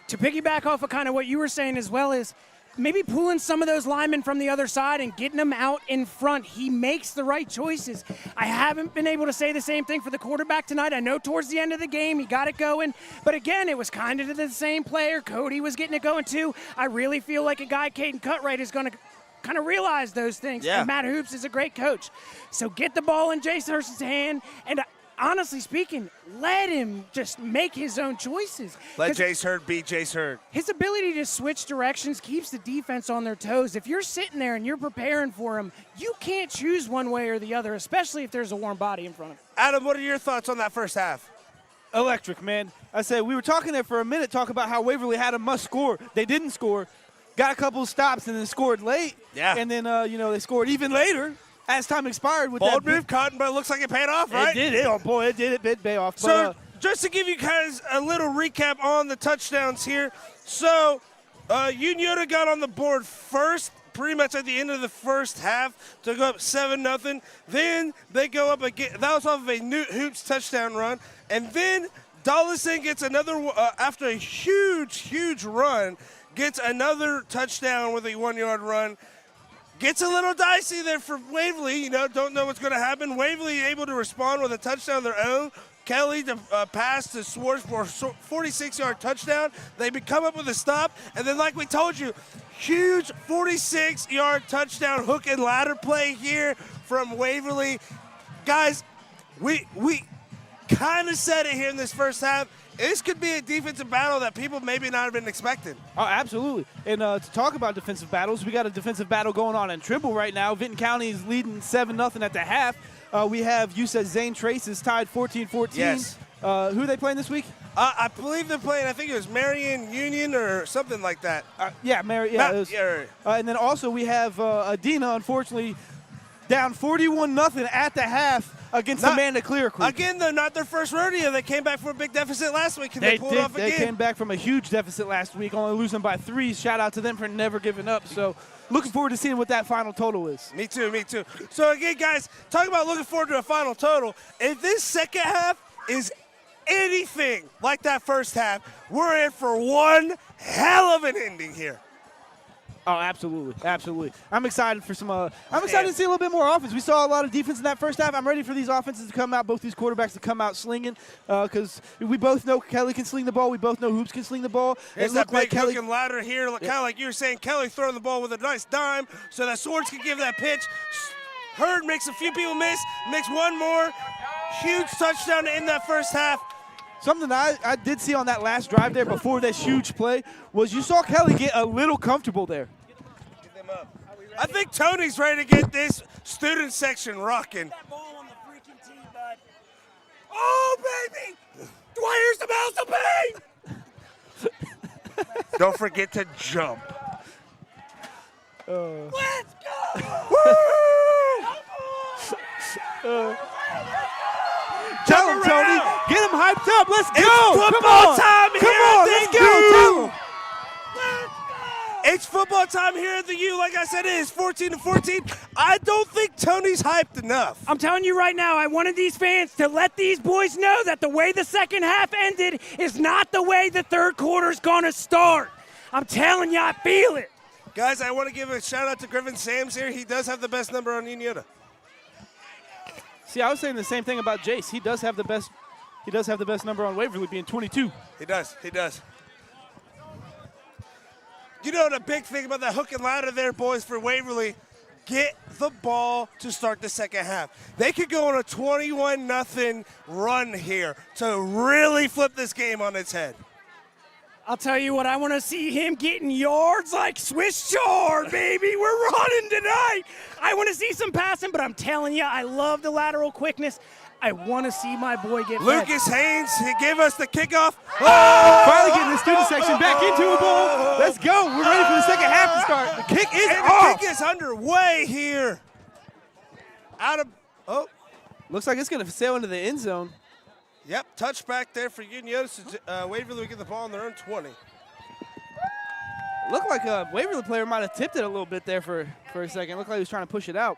To piggyback off of kind of what you were saying as well is maybe pulling some of those linemen from the other side and getting them out in front. He makes the right choices. I haven't been able to say the same thing for the quarterback tonight. I know towards the end of the game he got it going, but again, it was kind of the same player. Cody was getting it going too. I really feel like a guy, Caden Cutright, is going to kind of realize those things. Yeah. And Matt Hoops is a great coach. So get the ball in Jason Hurst's hand, and honestly speaking, let him just make his own choices. Let Chase Hurd be Chase Hurd. His ability to switch directions keeps the defense on their toes. If you're sitting there and you're preparing for him, you can't choose one way or the other, especially if there's a warm body in front of him. Adam, what are your thoughts on that first half? Electric, man. I said we were talking there for a minute, talk about how Waverly had a must score. They didn't score, got a couple of stops, and then scored late. Yeah. And then, they scored even later as time expired. With Bold that move, Cotton, but it looks like it paid off, right? It did. Oh, boy, it did. It did pay off. So, just to give you guys a little recap on the touchdowns here. So, Unioto got on the board first, pretty much at the end of the first half, to go up 7-0. Then they go up again. That was off of a Newt Hoops touchdown run. And then Dollison gets another, after a huge run, gets another touchdown with a 1-yard run. Gets a little dicey there for Waverly. Don't know what's going to happen. Waverly able to respond with a touchdown of their own. Kelly to pass to Swartz for a 46-yard touchdown. They come up with a stop. And then, like we told you, huge 46-yard touchdown hook and ladder play here from Waverly. Guys, we kind of said it here in this first half. This could be a defensive battle that people maybe not have been expecting. Oh, absolutely. And to talk about defensive battles, we got a defensive battle going on in Trimble right now. Vinton County is leading 7-0 at the half. We have, you said Zane Trace is tied 14-14. Yes. Who are they playing this week? I believe they're playing, I think it was Marion Union or something like that. And then also we have Adina, unfortunately, down 41-0 at the half against Amanda Clear Creek. Again, though, not their first rodeo. They came back from a big deficit last week. They pulled it off again. They came back from a huge deficit last week, only losing by 3. Shout out to them for never giving up. So looking forward to seeing what that final total is. Me too. So again, guys, talking about looking forward to a final total, if this second half is anything like that first half, we're in for one hell of an ending here. Oh, absolutely. I'm excited for some. I'm excited to see a little bit more offense. We saw a lot of defense in that first half. I'm ready for these offenses to come out, both these quarterbacks to come out slinging, because we both know Kelly can sling the ball. We both know Hoops can sling the ball. There's that big hook and ladder here, kind of like you were saying. Kelly throwing the ball with a nice dime, so that Swords can give that pitch. Hurd makes a few people miss, makes one more. Huge touchdown to end that first half. Something that I did see on that last drive there before this huge play was you saw Kelly get a little comfortable there. Get them up. I think Tony's ready to get this student section rocking. That ball on the freaking tee, bud. Oh, baby! Here's the mouse of pain! Don't forget to jump. Let's go! Woo! Tell him, Tony. Get him hyped up. Let's go. It's football time here. Come on, let's go. Tell him. It's football time here at the U. Like I said, it is 14-14. I don't think Tony's hyped enough. I'm telling you right now, I wanted these fans to let these boys know that the way the second half ended is not the way the third quarter's going to start. I'm telling you, I feel it. Guys, I want to give a shout out to Griffin Sams here. He does have the best number on Unioto. See, I was saying the same thing about Jace. He does have the best. He does have the best number on Waverly, being 22. He does. You know the big thing about that hook and ladder there, boys, for Waverly, get the ball to start the second half. They could go on a 21-0 run here to really flip this game on its head. I'll tell you what, I want to see him getting yards like Swiss chard, baby. We're running tonight. I want to see some passing, but I'm telling you, I love the lateral quickness. I want to see my boy get Lucas Haynes, he gave us the kickoff. Finally getting the student section back into a ball. Let's go. We're ready for the second half to start. The kick is off. The kick is underway here. Looks like it's going to sail into the end zone. Yep, touchback there for Unioto. Waverly will get the ball on their own 20. Looked like a Waverly player might have tipped it a little bit there for a second. Looked like he was trying to push it out.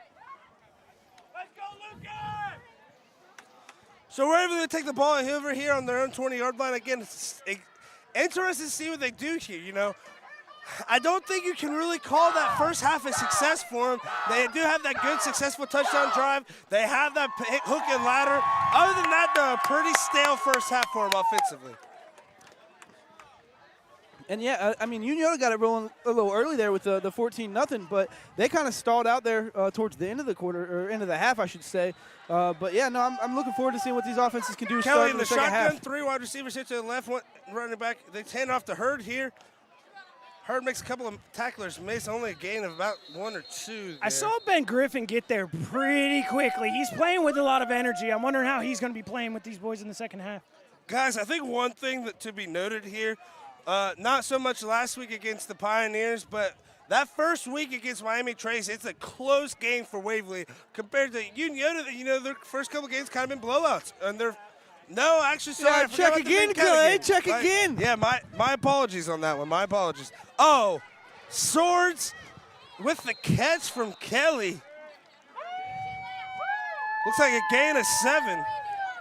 Let's go, Lucas! So Waverly will take the ball over here on their own 20-yard line. Again, it's interesting to see what they do here, you know. I don't think you can really call that first half a success for them. They do have that good, successful touchdown drive. They have that hook and ladder. Other than that, though, a pretty stale first half for them offensively. And yeah, I mean, Unioto got it rolling a little early there with the 14-0, but they kind of stalled out there towards the end of the quarter, or end of the half, I should say. But yeah, no, I'm looking forward to seeing what these offenses can do. Kelly in the second shotgun, half. 3 wide receivers hit to the left, one running back. They hand off to Hurd here. Hurd makes a couple of tacklers miss, only a gain of about 1 or 2 there. I saw Ben Griffin get there pretty quickly. He's playing with a lot of energy. I'm wondering how he's going to be playing with these boys in the second half. Guys, I think one thing that to be noted here, not so much last week against the Pioneers, but that first week against Miami Trace, it's a close game for Waverly compared to Unioto. You know, their first couple games kind of been blowouts, and they're actually, sorry. Yeah, check again, Clay. Check again. Yeah, my apologies on that one. My apologies. Oh, Swords with the catch from Kelly. Looks like a gain of 7.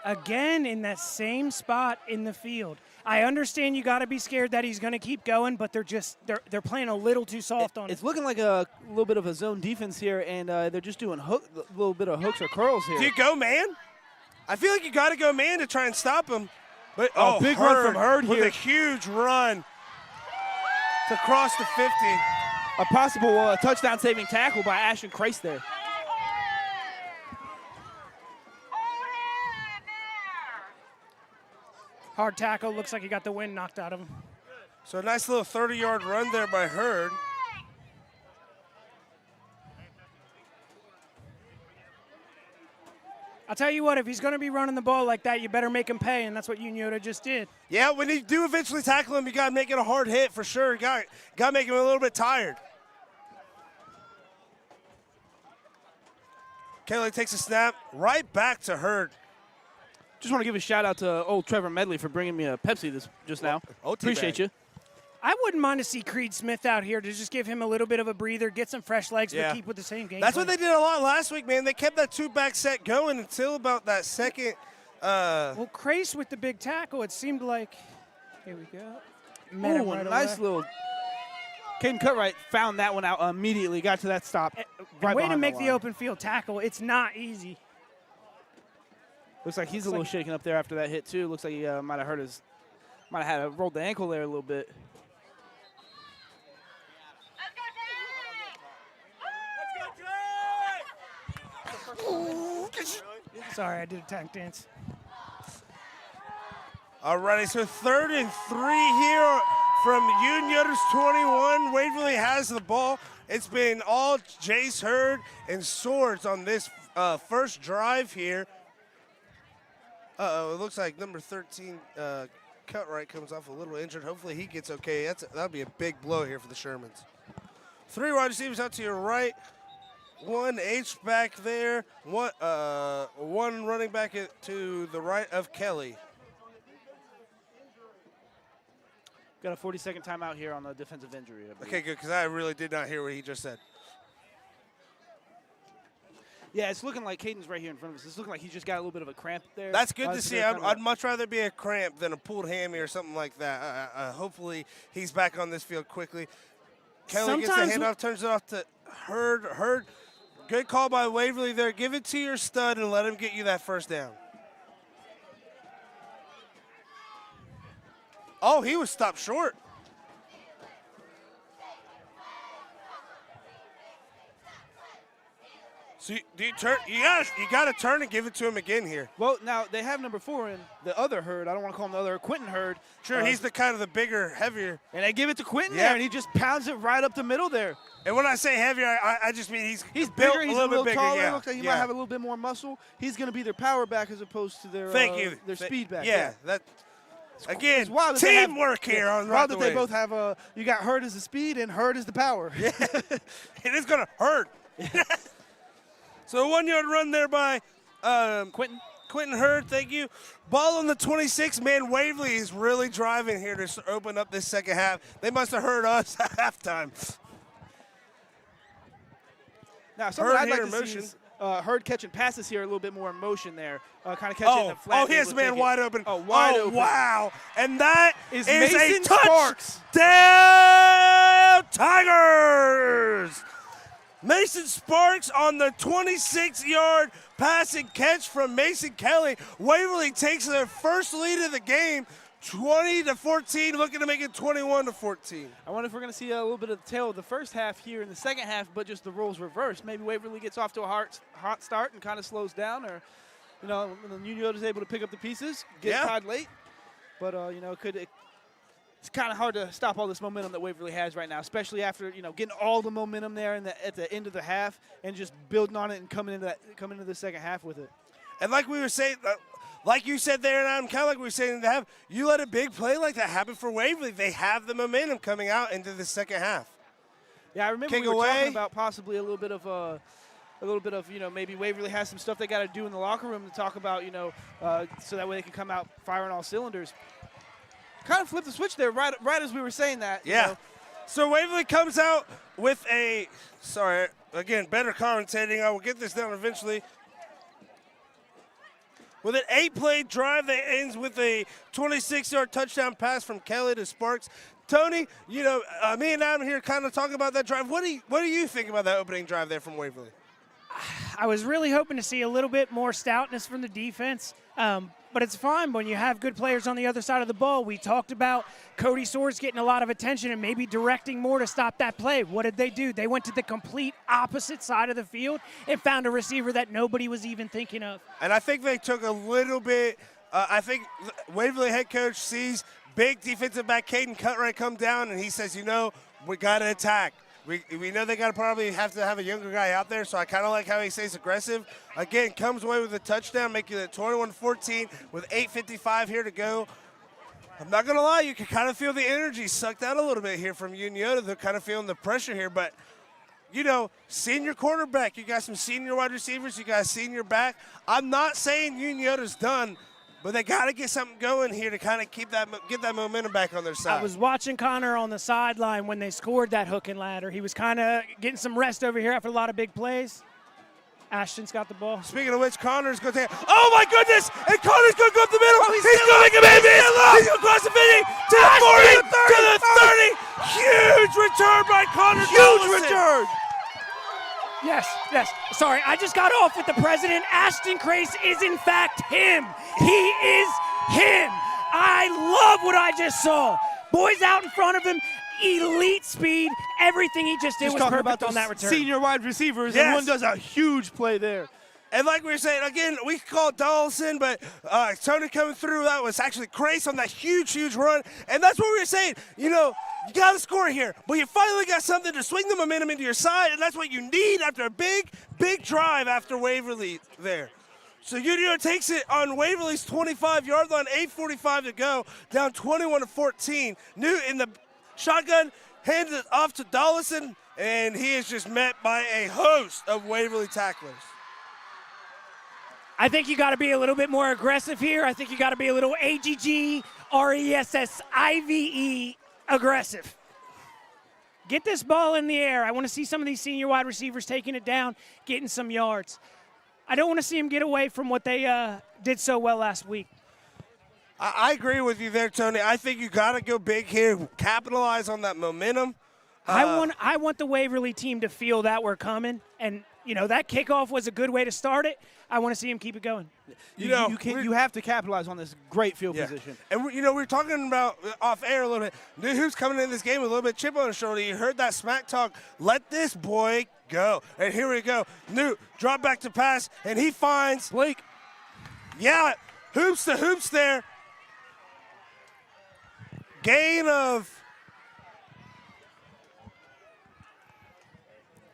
Again in that same spot in the field. I understand you got to be scared that he's going to keep going, but they're playing a little too soft on it. It's looking like a little bit of a zone defense here, and they're just doing a little bit of hooks or curls here. Do you go man? I feel like you got to go man to try and stop him. But big run from Hurd with here. A huge run to cross the 50. A possible touchdown-saving tackle by Ashton Kreis there. Hard tackle. Looks like he got the wind knocked out of him. So a nice little 30-yard run there by Hurd. I'll tell you what, if he's going to be running the ball like that, you better make him pay, and that's what Unioto just did. Yeah, when you do eventually tackle him, you got to make it a hard hit for sure. You got to make him a little bit tired. Kelly takes a snap, right back to Hurd. Just want to give a shout out to old Trevor Medley for bringing me a Pepsi just now. Appreciate you. I wouldn't mind to see Creed Smith out here to just give him a little bit of a breather, get some fresh legs, but keep with the same game. That's what they did a lot last week, man. They kept that 2-back set going until about that second. Well, Kreis with the big tackle, it seemed like. Here we go. Oh, a nice little. Caden Cutright found that one out immediately, got to that stop. Right way to make the the open field tackle. It's not easy. Looks like he's a little shaken up there after that hit, too. Looks like he might have rolled the ankle there a little bit. Sorry, I did a tank dance. All righty, so 3rd and 3 here from Unioto's 21. Waverly has the ball. It's been all Jace Hurd and Swords on this first drive here. It looks like number 13, Cutright, comes off a little injured. Hopefully he gets okay. That'll be a big blow here for the Shermans. 3 wide receivers out to your right. 1 H-back there. One running back to the right of Kelly. Got a 40-second timeout here on the defensive injury. Okay, good, because I really did not hear what he just said. Yeah, it's looking like Caden's right here in front of us. It's looking like he's just got a little bit of a cramp there. That's good to see. I'd much rather be a cramp than a pulled hammy or something like that. Hopefully he's back on this field quickly. Kelly gets the handoff, turns it off to Hurd. Hurd, good call by Waverly there. Give it to your stud and let him get you that first down. Oh, he was stopped short. So do you turn? You got to turn and give it to him again here. Well, now they have number 4 in the other Hurd. I don't want to call him the other Quentin Hurd. Sure, he's the kind of the bigger, heavier. And they give it to Quentin Yeah. there, and he just pounds it right up the middle there. And when I say heavier, I just mean he's bigger. built He's a little bit bigger. taller. Yeah. Looks like he might have a little bit more muscle. He's going to be their power back as opposed to their their speed back. Yeah, that. Again, It's wild that they have- teamwork here on Wild that Right the they both have you got Hurd as the speed and Hurd as the power. Yeah, it is gonna hurt. So a 1 yard run there by Quentin Hurd, thank you. Ball on the 26, man. Waverly is really driving here to open up this second half. They must have heard us at halftime. Now, something Hurd I'd like here to in see motion. is Hurd catching passes here, a little bit more in motion there, kind of catching the flat. Here's the man wide open. Oh, wide open. Wow. And that Is a Mason Sparks. touchdown Tigers. Mason Sparks on the 26-yard pass and catch from Mason Kelly. Waverly takes their first lead of the game, 20-14, looking to make it 21-14. I wonder if we're going to see a little bit of the tail of the first half here in the second half, but just the roles reversed. Maybe Waverly gets off to a hot start and kind of slows down, or Unioto is able to pick up the pieces, get tied late. But it's kind of hard to stop all this momentum that Waverly has right now, especially after getting all the momentum there at the end of the half and just building on it and coming into the second half with it. And like we were saying, like you said there, and I'm kind of like we were saying in the half, you let a big play like that happen for Waverly, they have the momentum coming out into the second half. Yeah, I remember we were talking about possibly a little bit of maybe Waverly has some stuff they got to do in the locker room to talk about, so that way they can come out firing all cylinders. Kind of flipped the switch there right as we were saying that. Yeah. So Waverly comes out with better commentating. I will get this down eventually. With an 8-play drive that ends with a 26-yard touchdown pass from Kelly to Sparks. Tony, me and Adam here kind of talking about that drive. What do you think about that opening drive there from Waverly? I was really hoping to see a little bit more stoutness from the defense, but it's fine when you have good players on the other side of the ball. We talked about Cody Swords getting a lot of attention and maybe directing more to stop that play. What did they do? They went to the complete opposite side of the field and found a receiver that nobody was even thinking of. And I think they took a little bit I think Waverly head coach sees big defensive back Caden Cutright come down, and he says, we got to attack. We know they got to probably have to have a younger guy out there, so I kind of like how he stays aggressive. Again, comes away with a touchdown, making it 21-14 with 8:55 here to go. I'm not going to lie, you can kind of feel the energy sucked out a little bit here from Unioto. They're kind of feeling the pressure here, but, senior quarterback. You got some senior wide receivers. You got a senior back. I'm not saying Unioto's done, but they got to get something going here to kind of get that momentum back on their side. I was watching Connor on the sideline when they scored that hook and ladder. He was kind of getting some rest over here after a lot of big plays. Ashton's got the ball. Speaking of which, Connor's going to take it. Oh, my goodness! And Connor's going to go up the middle. He's going to make a man miss. He's going to cross the 50 to the 40 to the 30. Huge return by Connor. Huge return. Yes. Sorry, I just got off with the president. Ashton Crace is, in fact, him. He is him. I love what I just saw. Boys out in front of him, elite speed. Everything he just did was perfect on that return. Senior wide receivers, Yes. and one does a huge play there. And like we were saying, again, we call it Donaldson, but Tony coming through, that was actually Crace on that huge run. And that's what we were saying. You got to score here, but you finally got something to swing the momentum into your side, and that's what you need after a big drive after Waverly there. So Unioto takes it on Waverly's 25-yard line, 8:45 to go, down 21-14. New in the shotgun, hands it off to Donaldson, and he is just met by a host of Waverly tacklers. I think you got to be a little bit more aggressive here. I think you got to be a little AGG, RESSIVE aggressive. Get this ball in the air. I want to see some of these senior wide receivers taking it down, getting some yards. I don't want to see them get away from what they did so well last week. I agree with you there, Tony. I think you got to go big here, capitalize on that momentum. I want the Waverly team to feel that we're coming, and that kickoff was a good way to start it. I want to see him keep it going. You have to capitalize on this great field position. And we were talking about off air a little bit. Dude, who's coming in this game with a little bit of chip on his shoulder? You heard that smack talk. Let this boy go. And here we go. Newt, drop back to pass, and he finds Blake. Yeah, hoops to hoops there. Gain of.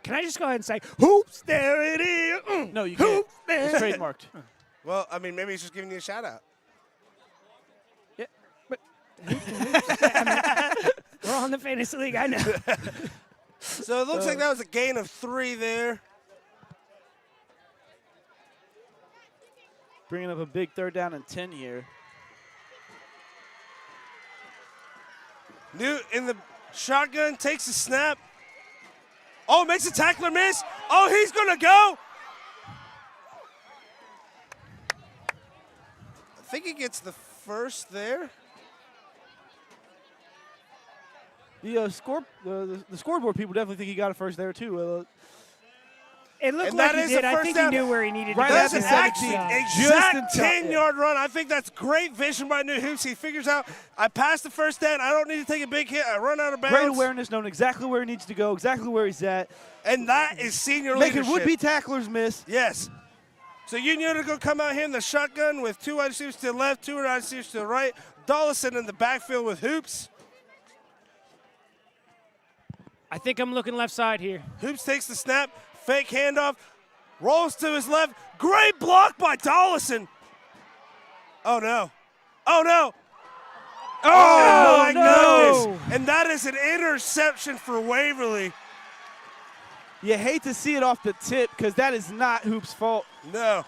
Can I just go ahead and say, hoops, there it is. No, you can't. Hoops, there. It's trademarked. Well, I mean, maybe he's just giving you a shout out. Yeah, but we're on the fantasy league, I know. So it looks like that was a gain of 3 there. Bringing up a big 3rd down and 10 here. Newt in the shotgun takes a snap. Oh, makes a tackler miss. Oh, he's going to go. I think he gets the first there. The scoreboard people definitely think he got it first there too. It looked And like that he is did. the I first think down. he knew where he needed to Right go. That's at an the actually 17. exact Just in time. 10-yard run. I think that's great vision by New Hoops. He figures out, I passed the first down. I don't need to take a big hit. I run out of bounds. Great awareness, knowing exactly where he needs to go, exactly where he's at. And that is senior Making leadership. would-be tacklers miss. Yes. So Unioto going to come out here in the shotgun with 2 wide receivers to the left, 2 wide receivers to the right. Dollison in the backfield with Hoops. I think I'm looking left side here. Hoops takes the snap, fake handoff, rolls to his left. Great block by Dollison. Oh, no. Oh, no. Oh, my goodness. And that is an interception for Waverly. You hate to see it off the tip because that is not Hoop's fault. No.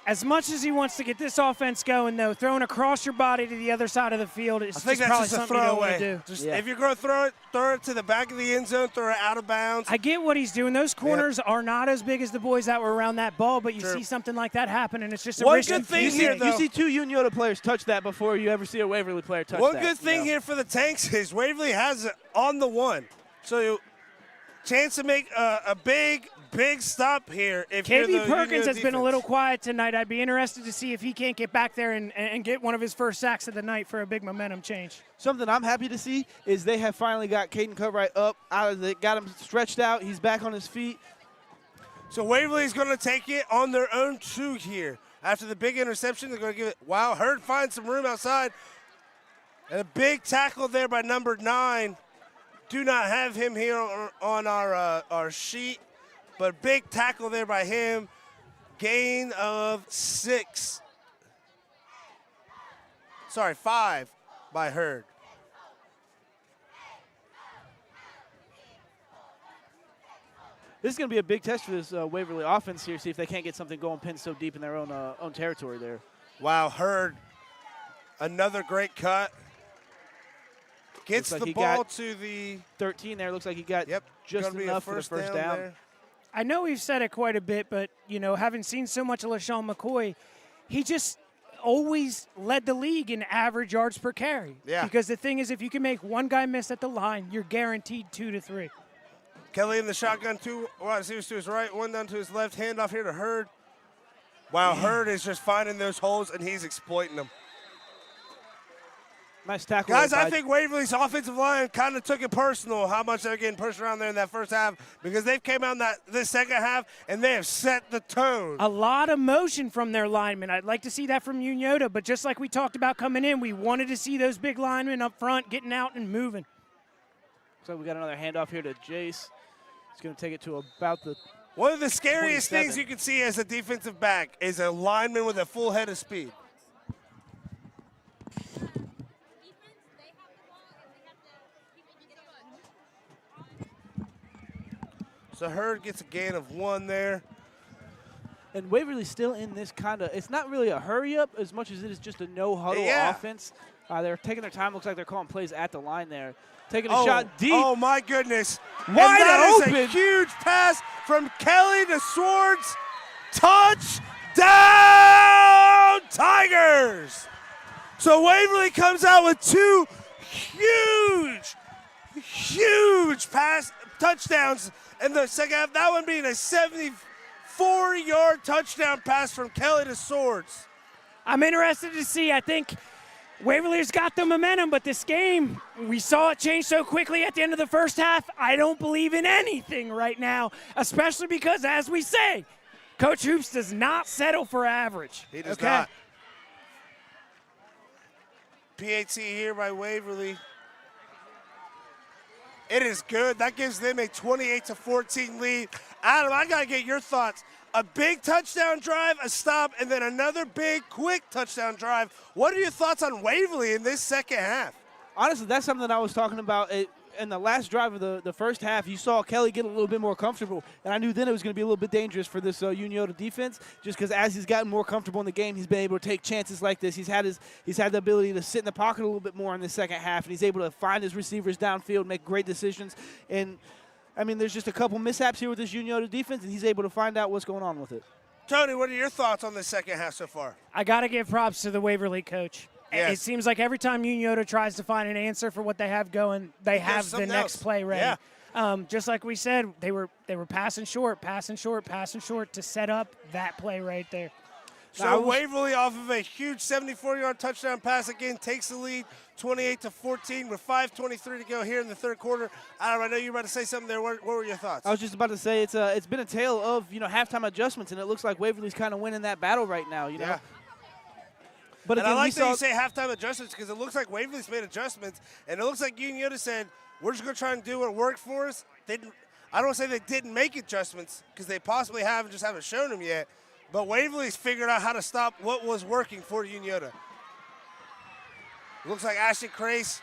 As much as he wants to get this offense going, though, throwing across your body to the other side of the field is I think just that's probably just a something you don't want to throwaway. do. Just, Yeah. if you're going to throw it to the back of the end zone, throw it out of bounds. I get what he's doing. Those corners are not as big as the boys that were around that ball, but you True. see something like that happen, and it's just a One risk. good thing You here, see, though. you see 2 Unioto players touch that before you ever see a Waverly player touch One that. good thing here for the Tanks is Waverly has it on the 1. So chance to make a big stop here. If you're KB the Perkins Unioto has been a defense. little quiet tonight. I'd be interested to see if he can't get back there and get one of his first sacks of the night for a big momentum change. Something I'm happy to see is they have finally got Caden Cutright up, got him stretched out. He's back on his feet. So Waverly's going to take it on their own 2 here. After the big interception, they're going to give it. Wow, Hurd finds some room outside. And a big tackle there by number 9. Do not have him here on our sheet, but big tackle there by him. Gain of 6. Sorry, 5 by Hurd. This is going to be a big test for this Waverly offense here, see if they can't get something going pinned so deep in their own territory there. Wow, Hurd, another great cut. Gets Looks like the he ball got to the 13 there. Looks like he got just gonna be a enough for the first down. there. I know we've said it quite a bit, but, you know, having seen so much of LaShawn McCoy, he just always led the league in average yards per carry. Yeah. Because the thing is, if you can make one guy miss at the line, you're guaranteed 2 to 3. Kelly in the shotgun, 2 wide receivers to his right, 1 down to his left. Hand off here to Hurd. Wow, Hurd is just finding those holes, and he's exploiting them. Nice tackle. Guys, there I by- think Waverly's offensive line kind of took it personal how much they're getting pushed around there in that first half because they've came out in this second half, and they have set the tone. A lot of motion from their linemen. I'd like to see that from Unioto, but just like we talked about coming in, we wanted to see those big linemen up front getting out and moving. So we got another handoff here to Jace. He's going to take it to about the One of the scariest 27. things you can see as a defensive back is a lineman with a full head of speed. So Hurd gets a gain of 1 there. And Waverly's still in this kind of, it's not really a hurry up as much as it is just a no huddle Yeah. offense. They're taking their time. Looks like they're calling plays at the line there. Taking a shot deep. Oh, my goodness. Wide and that is open. a huge pass from Kelly to Swords. Touchdown, Tigers. So Waverly comes out with 2 huge pass touchdowns in the second half. That one being a 74-yard touchdown pass from Kelly to Swords. I'm interested to see. I think Waverly's got the momentum, but this game, we saw it change so quickly at the end of the first half. I don't believe in anything right now, especially because, as we say, Coach Hoops does not settle for average. He does not. PAT here by Waverly. It is good. That gives them a 28-14 lead. Adam, I got to get your thoughts. A big touchdown drive, a stop, and then another big, quick touchdown drive. What are your thoughts on Waverly in this second half? Honestly, that's something I was talking about in the last drive of the first half. You saw Kelly get a little bit more comfortable, and I knew then it was going to be a little bit dangerous for this Unioto defense, just because as he's gotten more comfortable in the game, he's been able to take chances like this. He's had the ability to sit in the pocket a little bit more in the second half, and he's able to find his receivers downfield, make great decisions. And I mean, there's just a couple mishaps here with this Unioto defense, and he's able to find out what's going on with it. Tony, what are your thoughts on the second half so far? I got to give props to the Waverly coach. Yes. It seems like every time Unioto tries to find an answer for what they have going, they have the next play ready. Yeah. Just like we said, they were passing short to set up that play right there. So Waverly, off of a huge 74-yard touchdown pass, again takes the lead 28-14 with 5:23 to go here in the third quarter. Adam, I know you were about to say something there. What were your thoughts? I was just about to say it's been a tale of halftime adjustments, and it looks like Waverly's kind of winning that battle right now. Yeah. But and again, I like that you say halftime adjustments because it looks like Waverly's made adjustments, and it looks like Unioto said, we're just going to try and do what worked for us. I don't want to say they didn't make adjustments because they possibly have and just haven't shown them yet, but Waverly's figured out how to stop what was working for Unioto. Looks like Ashton Crace.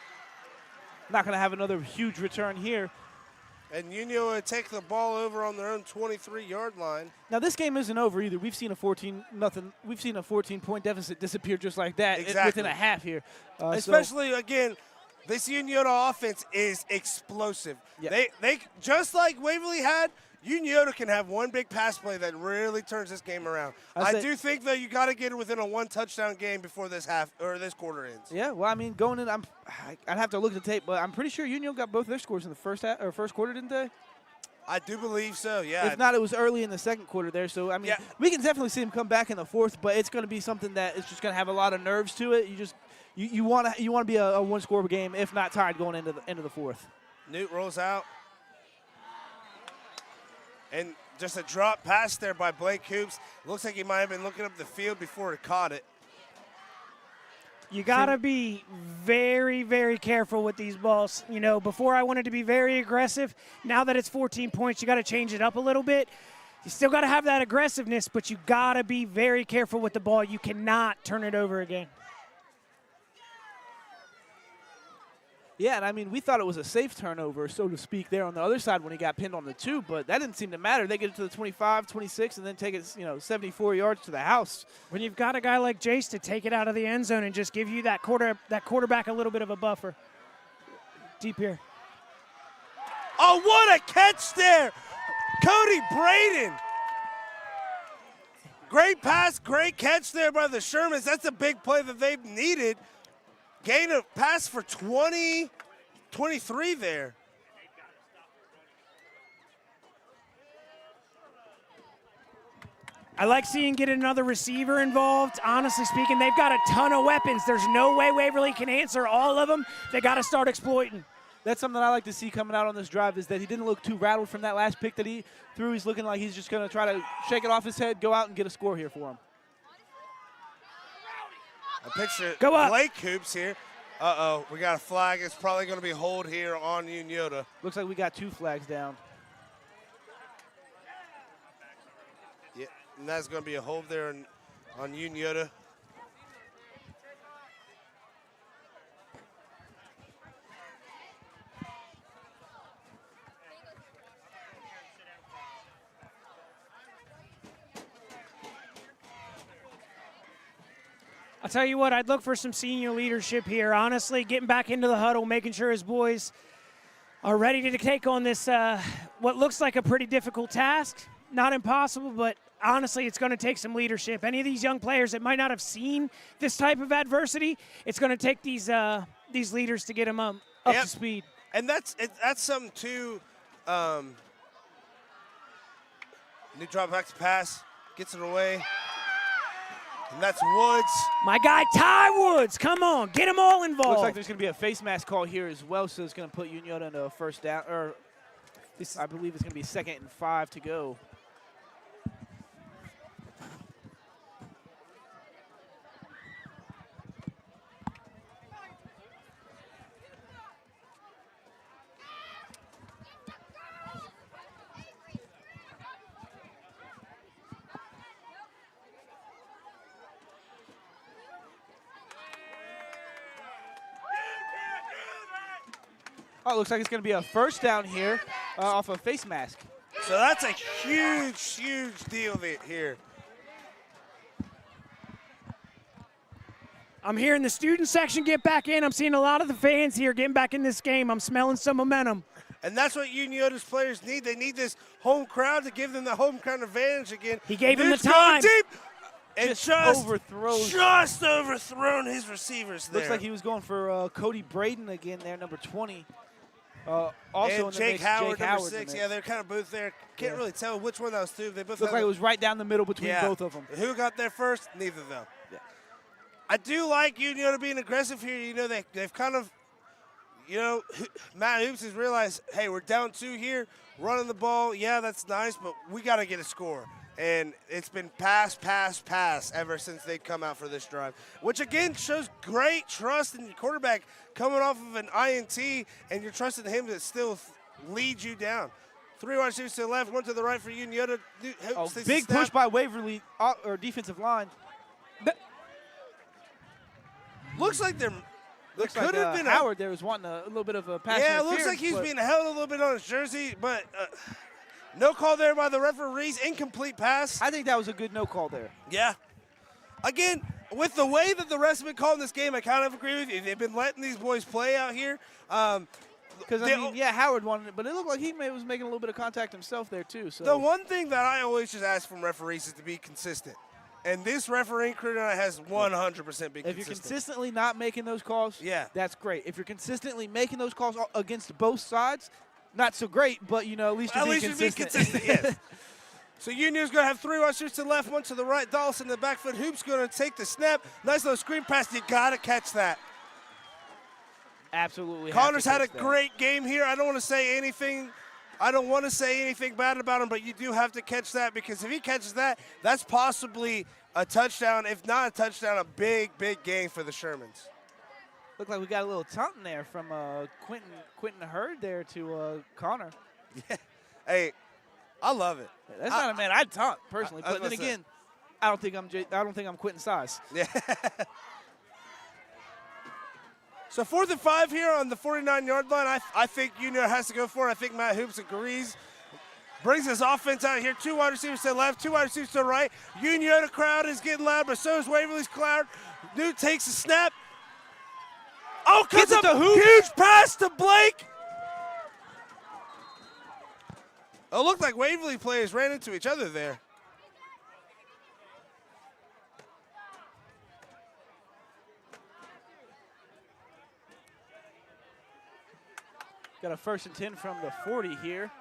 Not going to have another huge return here. And Unioto take the ball over on their own 23-yard line. Now this game isn't over either. We've seen a 14-point deficit disappear just like that within a half here. Especially again, this Unioto offense is explosive. Yeah. They just like Waverly had. Unioto can have one big pass play that really turns this game around. I do think though you got to get it within a one-touchdown game before this this quarter ends. Yeah, well, I mean, going in, I'd have to look at the tape, but I'm pretty sure Unioto got both their scores in the first quarter, didn't they? I do believe so. Yeah. If not, it was early in the second quarter there. So I mean, we can definitely see him come back in the fourth, but it's going to be something that is just going to have a lot of nerves to it. You want to be a one-score game, if not tied, going into the fourth. Newt rolls out. And just a drop pass there by Blake Hoops. Looks like he might have been looking up the field before he caught it. You got to be very, very careful with these balls. Before I wanted to be very aggressive. Now that it's 14 points, you got to change it up a little bit. You still got to have that aggressiveness, but you got to be very careful with the ball. You cannot turn it over again. Yeah, and I mean, we thought it was a safe turnover, so to speak, there on the other side when he got pinned on the 2, but that didn't seem to matter. They get it to the 25, 26, and then take it, 74 yards to the house. When you've got a guy like Jace to take it out of the end zone and just give you that quarterback a little bit of a buffer. Deep here. Oh, what a catch there! Cody Braden. Great pass, great catch there by the Shermans. That's a big play that they've needed. Gain a pass for 23 there. I like seeing get another receiver involved. Honestly speaking, they've got a ton of weapons. There's no way Waverly can answer all of them. They got to start exploiting. That's something I like to see coming out on this drive is that he didn't look too rattled from that last pick that he threw. He's looking like he's just going to try to shake it off his head, go out and get a score here for him. I picture Go up. Blake Hoops here. Uh-oh, we got a flag. It's probably going to be hold here on Unioto. Looks like we got 2 flags down. Yeah, and that's going to be a hold there on Unioto. I'll tell you what, I'd look for some senior leadership here. Honestly, getting back into the huddle, making sure his boys are ready to take on this, what looks like a pretty difficult task. Not impossible, but honestly, it's going to take some leadership. Any of these young players that might not have seen this type of adversity, it's going to take these leaders to get them up to speed. And that's something, too. New drop back to pass, gets it away. And that's Woods. My guy Ty Woods, come on, get them all involved. Looks like there's going to be a face mask call here as well, so it's going to put Unioto into a first down, or I believe it's going to be 2nd and 5 to go. Oh, it looks like it's going to be a first down here off a face mask. So that's a huge, huge deal here. I'm hearing the student section get back in. I'm seeing a lot of the fans here getting back in this game. I'm smelling some momentum. And that's what Unioto's players need. They need this home crowd to give them the home crowd advantage again. He gave him the Duke's going time. deep. And Just overthrown his receivers there. Looks like he was going for Cody Braden again there, number 20. Also and in the Jake mix, Howard, Jake number Howard's in 6. the Yeah, mix. they're kind of both there. Can't really tell which one that was two. They both Looked like it was right down the middle between yeah. both of them. Who got there first? Neither of them. Yeah. I do like Unioto being aggressive here. You know, they've kind of, you know, Matt Hoops has realized, hey, we're down 2 here, running the ball. Yeah, that's nice, but we got to get a score. And it's been pass ever since they come out for this drive, which again shows great trust in your quarterback coming off of an INT, and you're trusting him to still lead you down. 3 wide receivers to the left, 1 to the right for Unioto. Big push by Waverly or defensive line. Looks like Looks could like have been Howard there was wanting a little bit of a pass. Yeah, it looks like he's being held a little bit on his jersey, but no call there by the referees. Incomplete pass. I think that was a good no call there. Yeah. Again, with the way that the refs have been calling this game, I kind of agree with you. They've been letting these boys play out here. Because, I mean, yeah, Howard wanted it, but it looked like he was making a little bit of contact himself there, too. So the one thing that I always just ask from referees is to be consistent. And this refereeing crew tonight has 100% been consistent. If you're consistently not making those calls, yeah, that's great. If you're consistently making those calls against both sides, not so great, but, you know, at least you're being consistent. Yes. So Union's going to have 3 wide receivers to the left, 1 to the right. Dawson in the back foot. Hoop's going to take the snap. Nice little screen pass. You got to catch that. Absolutely. Connor's had a great game here. I don't want to say anything. I don't want to say anything bad about him, but you do have to catch that, because if he catches that, that's possibly a touchdown. If not a touchdown, a big, big game for the Shermans. Looked like we got a little taunting there from Quentin Hurd there to Connor. Yeah. Hey, I love it. Yeah, that's not a man I'd taunt personally, but then again, I don't think I'm Quentin size. Yeah. So 4th and 5 here on the 49-yard line. I think Unioto has to go for it. I think Matt Hoops agrees. Brings his offense out here. 2 wide receivers to the left, 2 wide receivers to the right. Unioto crowd is getting loud, but so is Waverly's crowd. Dude takes a snap. Oh, cuts up a huge pass to Blake. Oh, it looked like Waverly players ran into each other there. Got a 1st and 10 from the 40 here.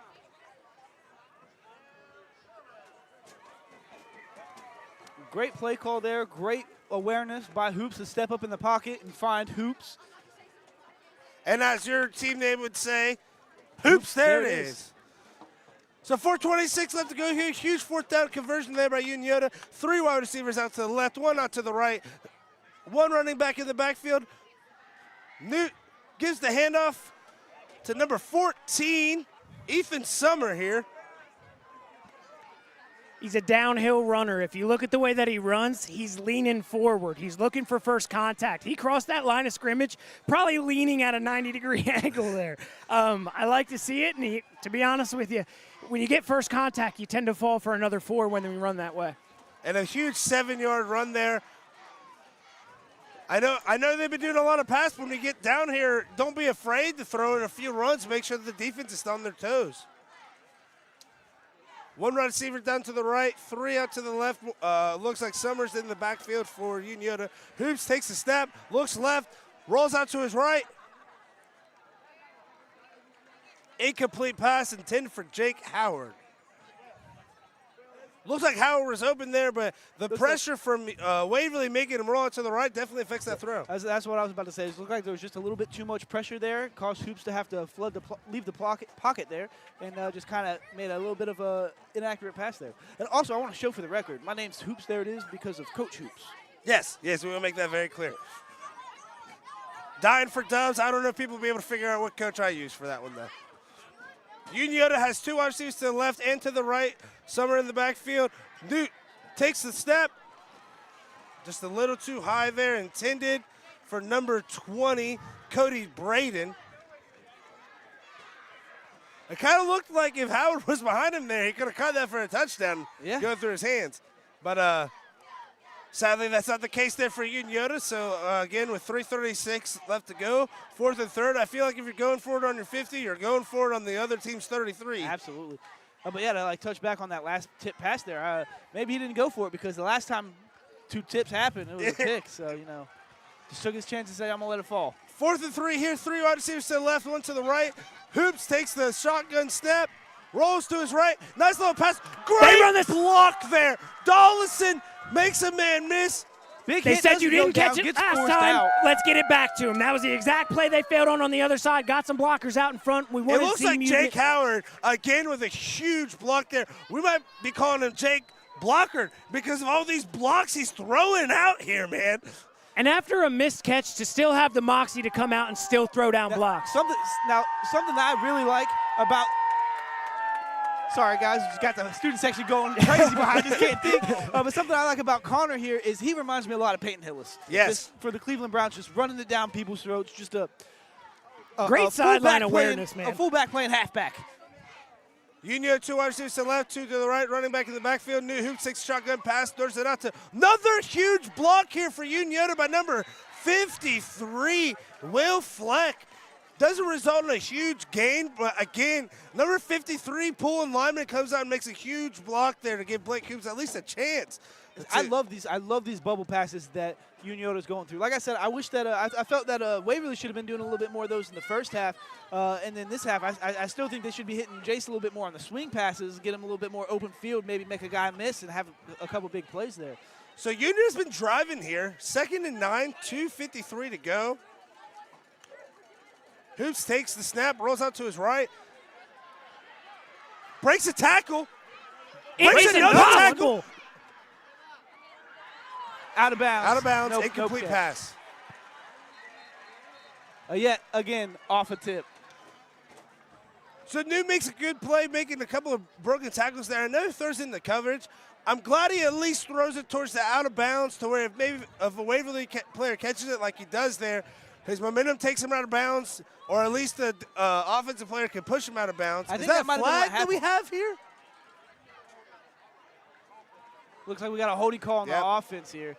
Great play call there. Great awareness by Hoops to step up in the pocket and find Hoops. And as your team name would say, Hoops, there it is. So 4:26 left to go here. Huge 4th down conversion there by Unioto. 3 wide receivers out to the left, 1 out to the right. 1 running back in the backfield. Newt gives the handoff to number 14, Ethan Summer here. He's a downhill runner. If you look at the way that he runs, he's leaning forward. He's looking for first contact. He crossed that line of scrimmage, probably leaning at a 90-degree angle there. I like to see it, and to be honest with you, when you get first contact, you tend to fall for another 4 when we run that way. And a huge 7-yard run there. I know they've been doing a lot of passes. When we get down here, don't be afraid to throw in a few runs. Make sure that the defense is on their toes. 1 wide receiver down to the right, 3 out to the left. Looks like Summers in the backfield for Unioto. Hoops takes a snap, looks left, rolls out to his right. Incomplete pass intended for Jake Howard. Looks like Howard was open there, but the pressure from Waverly making him roll out to the right definitely affects that throw. That's what I was about to say. It looked like there was just a little bit too much pressure there. Caused Hoops to have to leave the pocket there, and just kind of made a little bit of a inaccurate pass there. And also, I want to show for the record, my name's Hoops. There it is because of Coach Hoops. Yes, we will make that very clear. Dying for dubs. I don't know if people will be able to figure out what coach I use for that one, though. Unioto has two wide receivers to the left and to the right. Summer in the backfield. Newt takes the step. Just a little too high there. Intended for number 20, Cody Braden. It kind of looked like if Howard was behind him there, he could have caught that for a touchdown going through his hands. But sadly, that's not the case there for Unioto. So, again, with 3:36 left to go, 4th and 3rd, I feel like if you're going for it on your 50, you're going for it on the other team's 33. Absolutely. But, yeah, to touch back on that last tip pass there, maybe he didn't go for it because the last time 2 tips happened, it was a pick. So, just took his chance and said, I'm going to let it fall. 4th and 3 here, 3 wide receivers to the left, 1 to the right. Hoops takes the shotgun step, rolls to his right. Nice little pass. Great block there. Dollison makes a man miss. They said you didn't catch it last time. Let's get it back to him. That was the exact play they failed on the other side. Got some blockers out in front. We wanted it looks like Jake Howard, again, with a huge block there. We might be calling him Jake Blocker because of all these blocks he's throwing out here, man. And after a missed catch, to still have the moxie to come out and still throw down blocks. Something that I really like about – sorry, guys, just got the student section going crazy behind us, can't think. But something I like about Connor here is he reminds me a lot of Peyton Hillis. Yes. Just for the Cleveland Browns, just running it down people's throats, just a great sideline awareness, man. A fullback playing halfback. Unioto 2 wide receivers to the left, 2 to the right, running back in the backfield. New Hoops takes shotgun pass, throws it out to another huge block here for Unioto by number 53, Will Fleck. Doesn't result in a huge gain, but again, number 53 pulling lineman comes out and makes a huge block there to give Blake Hoops at least a chance. I love these bubble passes that Unioto's going through. Like I said, I wish that I felt that Waverly should have been doing a little bit more of those in the first half, and then this half, I still think they should be hitting Jace a little bit more on the swing passes, get him a little bit more open field, maybe make a guy miss and have a couple big plays there. So Union's been driving here. 2nd and 9, 2:53 to go. Hoops takes the snap, rolls out to his right. Breaks a tackle. Breaks another tackle. Out of bounds. Out of bounds. Nope, Incomplete pass. Yet again, off a tip. So New makes a good play, making a couple of broken tackles there. I know he throws in the coverage. I'm glad he at least throws it towards the out of bounds to where if a Waverly player catches it like he does there, his momentum takes him out of bounds, or at least the offensive player can push him out of bounds. Is that a flag that we have here? Looks like we got a holding call on the offense here.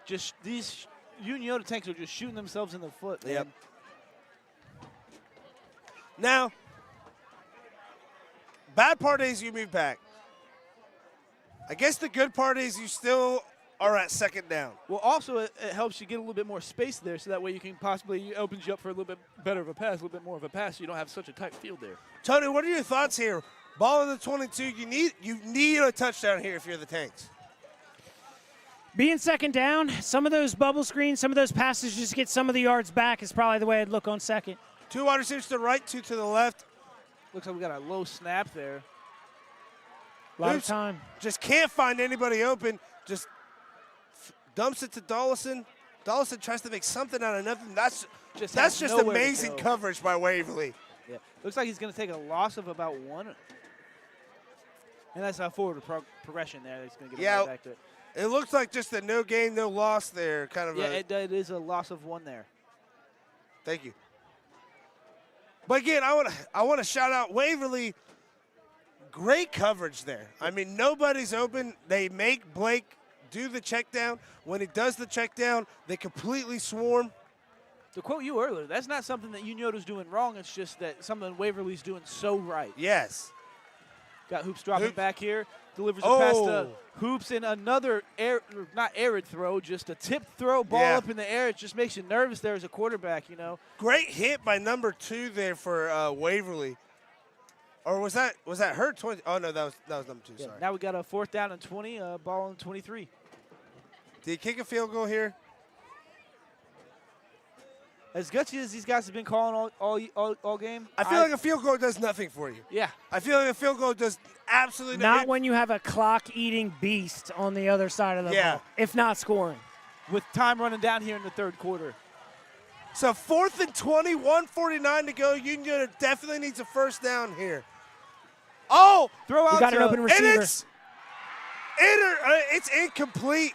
Just these Unioto tanks are just shooting themselves in the foot, man. Yep. Now, bad part is you move back. I guess the good part is you still are at 2nd down. Well, also it helps you get a little bit more space there, so that way you can possibly opens you up for a little bit better of a pass, a little bit more of a pass. So you don't have such a tight field there. Tony, what are your thoughts here? Ball in the 22. You need a touchdown here if you're the Tanks. Being 2nd down, some of those bubble screens, some of those passes just get some of the yards back is probably the way I'd look on 2nd. 2 wide receivers to the right, 2 to the left. Looks like we got a low snap there. A lot of time. Just can't find anybody open. Just dumps it to Dollison. Dollison tries to make something out of nothing. That's just amazing coverage by Waverly. Yeah, looks like he's going to take a loss of about 1. And that's a forward progression there. He's going to get right back to it. It looks like just a no gain, no loss there. Kind of. Yeah, it is a loss of 1 there. Thank you. But again, I want to shout out Waverly. Great coverage there. I mean, nobody's open. They make Blake do the check down. When he does the check down, they completely swarm. To quote you earlier, that's not something that Unioto's doing wrong. It's just that something Waverly's doing so right. Yes. Got Hoops dropping back here. Delivers a pass to Hoops in another, not arid throw, just a tipped throw, ball up in the air. It just makes you nervous there as a quarterback, you know. Great hit by number 2 there for Waverly. Or was that her 20? Oh no, that was number 2. Yeah, Sorry. now we got a 4th down and 20, ball on 23. Did he kick a field goal here? As gutsy as these guys have been calling all game, I feel like a field goal does nothing for you. Yeah. I feel like a field goal does absolutely Not nothing. when you have a clock-eating beast on the other side of the ball, if not scoring. With time running down here in the 3rd quarter. So 4th and 20, 1:49 to go. Unioto definitely needs a first down here. Oh! Throw out You got an open receiver. And it's incomplete.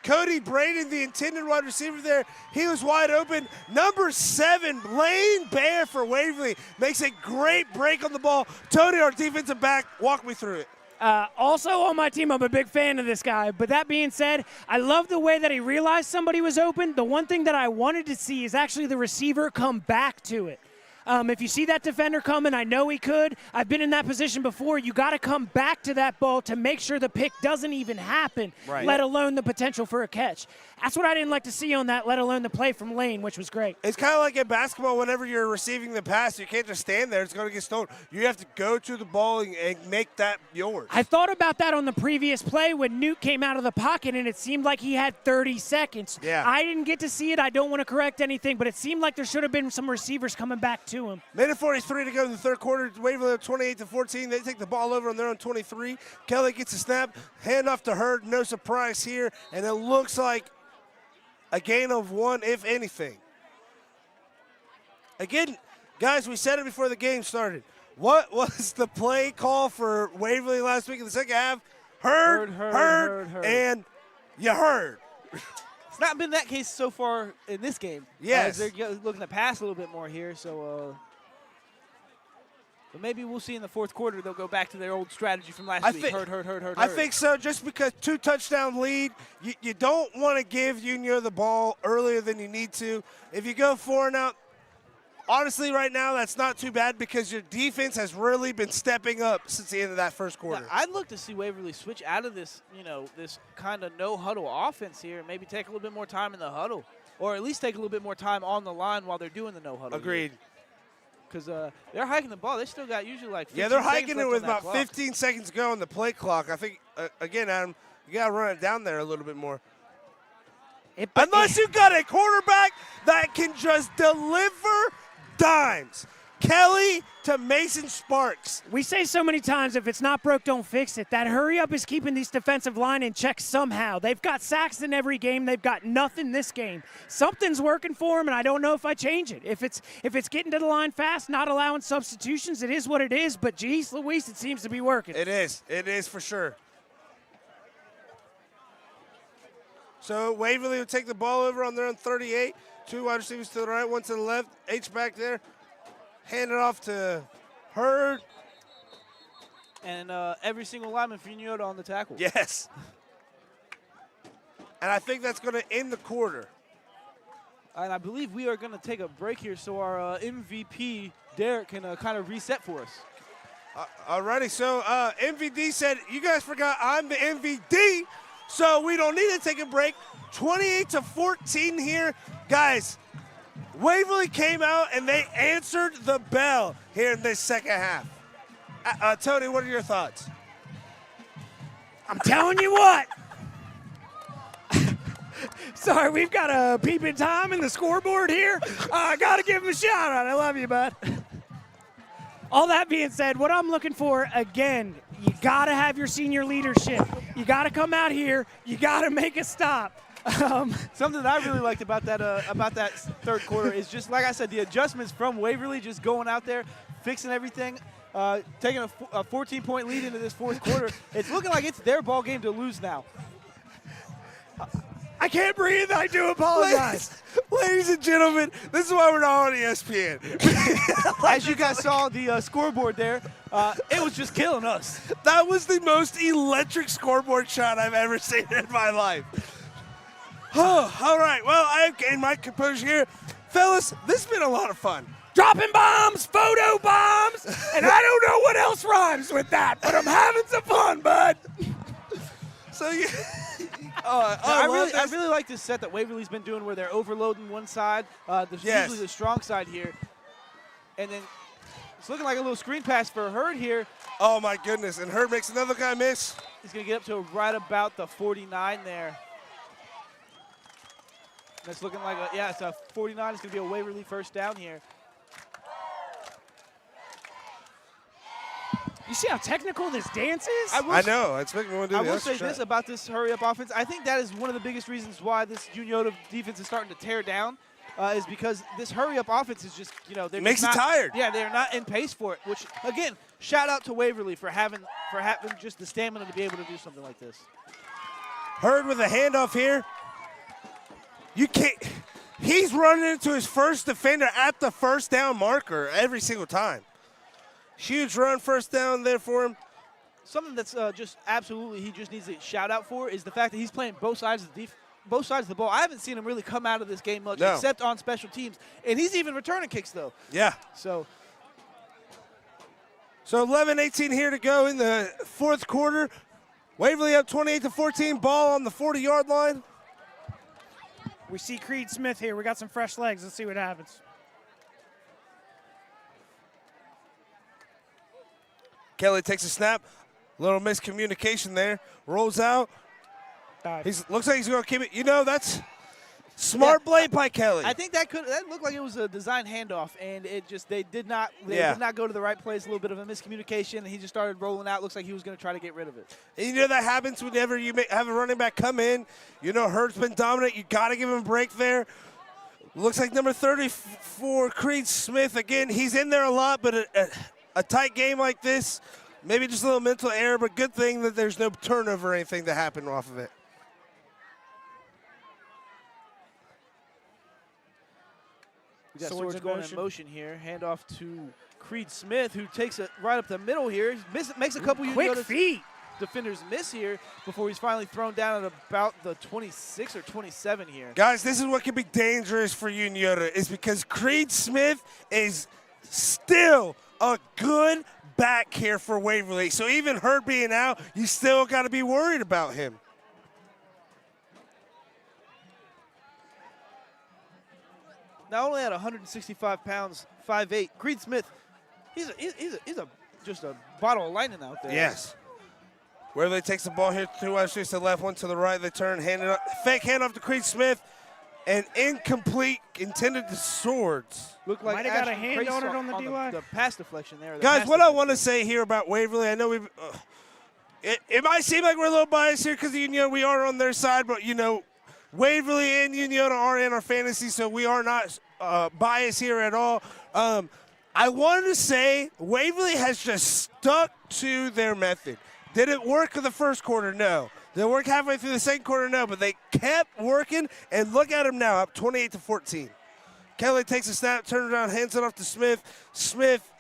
Cody Braden, the intended wide receiver there, he was wide open. Number 7, Lane Bear for Waverly, makes a great break on the ball. Tony, our defensive back, walk me through it. Also on my team, I'm a big fan of this guy. But that being said, I love the way that he realized somebody was open. The one thing that I wanted to see is actually the receiver come back to it. If you see that defender coming, I know he could. I've been in that position before. You got to come back to that ball to make sure the pick doesn't even happen, let alone the potential for a catch. That's what I didn't like to see on that, let alone the play from Lane, which was great. It's kind of like in basketball, whenever you're receiving the pass, you can't just stand there. It's going to get stolen. You have to go to the ball and make that yours. I thought about that on the previous play when Newt came out of the pocket, and it seemed like he had 30 seconds. Yeah. I didn't get to see it. I don't want to correct anything, but it seemed like there should have been some receivers coming back to him. Minute 43 to go in the 3rd quarter. Waverly up 28-14. They take the ball over on their own 23. Kelly gets a snap. Hand off to Hurd. No surprise here. And it looks like a gain of 1, if anything. Again, guys, we said it before the game started. What was the play call for Waverly last week in the second half? Hurd, and you heard. It's not been that case so far in this game. Yes. They're looking to pass a little bit more here, so but maybe we'll see in the 4th quarter they'll go back to their old strategy from last week. Hurd. I think so, just because 2-touchdown lead, you don't want to give Unio the ball earlier than you need to. If you go 4 and out, honestly, right now, that's not too bad because your defense has really been stepping up since the end of that 1st quarter. Yeah, I'd look to see Waverly switch out of this, this kind of no-huddle offense here and maybe take a little bit more time in the huddle, or at least take a little bit more time on the line while they're doing the no-huddle. Agreed. Because they're hiking the ball. They still got usually like 15 Yeah, they're seconds hiking it left with on that about clock. 15 seconds to go on the play clock. I think, again, Adam, you got to run it down there a little bit more. Unless you got a quarterback that can just deliver dimes. Kelly to Mason Sparks. We say so many times, if it's not broke, don't fix it. That hurry up is keeping these defensive line in check somehow. They've got sacks in every game. They've got nothing this game. Something's working for them, and I don't know if I change it. If it's getting to the line fast, not allowing substitutions, it is what it is. But, geez, Luis, it seems to be working. It is. It is for sure. So Waverly will take the ball over on their own 38. 2 wide receivers to the right, 1 to the left. H back there. Hand it off to Hurd. And every single lineman for Unioto on the tackle. Yes. And I think that's going to end the quarter. And I believe we are going to take a break here so our MVP, Derek, can kind of reset for us. Alrighty, so MVD said, you guys forgot I'm the MVD, so we don't need to take a break. 28-14 here. Guys, Waverly came out and they answered the bell here in this second half. Tony, what are your thoughts? I'm telling you what. Sorry, we've got a peeping time in the scoreboard here. I got to give him a shout out. I love you, bud. All that being said, what I'm looking for, again, you got to have your senior leadership. You got to come out here. You got to make a stop. Something that I really liked about that 3rd quarter is just, like I said, the adjustments from Waverly, just going out there, fixing everything, taking a 14-point lead into this 4th quarter. It's looking like it's their ball game to lose now. I can't breathe. I do apologize. Ladies and gentlemen, this is why we're not on ESPN. As you guys saw the scoreboard there, it was just killing us. That was the most electric scoreboard shot I've ever seen in my life. Oh, all right, well, I've gained my composure here. Fellas, this has been a lot of fun. Dropping bombs, photo bombs, and I don't know what else rhymes with that, but I'm having some fun, bud. So, yeah. I really like this set that Waverly's been doing where they're overloading one side. There's usually the strong side here. And then It's looking like a little screen pass for Hurd here. Oh, my goodness. And Hurd makes another guy miss. He's going to get up to right about the 49 there. That's looking like it's a 49. It's going to be a Waverly first down here. You see how technical this dance is? I know. It's making me want to do I the will extra say shot. this about this hurry-up offense. I think that is one of the biggest reasons why this Unioto defense is starting to tear down, is because this hurry-up offense is just, they're Makes just you not, tired. Yeah, they're not in pace for it. Which again, shout out to Waverly for having just the stamina to be able to do something like this. Hurd with a handoff here. You can't. He's running into his first defender at the first down marker every single time. Huge run, first down there for him. Something that's just absolutely he just needs a shout out for is the fact that he's playing both sides of the ball. I haven't seen him really come out of this game much except on special teams, and he's even returning kicks though. Yeah. So 11-18 here to go in the fourth quarter. Waverly up 28-14. Ball on the 40-yard line. We see Creed Smith here. We got some fresh legs. Let's see what happens. Kelly takes a snap. Little miscommunication there. Rolls out. Looks like he's going to keep it. That's smart play by Kelly. I think that looked like it was a design handoff, and they did not go to the right place. A little bit of a miscommunication, and he just started rolling out. Looks like he was going to try to get rid of it. And that happens whenever you have a running back come in. Hurd's been dominant. You got to give him a break there. Looks like number 34, Creed Smith. Again, he's in there a lot, but a tight game like this, maybe just a little mental error, but good thing that there's no turnover or anything that happened off of it. We got Swords going in motion here. Handoff to Creed Smith, who takes it right up the middle here. Makes a couple quick feet. Defenders miss here before he's finally thrown down at about the 26 or 27 here. Guys, this is what can be dangerous for Unioto, is because Creed Smith is still a good back here for Waverly. So even Hurd being out, you still got to be worried about him. Not only at 165 pounds, 5'8", Creed Smith, he's just a bottle of lightning out there. Yes. Waverly takes the ball here, 2 wide streets to the left, 1 to the right. They turn, hand it up, fake handoff to Creed Smith, and incomplete, intended to Swords. Looked like might have got a hand on it on the DY. The pass deflection there. Guys, what I want to say here about Waverly, I know it might seem like we're a little biased here because we are on their side, but Waverly and Unioto are in our fantasy, so we are not biased here at all. I wanted to say Waverly has just stuck to their method. Did it work in the first quarter? No. Did it work halfway through the second quarter? No. But they kept working, and look at them now, up 28-14. Kelly takes a snap, turns around, hands it off to Smith. Smith,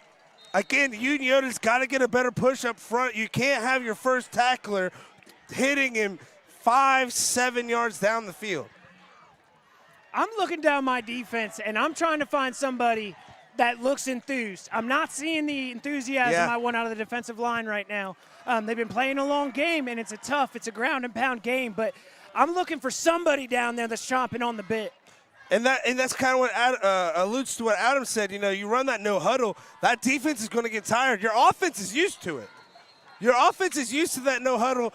again, Unioto's got to get a better push up front. You can't have your first tackler hitting him 5-7 yards down the field. I'm looking down my defense, and I'm trying to find somebody that looks enthused. I'm not seeing the enthusiasm I want out of the defensive line right now. They've been playing a long game, and it's a ground and pound game, but I'm looking for somebody down there that's chomping on the bit. And that's kind of what alludes to what Adam said. You run that no huddle, that defense is going to get tired. Your offense is used to it. Your offense is used to that no huddle.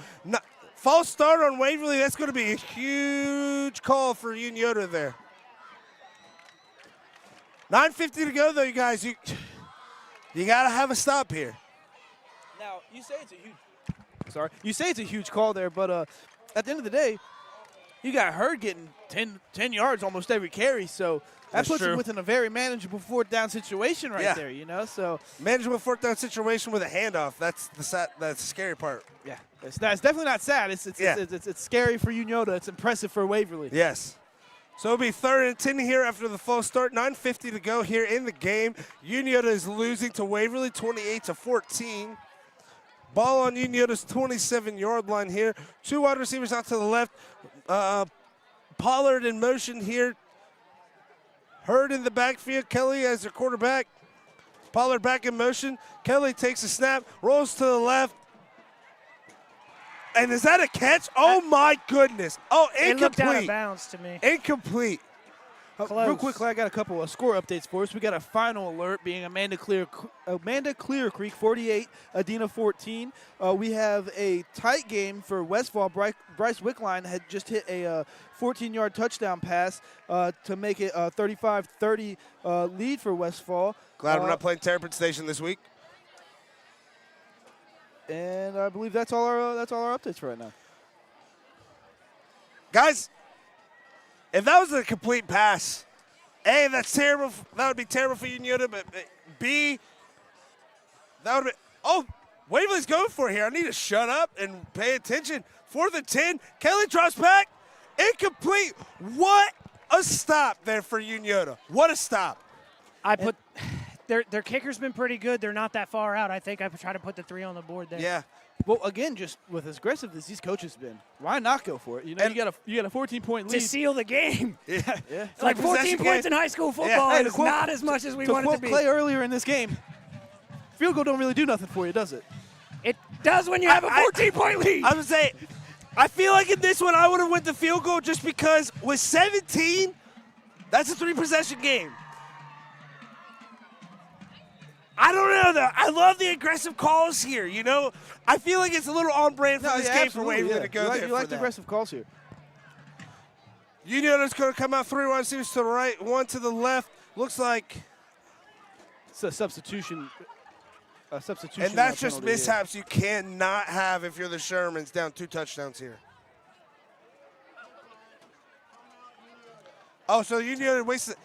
False start on Waverly, that's going to be a huge call for Unioto there. 9:50 to go, though, you guys. You got to have a stop here. Now, you say it's a huge call there, but at the end of the day, you got Hurd getting 10 yards almost every carry, so that puts him within a very manageable fourth down situation right there, So manageable fourth down situation with a handoff. That's the scary part. Yeah, it's definitely not sad. It's scary for Unioto. It's impressive for Waverly. Yes. So it'll be 3rd and 10 here after the false start. 9:50 to go here in the game. Unioto is losing to Waverly 28-14. Ball on Unioto's 27-yard line here. 2 wide receivers out to the left. Pollard in motion here. Hurd in the backfield. Kelly as their quarterback. Pollard back in motion. Kelly takes a snap, rolls to the left. And is that a catch? Oh, my goodness. Oh, incomplete. It looked out of bounds to me. Incomplete. Close. Real quickly, I got a couple of score updates for us. We got a final alert being Amanda Clear Creek 48, Adina 14. We have a tight game for Westfall. Bryce Wickline had just hit a 14-yard touchdown pass to make it a 35-30 lead for Westfall. Glad we're not playing Terrapin Station this week. And I believe that's all our updates for right now. Guys, if that was a complete pass, A, that's terrible. That would be terrible for Unioto, but B, that would be. Oh, Waverly's going for it here. I need to shut up and pay attention. 4th and 10. Kelly drops back. Incomplete. What a stop there for Unioto. What a stop. Their kicker's been pretty good. They're not that far out. I think I try to put the 3 on the board there. Yeah. Well, again, just with as aggressive as these coaches have been, why not go for it? You know, you got a 14-point lead To seal the game. Yeah. It's like 14 points in high school football Hey, is not as much as we want it to be. Clay earlier in this game, field goal don't really do nothing for you, does it? It does when you have a 14-point lead. I would say, I feel like in this one I would have went the field goal just because with 17, that's a 3-possession game. I don't know, though. I love the aggressive calls here, you know. I feel like it's a little on brand for this game for Waverly to go there. You like the aggressive calls here. Unioto's going to come out 3 wide receivers to the right, 1 to the left. Looks like. It's a substitution. And that's just mishaps you cannot have if you're the Shermans down 2 touchdowns here. Oh, so Unioto wasted.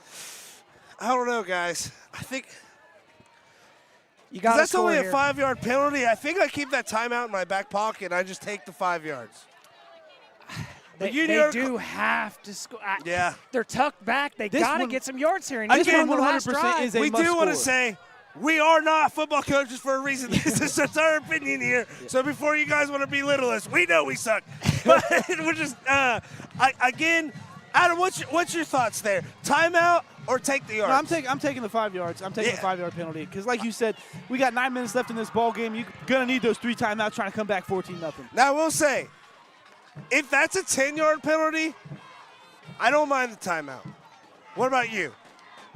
I don't know, guys. I think. That's only a 5-yard penalty. I think I keep that timeout in my back pocket. I just take the 5 yards. They do have to score. Yeah. They're tucked back. They got to get some yards here. And Again, 100% is a we must do want to score. say we are not football coaches for a reason. This is just our opinion here. So before you guys want to belittle us, we know we suck. But we're just, again, Adam, what's your thoughts there? Timeout or take the yards? No, I'm taking the 5 yards. I'm taking the 5-yard penalty because, like you said, we got 9 minutes left in this ball game. You're gonna need those 3 timeouts trying to come back 14-0. Now I will say, if that's a 10-yard penalty, I don't mind the timeout. What about you?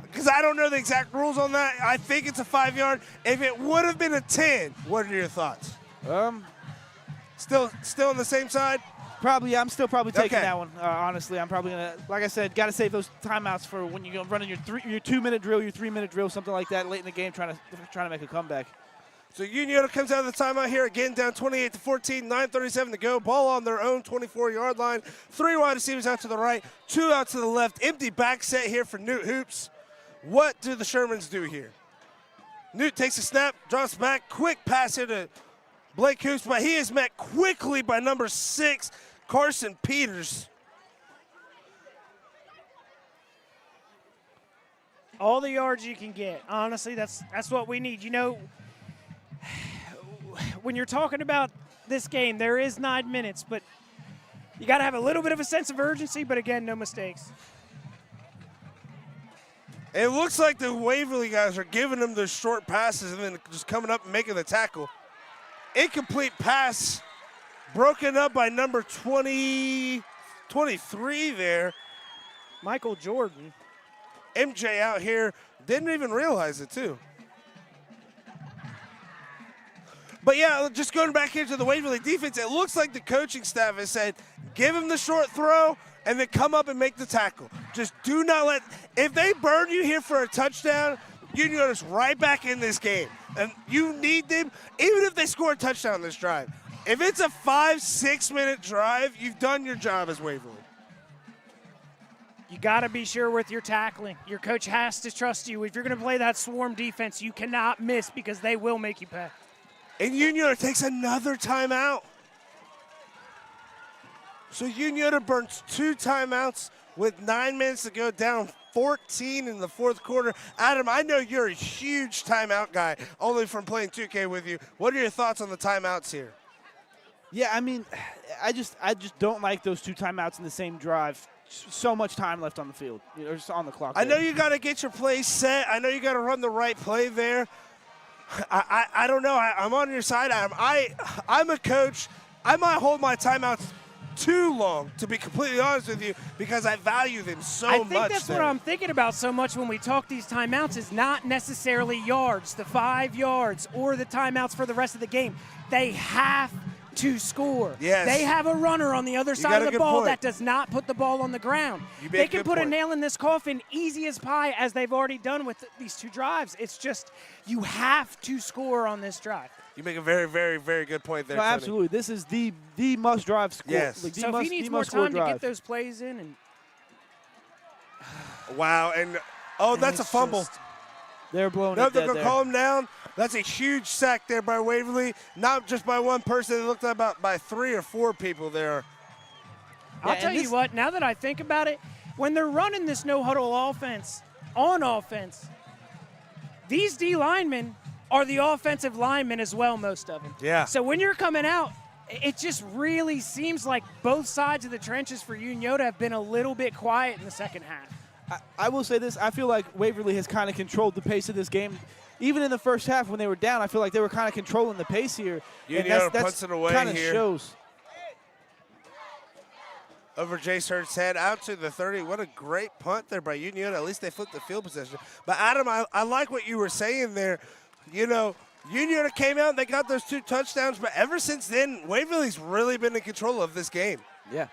Because I don't know the exact rules on that. I think it's a 5-yard. If it would have been a 10, what are your thoughts? Still on the same side? Probably, I'm still probably taking Okay. that one. Honestly, I'm probably gonna, like I said, got to save those timeouts for when you're running your 2-minute drill, your 3-minute drill, something like that, late in the game, trying to make a comeback. So Unioto comes out of the timeout here again, down 28-14, 9:37 to go. Ball on their own 24-yard line. 3 wide receivers out to the right, 2 out to the left. Empty back set here for Newt Hoops. What do the Shermans do here? Newt takes a snap, drops back, quick pass here to Blake Hoops, but he is met quickly by number 6, Carson Peters. All the yards you can get. Honestly, that's what we need. You know, when you're talking about this game, there is 9 minutes, but you got to have a little bit of a sense of urgency, but again, no mistakes. It looks like the Waverly guys are giving them those short passes and then just coming up and making the tackle. Incomplete pass broken up by number 23 there. Michael Jordan. MJ out here, didn't even realize it too. But yeah, just going back into the Waverly defense, it looks like the coaching staff has said, give him the short throw and then come up and make the tackle. Just do not let, if they burn you here for a touchdown, Unioto's right back in this game. And you need them, even if they score a touchdown this drive. If it's a 5-6 minute drive, you've done your job as Waverly. You got to be sure with your tackling. Your coach has to trust you. If you're going to play that swarm defense, you cannot miss because they will make you pay. And Unioto takes another timeout. So Unioto burns 2 timeouts with 9 minutes to go, down 14 in the 4th quarter. Adam, I know you're a huge timeout guy, only from playing 2K with you. What are your thoughts on the timeouts here? Yeah, I mean, I just don't like those 2 timeouts in the same drive. So much time left on the field, or just on the clock. I know you got to get your play set. I know you got to run the right play there. I don't know. I'm on your side, Adam. I'm a coach. I might hold my timeouts too long, to be completely honest with you, because I value them so much. I think that's what I'm thinking about so much when we talk these timeouts is not necessarily yards, the 5 yards, or the timeouts for the rest of the game. They have to score. Yes. They have a runner on the other side of the ball point. that does not put the ball on the ground. They can put a nail in this coffin easy as pie, as they've already done with these 2 drives. It's just you have to score on this drive. You make a very, very, very good point there, No, Tony. absolutely. This is the must-drive score. Yes. Like, So if he needs more time to get those plays in, and Wow, and that's a it's fumble. just- they're blowing No, it they're dead going to there. call him down. That's a huge sack there by Waverly. Not just by one person. It looked about by 3 or 4 people there. I'll Yeah, tell and you this- what, now that I think about it, when they're running this no-huddle offense, on offense, these D linemen are the offensive linemen as well, most of them. Yeah. So when you're coming out, it just really seems like both sides of the trenches for Unioto have been a little bit quiet in the second half. I will say this. I feel like Waverly has kind of controlled the pace of this game. Even in the first half when they were down, I feel like they were kind of controlling the pace here. Unioto punts it away kind of here. shows. Over Jace Hurt's head, out to the 30. What a great punt there by Unioto. At least they flipped the field position. But, Adam, I like what you were saying there. You know, Unioto came out and they got those 2 touchdowns, but ever since then, Waverly's really been in control of this game. Yeah.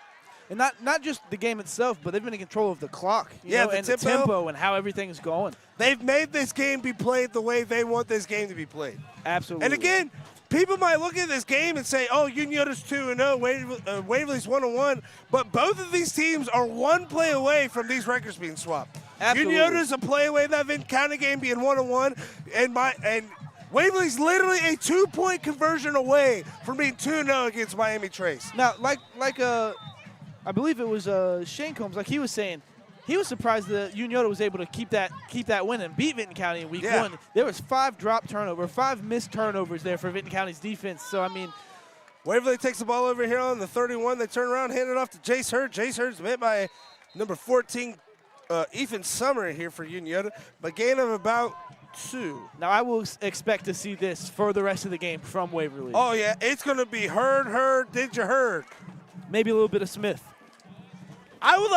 And not just the game itself, but they've been in control of the clock. Yeah, the tempo and how everything's going. They've made this game be played the way they want this game to be played. Absolutely. And again, people might look at this game and say, oh, Unioto's 2-0, Waverly's 1-1, but both of these teams are 1 play away from these records being swapped. Absolutely. Unioto's a play away, that Vinton County game being 1-1, and Waverly's literally a 2-point conversion away from being 2-0 against Miami Trace. Now, I believe it was Shane Combs, like he was saying, he was surprised that Unioto was able to keep that win and beat Vinton County in week 1. There was 5 missed turnovers there for Vinton County's defense. So, I mean, Waverly takes the ball over here on the 31. They turn around, hand it off to Jace Hurd. Jace Hurd's met by number 14, Ethan Summer here for Unioto, but gain of about 2. now I will expect to see this for the rest of the game from Waverly. Oh, yeah, it's going to be Hurd, did you Hurd? Maybe a little bit of Smith. I would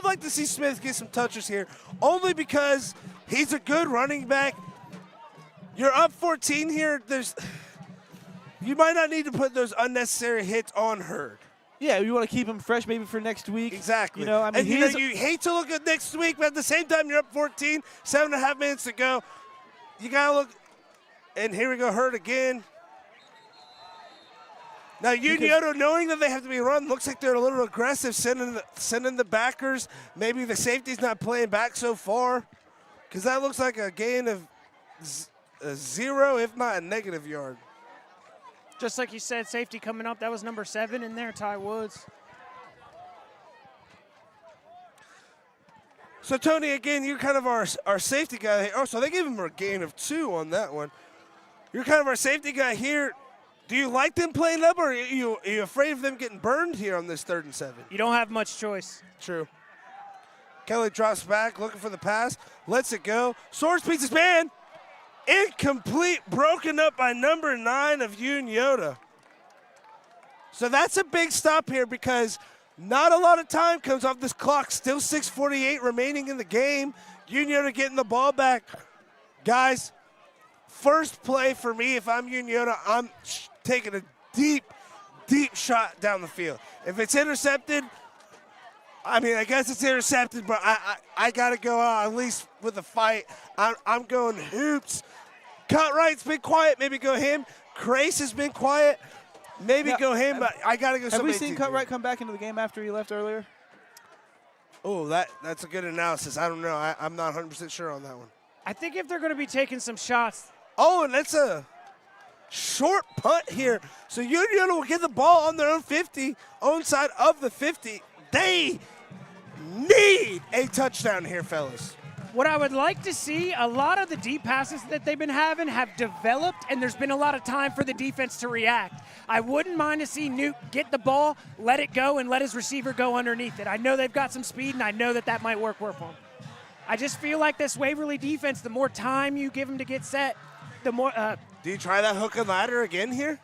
like to see Smith get some touches here, only because he's a good running back. You're up 14 here. You might not need to put those unnecessary hits on Hurd. Yeah, you want to keep him fresh maybe for next week. Exactly. You know, I mean, and you hate to look at next week, but at the same time, you're up 14, 7.5 minutes to go. You got to look, and here we go, Hurd again. Now, Unioto, knowing that they have to be run, looks like they're a little aggressive, sending the backers. Maybe the safety's not playing back so far, because that looks like a gain of 0, if not a negative yard. Just like you said, safety coming up. That was number 7 in there, Ty Woods. So, Tony, again, you're kind of our safety guy. Oh, so they gave him a gain of 2 on that one. You're kind of our safety guy here. Do you like them playing up, or are you afraid of them getting burned here on this 3rd and 7? You don't have much choice. True. Kelly drops back, looking for the pass, lets it go. Swords beats his man. Incomplete, broken up by number 9 of Unioto. So that's a big stop here because not a lot of time comes off this clock. Still 6:48 remaining in the game. Unioto getting the ball back. Guys, first play for me, if I'm Unioto, I'm taking a deep shot down the field. If it's intercepted, I mean, I guess it's intercepted, but I got to go out at least with a fight. I'm going hoops. Cutright's been quiet. Maybe go him. Crace has been quiet. Maybe Now, go him, but I got to go Have somebody. we seen Cutright come back into the game after he left earlier? Oh, that's a good analysis. I don't know. I'm not 100% sure on that one. I think if they're going to be taking some shots, Oh, and that's a short punt here. So Unioto will get the ball on their own 50, own side of the 50. They need a touchdown here, fellas. what I would like to see, a lot of the deep passes that they've been having have developed, and there's been a lot of time for the defense to react. I wouldn't mind to see Nuke get the ball, let it go, and let his receiver go underneath it. I know they've got some speed, and I know that might work for them. I just feel like this Waverly defense, the more time you give them to get set, the more Do you try that hook and ladder again here?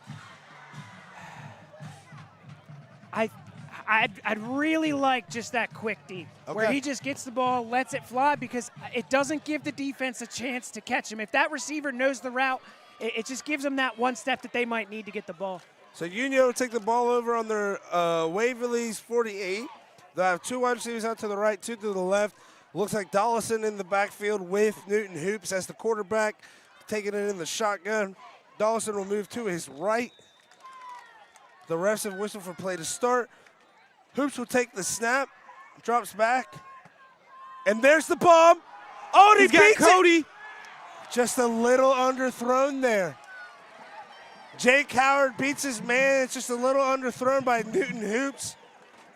I'd really like just that quick deep where Okay. he just gets the ball, lets it fly, because it doesn't give the defense a chance to catch him. If that receiver knows the route, it just gives them that one step that they might need to get the ball. So Unio will take the ball over on their Waverly's 48. They'll have 2 wide receivers out to the right, 2 to the left. Looks like Dollison in the backfield with Newton Hoops as the quarterback, taking it in the shotgun. Dollison will move to his right. The refs have whistled for play to start. Hoops will take the snap, drops back, and there's the bomb. Oh, and he beats Cody. It. Just a little underthrown there. Jake Howard beats his man. It's just a little underthrown by Newton Hoops.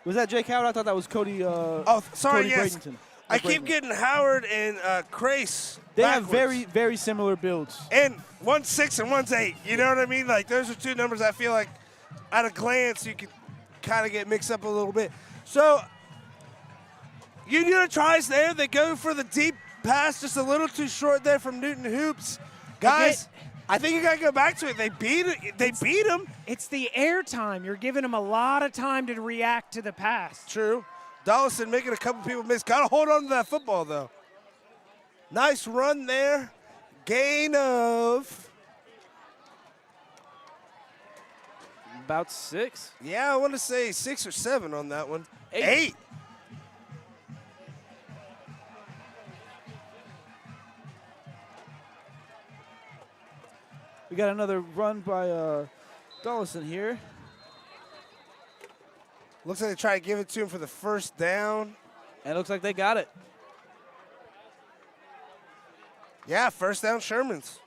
Was that Jake Howard? I thought that was Cody. Sorry, Cody yes. Bradenton. I keep getting Howard and Crace. They backwards. have very, very similar builds. And one's 6 and one's 8. You know what I mean? Like, those are 2 numbers I feel like at a glance you could kind of get mixed up a little bit. So Unio tries there. They go for the deep pass, just a little too short there from Newton Hoops. Guys, I think you got to go back to it. They beat it. They beat him. It's the air time. You're giving him a lot of time to react to the pass. True. Dollison making a couple people miss. Got to hold on to that football, though. Nice run there. Gain of About 6. Yeah, I want to say 6 or 7 on that one. 8. 8. We got another run by Dollison here. Looks like they try to give it to him for the first down. And it looks like they got it. Yeah, first down Sherman's.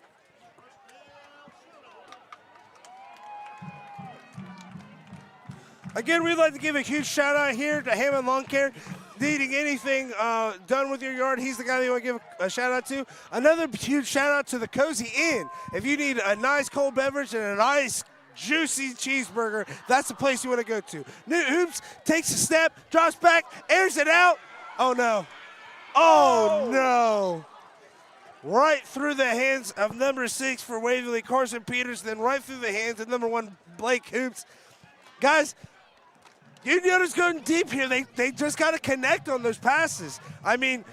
Again, we'd like to give a huge shout out here to Hammond Lawn Care. Needing anything done with your yard, he's the guy that you want to give a shout out to. Another huge shout out to the Cozy Inn. If you need a nice cold beverage and a nice juicy cheeseburger, that's the place you want to go to. Newton Hoops takes a step, drops back, airs it out. Oh no. Oh no. Right through the hands of number 6 for Waverly, Carson Peters, then right through the hands of number 1, Blake Hoops. Guys, Unioto's going deep here. They just got to connect on those passes. I mean,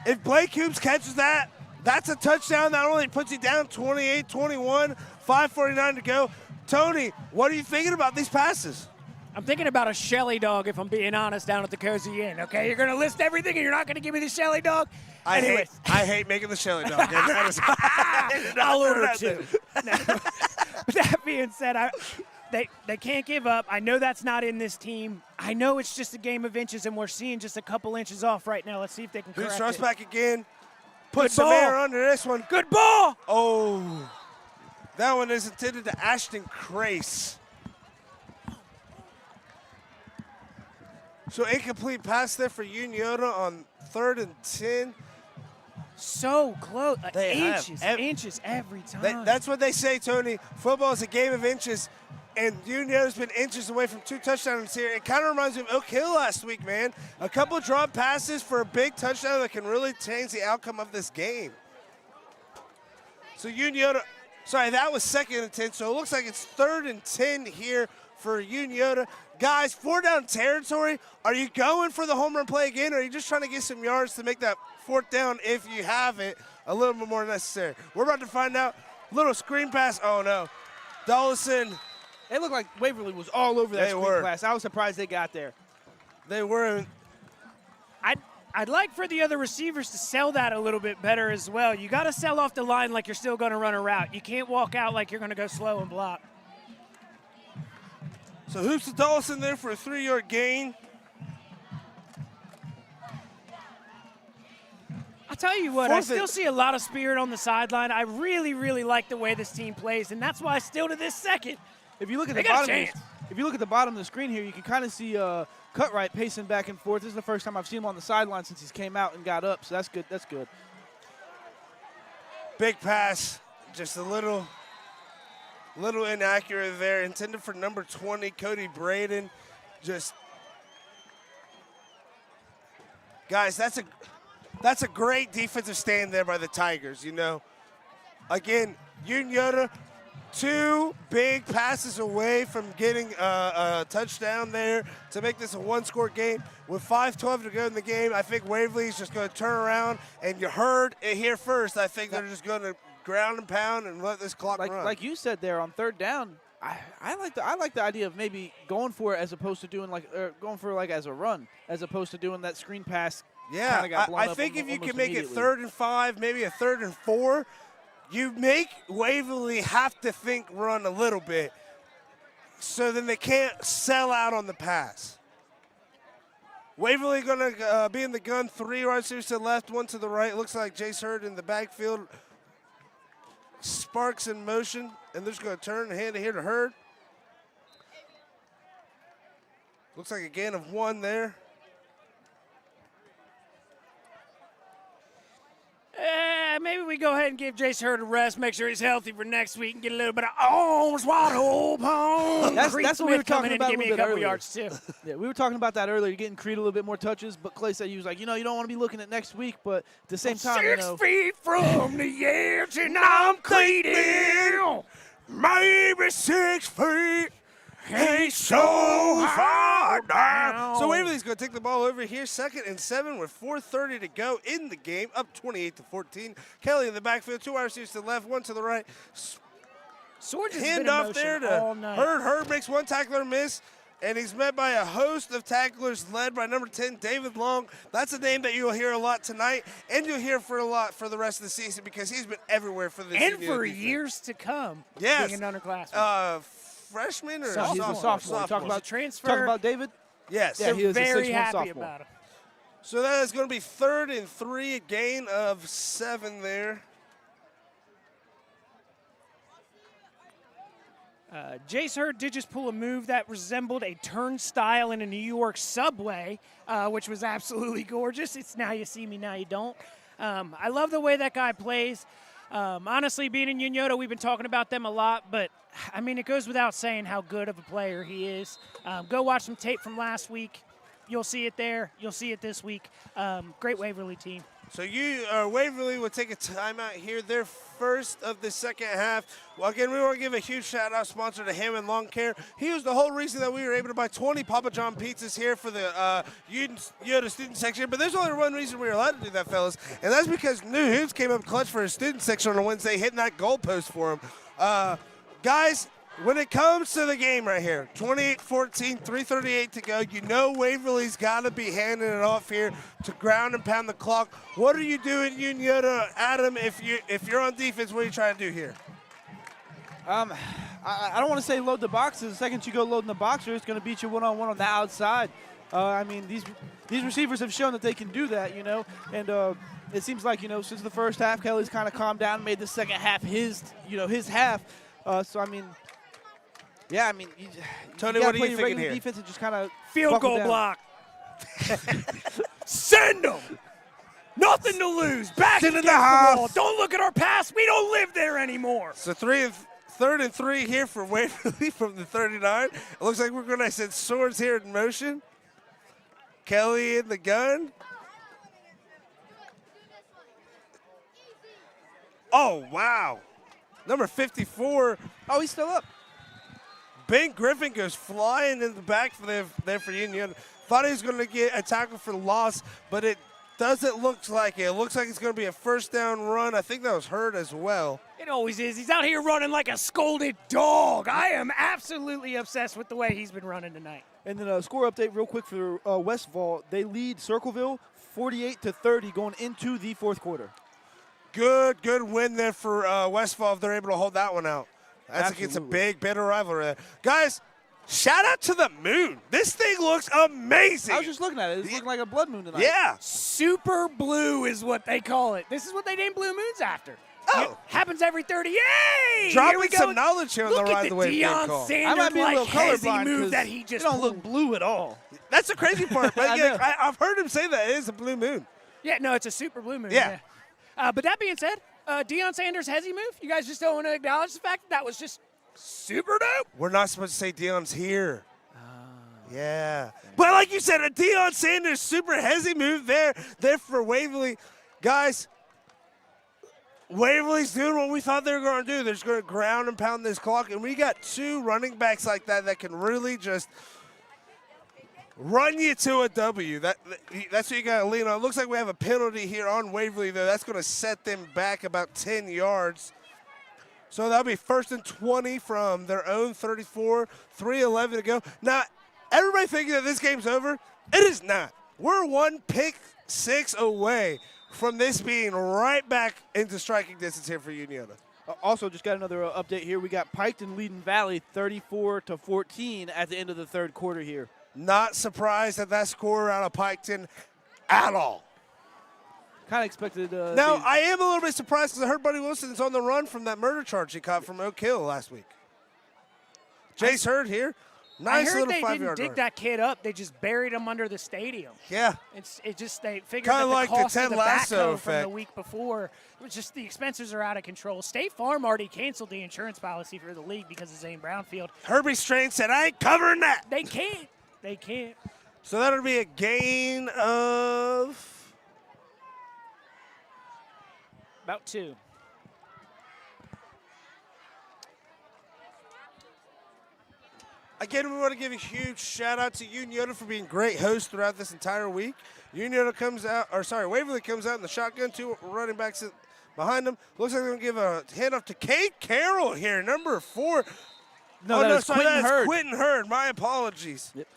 if Blake Hoops catches that, that's a touchdown. Not only puts you down 28-21, 5:49 to go. Tony, what are you thinking about these passes? I'm thinking about a Shelly dog, if I'm being honest, down at the Cozy Inn, okay? You're going to list everything and you're not going to give me the Shelly dog? I hate making the Shelly dog. I'll order 2. With that being said, They can't give up. I know that's not in this team. I know it's just a game of inches, and we're seeing just a couple inches off right now. Let's see if they can correct Hoops it. back again. Put Good some ball. air under this one. Good ball. Oh, that one is intended to Ashton Crace. So incomplete pass there for Unioto on 3rd and 10. So close. They have Inches every time. That's what they say, Tony. Football is a game of inches, and Unioto's been inches away from 2 touchdowns here. It kind of reminds me of Oak Hill last week, man. A couple drop passes for a big touchdown that can really change the outcome of this game. So Unioto, sorry, that was 2nd and 10, so it looks like it's 3rd and 10 here for Unioto. Guys, 4 down territory. Are you going for the home run play again, or are you just trying to get some yards to make that 4th down, if you have it, a little bit more necessary? We're about to find out. Little screen pass. Oh, no. Dollison. It looked like Waverly was all over that screen pass. I was surprised they got there. They were. I'd like for the other receivers to sell that a little bit better as well. You got to sell off the line like you're still going to run a route. You can't walk out like you're going to go slow and block. So Hoops to Dollison there for a 3-yard gain. I'll tell you what, I still see a lot of spirit on the sideline. I really, really like the way this team plays, and that's why still to this second, if you look at they the got bottom, a chance. if you look at the bottom of the screen here, you can kind of see Cutright pacing back and forth. This is the first time I've seen him on the sideline since he's came out and got up, so that's good. That's good. Big pass, just a little inaccurate there. Intended for number 20, Cody Braden. Guys, that's a great defensive stand there by the Tigers, you know. Again, Unioto 2 big passes away from getting a touchdown there to make this a one-score game. With 5:12 to go in the game, I think Waverly's just going to turn around, and you heard it here first. I think they're just going to ground and pound and let this clock run. Like you said there on third down, I like the idea of maybe going for it as opposed to doing going for as a run, as opposed to doing that screen pass. Yeah, I think if you can make it 3rd and 5, maybe a 3rd and 4, you make Waverly have to think run a little bit, so then they can't sell out on the pass. Waverly going to be in the gun, 3 wide receivers to the left, 1 to the right. Looks like Jace Hurd in the backfield. Sparks in motion, and they're just going to turn and hand it here to Hurd. Looks like a gain of 1 there. Maybe we go ahead and give Jace Hurd a rest, make sure he's healthy for next week, and get a little bit of arms wide open. That's what we were talking about give me a couple yards too. Yeah, we were talking about that earlier, getting Creed a little bit more touches, but Clay said he was like, you don't want to be looking at next week, but at the same time, 6 feet from the edge, and I'm cleaning. Maybe 6 feet. Ain't so far down. So Waverly's going to take the ball over here, 2nd and 7 with 4:30 to go in the game, up 28-14. Kelly in the backfield, 2 wide receivers to the left, 1 to the right. Swords has Hand been off in there motion to all night. Hurd. Hurd makes 1 tackler miss, and he's met by a host of tacklers led by number 10, David Long. That's a name that you'll hear a lot tonight, and you'll hear for a lot for the rest of the season because he's been everywhere for this and Unioto for defense. years to come. Yes. Being an underclassman. Freshman or He's a sophomore. Talking about transfer. Talking about David? Yes. Yeah, he is a very 6'1" happy sophomore. about him. So that is going to be 3rd and 3, a gain of 7 there. Jace Hurd did just pull a move that resembled a turnstile in a New York subway, which was absolutely gorgeous. It's now you see me, now you don't. I love the way that guy plays. Honestly, being in Unioto, we've been talking about them a lot, but, I mean, it goes without saying how good of a player he is. Go watch some tape from last week. You'll see it there. You'll see it this week. Great Waverly team. So Waverly will take a timeout here. They're first of the second half. Well, again, we want to give a huge shout-out sponsor to Hammond Lawn Care. He was the whole reason that we were able to buy 20 Papa John pizzas here for the Unioto student section. But there's only one reason we were allowed to do that, fellas, and that's because New Hoops came up clutch for his student section on a Wednesday, hitting that goalpost for him. Guys, when it comes to the game right here, 28-14, 3:38 to go, you know Waverly's got to be handing it off here to ground and pound the clock. What are you doing, Unioto? Adam, if you're on defense, what are you trying to do here? I don't want to say load the boxes. The second you go loading the boxer, it's going to beat you one-on-one on the outside. I mean, these receivers have shown that they can do that, and it seems like, since the first half, Kelly's kind of calmed down and made the second half his half. So, I mean, yeah, I mean, Tony, you what are you play your thinking regular here? defense and just kind of Field goal down. block. Send them. Nothing to lose. Back Send against in the the house. wall. Don't look at our past. We don't live there anymore. So 3rd and 3 here for Waverly from the 39. It looks like we're going to send Swords here in motion. Kelly in the gun. Oh, wow. Number 54. Oh, he's still up. Ben Griffin goes flying in the back there for Union. Thought he was going to get a tackle for loss, but it doesn't look like it. It looks like it's going to be a first down run. I think that was Hurd as well. It always is. He's out here running like a scolded dog. I am absolutely obsessed with the way he's been running tonight. And then a score update real quick for Westfall. They lead Circleville 48-30 going into the fourth quarter. Good win there for Westfall if they're able to hold that one out. That's against a big, bitter rivalry there. Guys, shout out to the moon. This thing looks amazing. I was just looking at it. It's looking like a blood moon tonight. Yeah. Super blue is what they call it. This is what they name blue moons after. Oh. It happens every 30. Yay! Dropping Here we go. some knowledge here on Look the at Ride the Wave game Deion call. Sanders I might be a little hezzy colorblind move 'cause that he just it don't pulled. look blue at all. That's the crazy part. But I yeah, know. I've heard him say that it is a blue moon. Yeah, no, it's a super blue moon. Yeah. But that being said, Deion Sanders' hezzy move, you guys just don't want to acknowledge the fact that was just super dope. We're not supposed to say Deion's here. Yeah. But like you said, a Deion Sanders super hezzy move there for Waverly. Guys, Waverly's doing what we thought they were going to do. They're just going to ground and pound this clock. And we got two running backs like that can really just run you to a W. That's what you got to lean on. It looks like we have a penalty here on Waverly, though. That's going to set them back about 10 yards. So that'll be 1st and 20 from their own 34, 3:11 to go. Now, everybody thinking that this game's over, it is not. We're one pick six away from this being right back into striking distance here for Unioto. Also, just got another update here. We got Piketon leading Valley 34-14 at the end of the third quarter here. Not surprised at that score out of Piketon at all. Kind of expected. Now, I am a little bit surprised because I heard Buddy Wilson's on the run from that murder charge he caught from Oak Hill last week. Jace Hurd here. Nice I heard little they 5 didn't yard dig run. that kid up. They just buried him under the stadium. Yeah. They figured Kinda that the like the cost Ted of the Lasso backhoe from effect. the week before, it was just the expenses are out of control. State Farm already canceled the insurance policy for the league because of Zane Brownfield. Herbie Strain said, I ain't covering that. They can't. They can't. So that'll be a gain of About 2. Again, we want to give a huge shout out to Unioto for being great hosts throughout this entire week. Waverly comes out in the shotgun, 2 running backs behind them. Looks like they're going to give a handoff to Cade Carroll here, number 4. That's Quentin Hurd. My apologies. Yep.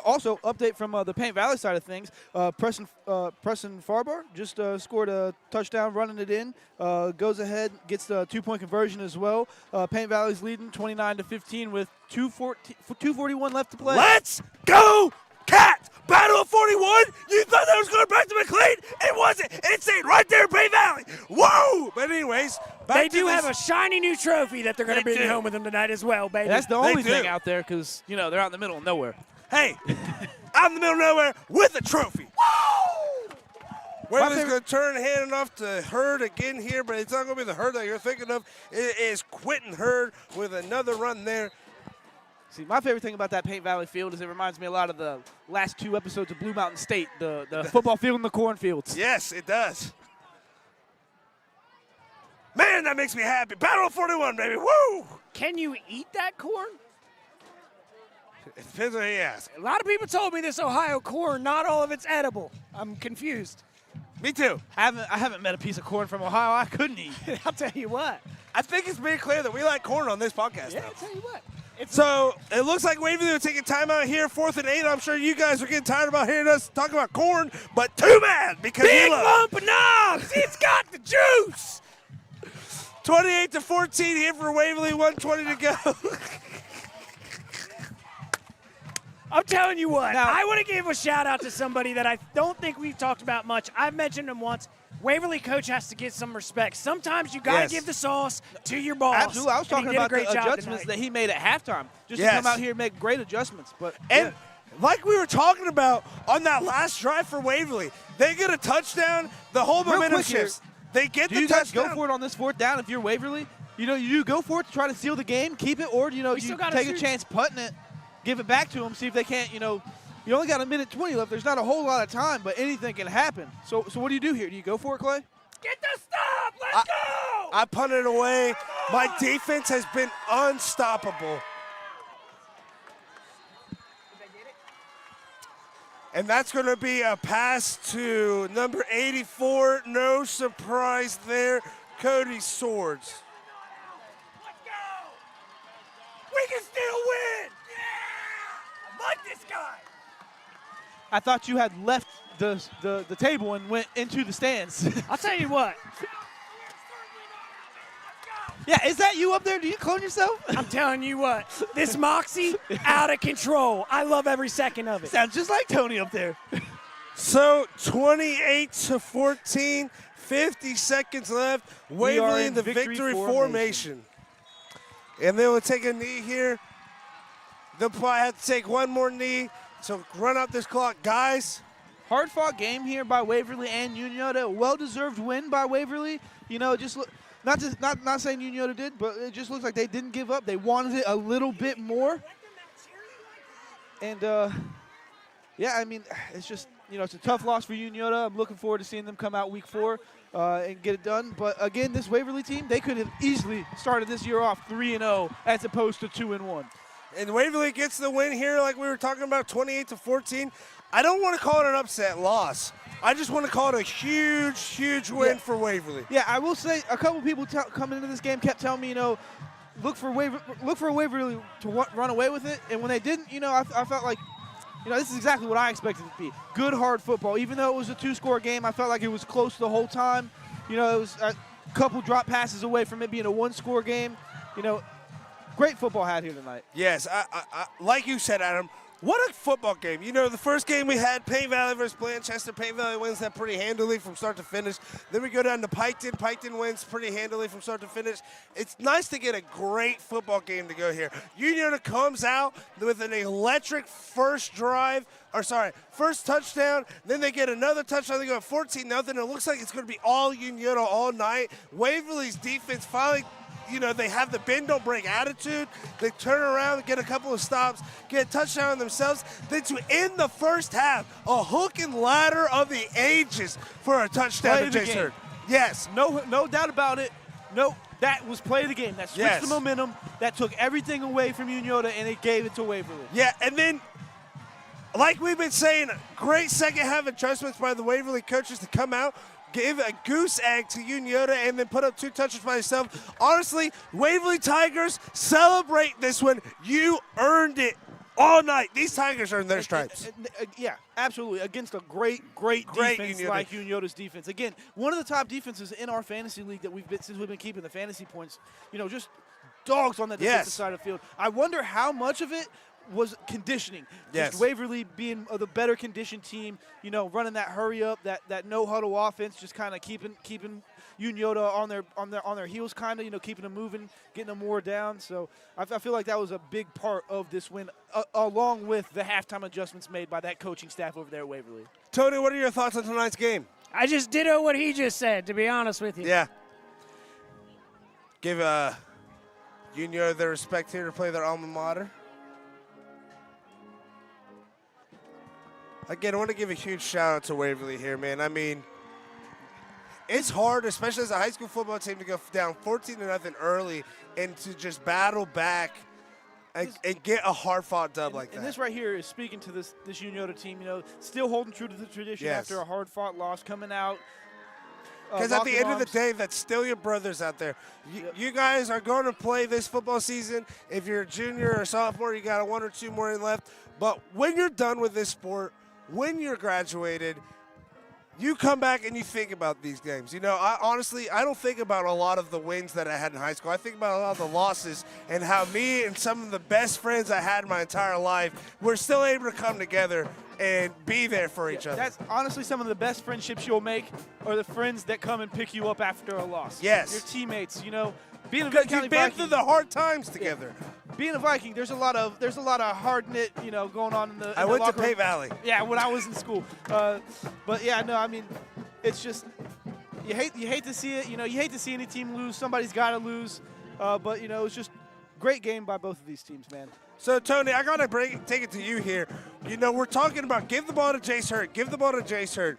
Also, update from the Paint Valley side of things. Preston Farbar just scored a touchdown, running it in. Goes ahead, gets the 2-point conversion as well. Paint Valley's leading 29-15 with 2:41 left to play. Let's go, Cats! Battle of 41. You thought that was going back to McLean? It wasn't. It's stayed right there in Bay Valley. Whoa! But anyways, They do have a shiny new trophy that they're going to bring home with them tonight as well, baby. That's the only thing out there because, they're out in the middle of nowhere. Hey, out in the middle of nowhere with a trophy. Waverly's going to turn handing off to Hurd again here, but it's not going to be the Hurd that you're thinking of. It is Quentin Hurd with another run there. See, my favorite thing about that Paint Valley field is it reminds me a lot of the last 2 episodes of Blue Mountain State, the football field and the cornfields. Yes, it does. Man, that makes me happy. Battle of 41, baby. Woo! Can you eat that corn? It depends on who you ask. A lot of people told me this Ohio corn, not all of it's edible. I'm confused. Me too. I haven't met a piece of corn from Ohio I couldn't eat. I'll tell you what. I think it's pretty clear that we like corn on this podcast. Yeah, now. I'll tell you what. So it looks like Waverly will take a timeout here, 4th and 8. I'm sure you guys are getting tired about hearing us talk about corn, but too bad because Big you love lump of knobs. It's got the juice. 28-14 here for Waverly, 1:20 to go. I'm telling you what, Now, I want to give a shout out to somebody that I don't think we've talked about much. I've mentioned him once. Waverly coach has to get some respect. Sometimes you got to give the sauce to your boss. Absolutely. I was talking about the adjustments that he made at halftime. Just to come out here and make great adjustments. And like we were talking about on that last drive for Waverly, they get a touchdown, the whole momentum shifts. They get the touchdown. Do you guys go for it on this 4th down if you're Waverly? You go for it to try to seal the game, keep it, or you take a chance putting it, give it back to them, see if they can't, you only got 1:20 left. There's not a whole lot of time, but anything can happen. So what do you do here? Do you go for it, Clay? Get the stop. Let's go. I punted away. My defense has been unstoppable. And that's going to be a pass to number 84. No surprise there, Cody Swords. Let's go. We can still win. Yeah. I like this guy. I thought you had left the table and went into the stands. I'll tell you what. Yeah, is that you up there? Do you clone yourself? I'm telling you what. This moxie, out of control. I love every second of it. Sounds just like Tony up there. So 28-14, 50 seconds left. Waverly in the victory formation. And they will take a knee here. They'll probably have to take one more knee. So run out this clock, guys. Hard-fought game here by Waverly and Unioto. Well-deserved win by Waverly. Just look. Not saying Unioto did, but it just looks like they didn't give up. They wanted it a little bit more. And, yeah, I mean, it's just it's a tough loss for Unioto. I'm looking forward to seeing them come out week 4 and get it done. But again, this Waverly team, they could have easily started this year off 3-0 as opposed to 2-1. And Waverly gets the win here, like we were talking about, 28-14. I don't want to call it an upset loss. I just want to call it a huge, huge win for Waverly. Yeah, I will say a couple people coming into this game kept telling me, look for Waverly to run away with it. And when they didn't, I felt like, this is exactly what I expected it to be. Good, hard football. Even though it was a 2-score game, I felt like it was close the whole time. It was a couple drop passes away from it being a 1-score game. Great football had here tonight. Yes, I like you said, Adam, what a football game. The first game we had, Payne Valley versus Blanchester. Payne Valley wins that pretty handily from start to finish. Then we go down to Piketon. Piketon wins pretty handily from start to finish. It's nice to get a great football game to go here. Unioto comes out with an electric first touchdown. Then they get another touchdown. They go 14-0. It looks like it's going to be all Unioto all night. Waverly's defense finally, they have the bend don't break attitude. They turn around, get a couple of stops, get a touchdown themselves. Then to end the first half, a hook and ladder of the ages for a touchdown to Jace Hurd. Yes. No doubt about it. No, that was play of the game. That switched the momentum. That took everything away from Unioto, and it gave it to Waverly. Yeah, and then, like we've been saying, great second half adjustments by the Waverly coaches to come out, give a goose egg to Unioto, and then put up 2 touches by yourself. Honestly, Waverly Tigers, celebrate this one. You earned it all night. These Tigers earned their stripes. Yeah, absolutely. Against a great defense Unioto. like Unioto's defense. Again, one of the top defenses in our fantasy league that since we've been keeping the fantasy points, just dogs on the defensive side of the field. I wonder how much of it was conditioning. Yes. Just Waverly being the better conditioned team, running that hurry up, that no huddle offense, just kind of keeping Unioto on their heels, kind of, keeping them moving, getting them wore down. So I feel like that was a big part of this win, along with the halftime adjustments made by that coaching staff over there at Waverly. Tony, what are your thoughts on tonight's game? I just ditto what he just said, to be honest with you. Yeah. Give Unioto their respect here to play their alma mater. Again, I want to give a huge shout out to Waverly here, man. I mean, it's hard, especially as a high school football team, to go down 14-0 early and to just battle back and get a hard-fought dub like that. And this right here is speaking to this Unioto team, still holding true to the tradition after a hard-fought loss, coming out. Because at the end of the day, that's still your brothers out there. You guys are going to play this football season. If you're a junior or sophomore, you got 1 or 2 more in left. But when you're done with this sport, when you're graduated, you come back and you think about these games. I honestly don't think about a lot of the wins that I had in high school. I think about a lot of the losses and how me and some of the best friends I had in my entire life were still able to come together and be there for each other. That's honestly some of the best friendships you'll make are the friends that come and pick you up after a loss. Yes. Your teammates, being a Because County you've been Viking, through the hard times together. being a Viking, there's a lot of hard knit, going on in the. I went to Payne Valley. Yeah, when I was in school. But yeah, no, I mean, it's just you hate to see it. You hate to see any team lose. Somebody's got to lose. But it's just great game by both of these teams, man. So, Tony, I got to take it to you here. We're talking about give the ball to Jace Hurd. Give the ball to Jace Hurd.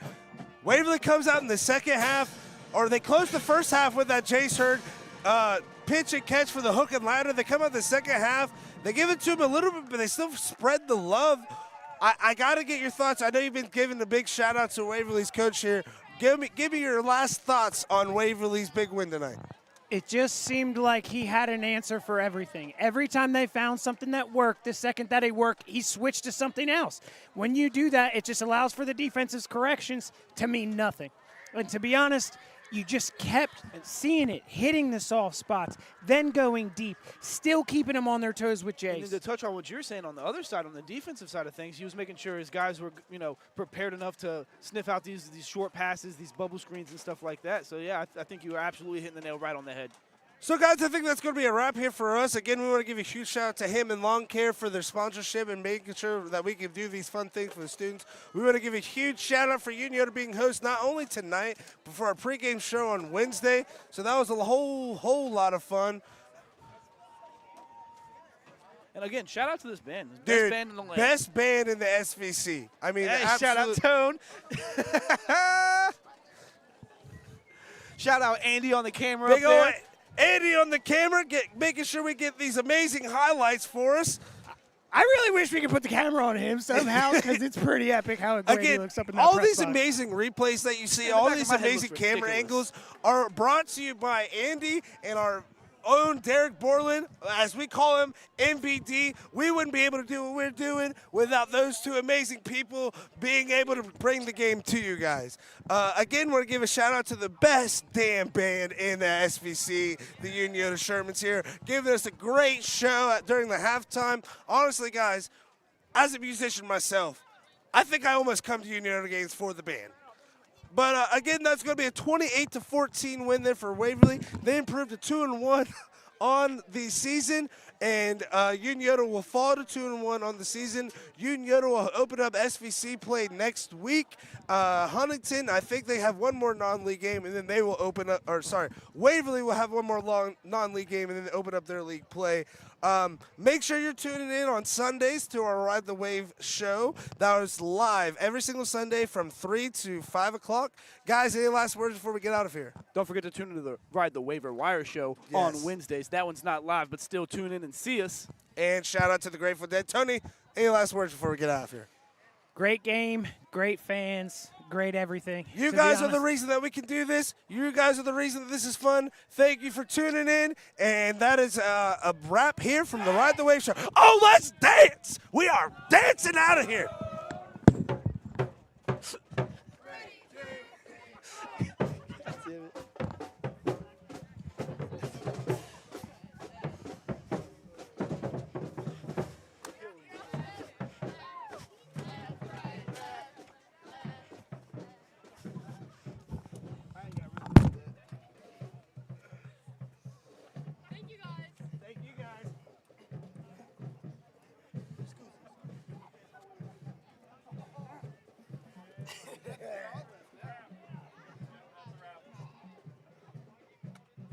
Waverly comes out in the second half, or they close the first half with that Jace Hurd pitch and catch for the hook and ladder. They come out the second half. They give it to him a little bit, but they still spread the love. I got to get your thoughts. I know you've been giving a big shout-out to Waverly's coach here. Give me your last thoughts on Waverly's big win tonight. It just seemed like he had an answer for everything. Every time they found something that worked, the second that it worked, he switched to something else. When you do that, it just allows for the defense's corrections to mean nothing. And to be honest, you just kept seeing it, hitting the soft spots, then going deep, still keeping them on their toes with Jace. And to touch on what you're saying on the other side, on the defensive side of things, he was making sure his guys were, prepared enough to sniff out these short passes, these bubble screens and stuff like that. So, yeah, I think you were absolutely hitting the nail right on the head. So, guys, I think that's going to be a wrap here for us. Again, we want to give a huge shout out to him and Lawn Care for their sponsorship and making sure that we can do these fun things for the students. We want to give a huge shout out for Unioto being host not only tonight, but for our pregame show on Wednesday. So that was a whole lot of fun. And again, shout out to this band. Dude, Best band in the land. best band in the SVC. I mean, Hey, shout out absolute- Tone. Shout out Andy on the camera Big up ol' there. Andy on the camera, making sure we get these amazing highlights for us. I really wish we could put the camera on him somehow because it's pretty epic how great he Again, looks up in that all press these box. amazing replays that you see, In the all back of these my head amazing looks camera ridiculous. angles are brought to you by Andy and our own Derek Borland, as we call him, MBD. We wouldn't be able to do what we're doing without those two amazing people being able to bring the game to you guys. Again, want to give a shout out to the best damn band in the SVC, the Unioto Shermans here, giving us a great show during the halftime. Honestly, guys, as a musician myself, I think I almost come to Unioto games for the band. But again, that's going to be a 28-14 win there for Waverly. They improved to 2-1 on the season, and Unioto will fall to 2-1 on the season. Unioto will open up SVC play next week. Huntington, I think they have one more non-league game, and then they will open up. Or sorry, Waverly will have one more non-league game, and then open up their league play. Make sure you're tuning in on Sundays to our Ride the Wave show. That is live every single Sunday from 3 to 5 o'clock. Guys, any last words before we get out of here? Don't forget to tune into the Ride the Waiver Wire show on Wednesdays. That one's not live, but still tune in and see us. And shout out to the Grateful Dead. Tony, any last words before we get out of here? Great game, great fans, great everything. You to be guys are the honest. reason that we can do this. You guys are the reason that this is fun. Thank you for tuning in. And that is a wrap here from the Ride the Wave show. Oh, let's dance! We are dancing out of here.